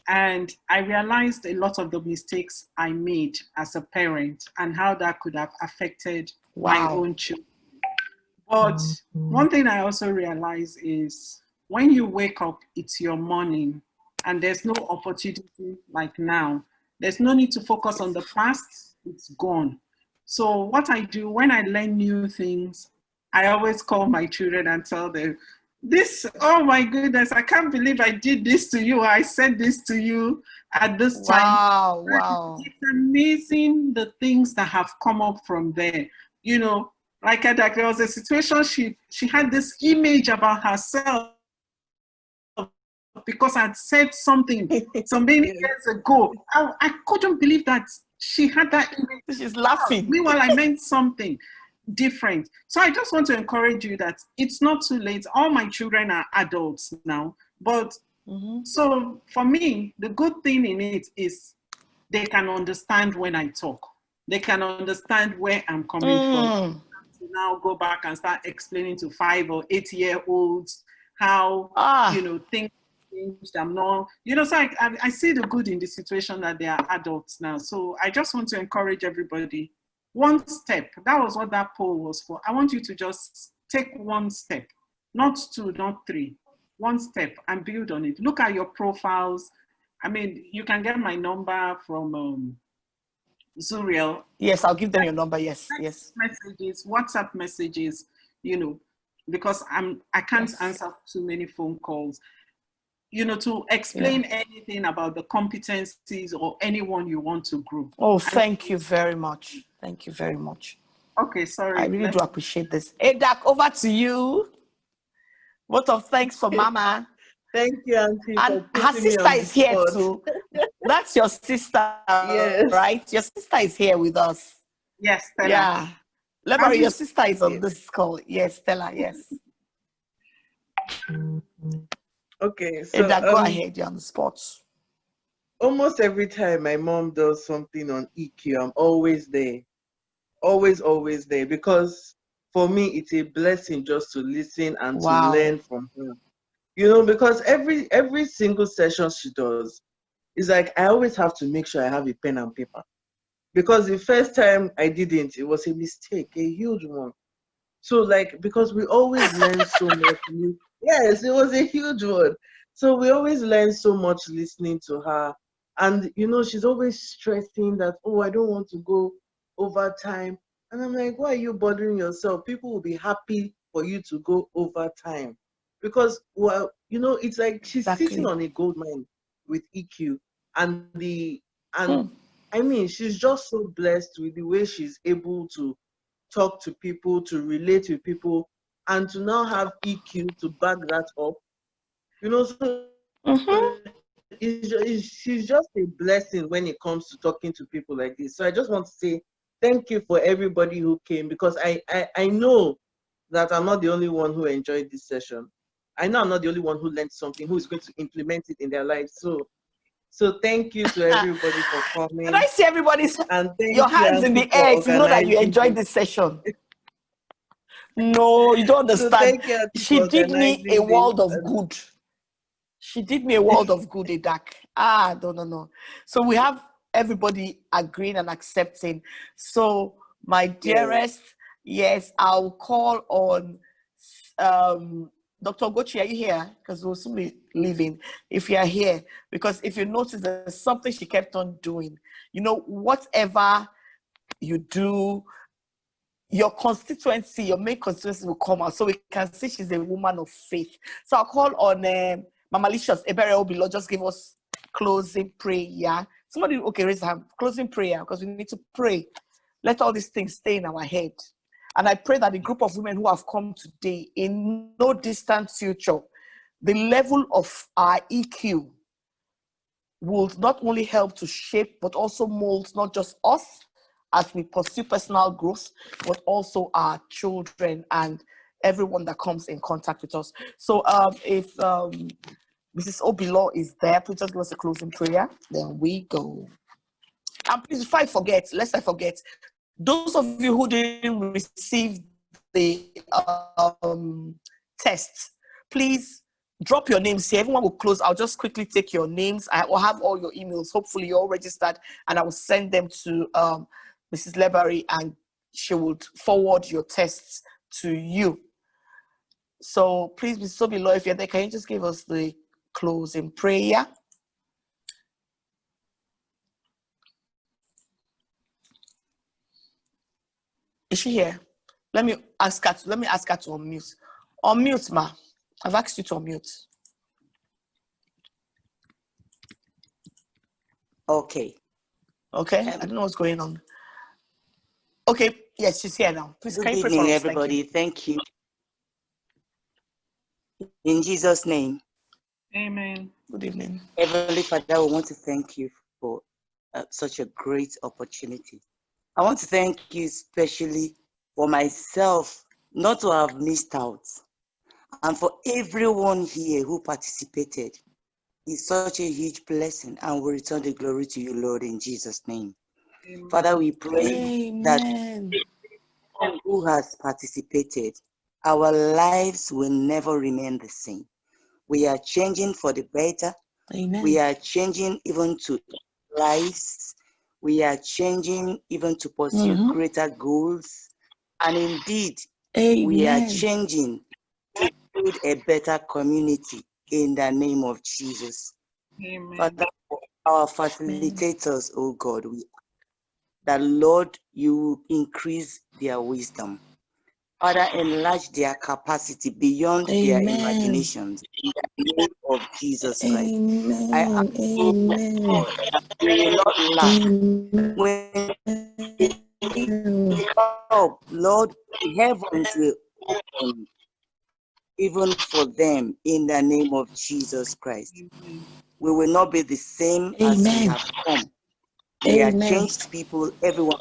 and I realized a lot of the mistakes I made as a parent and how that could have affected my own children. But one thing I also realized is when you wake up, it's your morning, and there's no opportunity like now. There's no need to focus on the past, it's gone. So what I do when I learn new things, I always call my children and tell them, this, oh my goodness, I can't believe I did this to you. I said this to you at this time. Wow. It's amazing the things that have come up from there. You know, like there was a situation, she had this image about herself because I'd said something so many years ago. I couldn't believe that she had that image. She's laughing. Meanwhile, I meant something different. So I just want to encourage you that it's not too late. All my children are adults now. But so for me, the good thing in it is they can understand when I talk. They can understand where I'm coming from. To now go back and start explaining to 5 or 8-year-olds how, you know, things changed. I'm not, you know, so I see the good in the situation that they are adults now. So I just want to encourage everybody. One step, that was what that poll was for. I want you to just take one step, not 2, not 3, one step and build on it. Look at your profiles. I mean, you can get my number from Zuriel. Yes, I'll give them your number. Yes, yes. Messages, WhatsApp messages, you know, because I can't answer too many phone calls. You know, to explain anything about the competencies or anyone you want to group. Oh, thank you very much. Thank you very much. Okay, sorry. I really do appreciate this. Edak, over to you. Vote of thanks for Mama. Thank you, Auntie. And her sister is here too. That's your sister, right? Your sister is here with us. Yes, Stella. Yeah. Lebari, your sister is on this call. Yes, Stella, yes. Okay, so Edak, go ahead, you're on the spot. Almost every time my mom does something on EQ, I'm always there. Always there. Because for me, it's a blessing just to listen and to learn from her. You know, because every single session she does, it's like I always have to make sure I have a pen and paper. Because the first time I didn't, it was a mistake, a huge one. So like, because we always learn so much. Yes, it was a huge one. So we always learn so much listening to her. And, you know, she's always stressing that, oh, I don't want to go over time. And I'm like, why are you bothering yourself? People will be happy for you to go over time. Because, well, you know, it's like she's sitting on a gold mine with EQ. And I mean, she's just so blessed with the way she's able to talk to people, to relate with people, and to now have EQ to back that up. You know, so she's just a blessing when it comes to talking to people like this. So I just want to say thank you for everybody who came, because I know that I'm not the only one who enjoyed this session. I know I'm not the only one who learned something, who is going to implement it in their lives. So thank you to everybody for coming. Can I see everybody's your hands in the air if you know that you enjoyed this session? No, you don't understand. So she did me a world of good. She did me a world of good, Edak. No. So we have everybody agreeing and accepting. So my dearest, yes, I'll call on Dr. Gochi, are you here? Because we'll soon be leaving if you are here. Because if you notice, there's something she kept on doing. You know, whatever you do, your constituency, your main constituency will come out. So we can see she's a woman of faith. So I'll call on Mama Licious Ebere Obilo. Just give us closing prayer. Somebody, okay, raise a hand. Closing prayer, because we need to pray Let all these things stay in our head. And I pray that the group of women who have come today, in no distant future, the level of our EQ will not only help to shape, but also mold not just us as we pursue personal growth, but also our children and everyone that comes in contact with us. So if Mrs. Obilo is there, please just give us a closing prayer. Then we go. And please, if I forget, lest I forget, those of you who didn't receive the test, please drop your names here. Everyone will close. I'll just quickly take your names. I will have all your emails. Hopefully you're all registered, and I will send them to Mrs. Lebery, and she would forward your tests to you. So please, Mrs. Obilo, if you're there, can you just give us the closing prayer? Is she here? Let me ask her to unmute. Unmute, ma. I've asked you to unmute. Okay. Okay. I don't know what's going on. Okay. Yes, she's here now. Please, Good can you pray evening, for us? everybody. Thank you. In Jesus' name. Amen. Good evening. Heavenly Father, we want to thank you for such a great opportunity. I want to thank you especially for myself not to have missed out, and for everyone here who participated. It's such a huge blessing, and we return the glory to you, Lord, in Jesus' name. Amen. Father, we pray that Amen. everyone who has participated, our lives will never remain the same. We are changing for the better. Amen. We are changing even to lives. We are changing even to pursue greater goals. And indeed, we are changing to build a better community in the name of Jesus. Amen. Father, for our facilitators, oh God, that Lord, you increase their wisdom. Father, enlarge their capacity beyond their imaginations. In the name of Jesus Christ. I ask, oh God, we will not lack. When we help, Lord, the heavens will open even for them in the name of Jesus Christ. We will not be the same as we have come. We are changed people, everyone.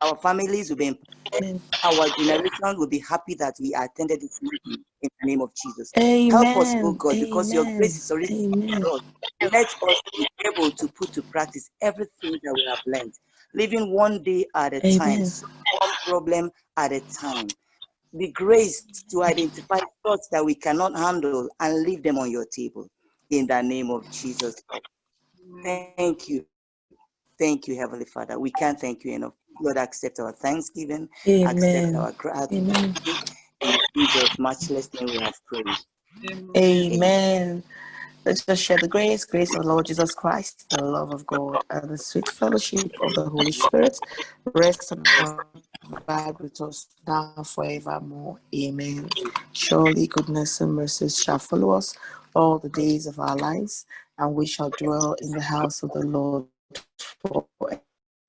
Our families will be impacted. Our generation will be happy that we attended this meeting in the name of Jesus. Help us, oh God, because your grace is already for us. Let us be able to put to practice everything that we have learned, living one day at a time, one problem at a time. The grace to identify thoughts that we cannot handle and leave them on your table in the name of Jesus. Thank you. Thank you, Heavenly Father. We can't thank you enough. Lord, accept our thanksgiving, accept our gratitude. In Jesus' matchless name we have prayed. Amen. Let's just share the grace of the Lord Jesus Christ, the love of God, and the sweet fellowship of the Holy Spirit rest and abide with us now and forevermore. Amen. Surely goodness and mercy shall follow us all the days of our lives, and we shall dwell in the house of the Lord forever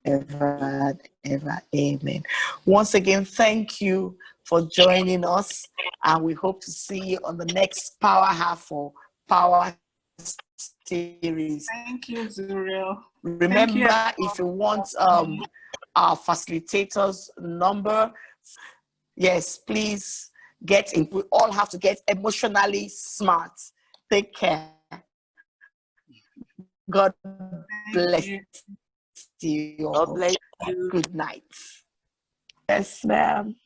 and ever. Amen. Once again, thank you for joining us, and we hope to see you on the next PowHer for Power series. Thank you, Zuriel. Remember, if you want our facilitators number, yes, please get in. We all have to get emotionally smart. Take care. God bless you all. God bless you. Good night. Yes, ma'am.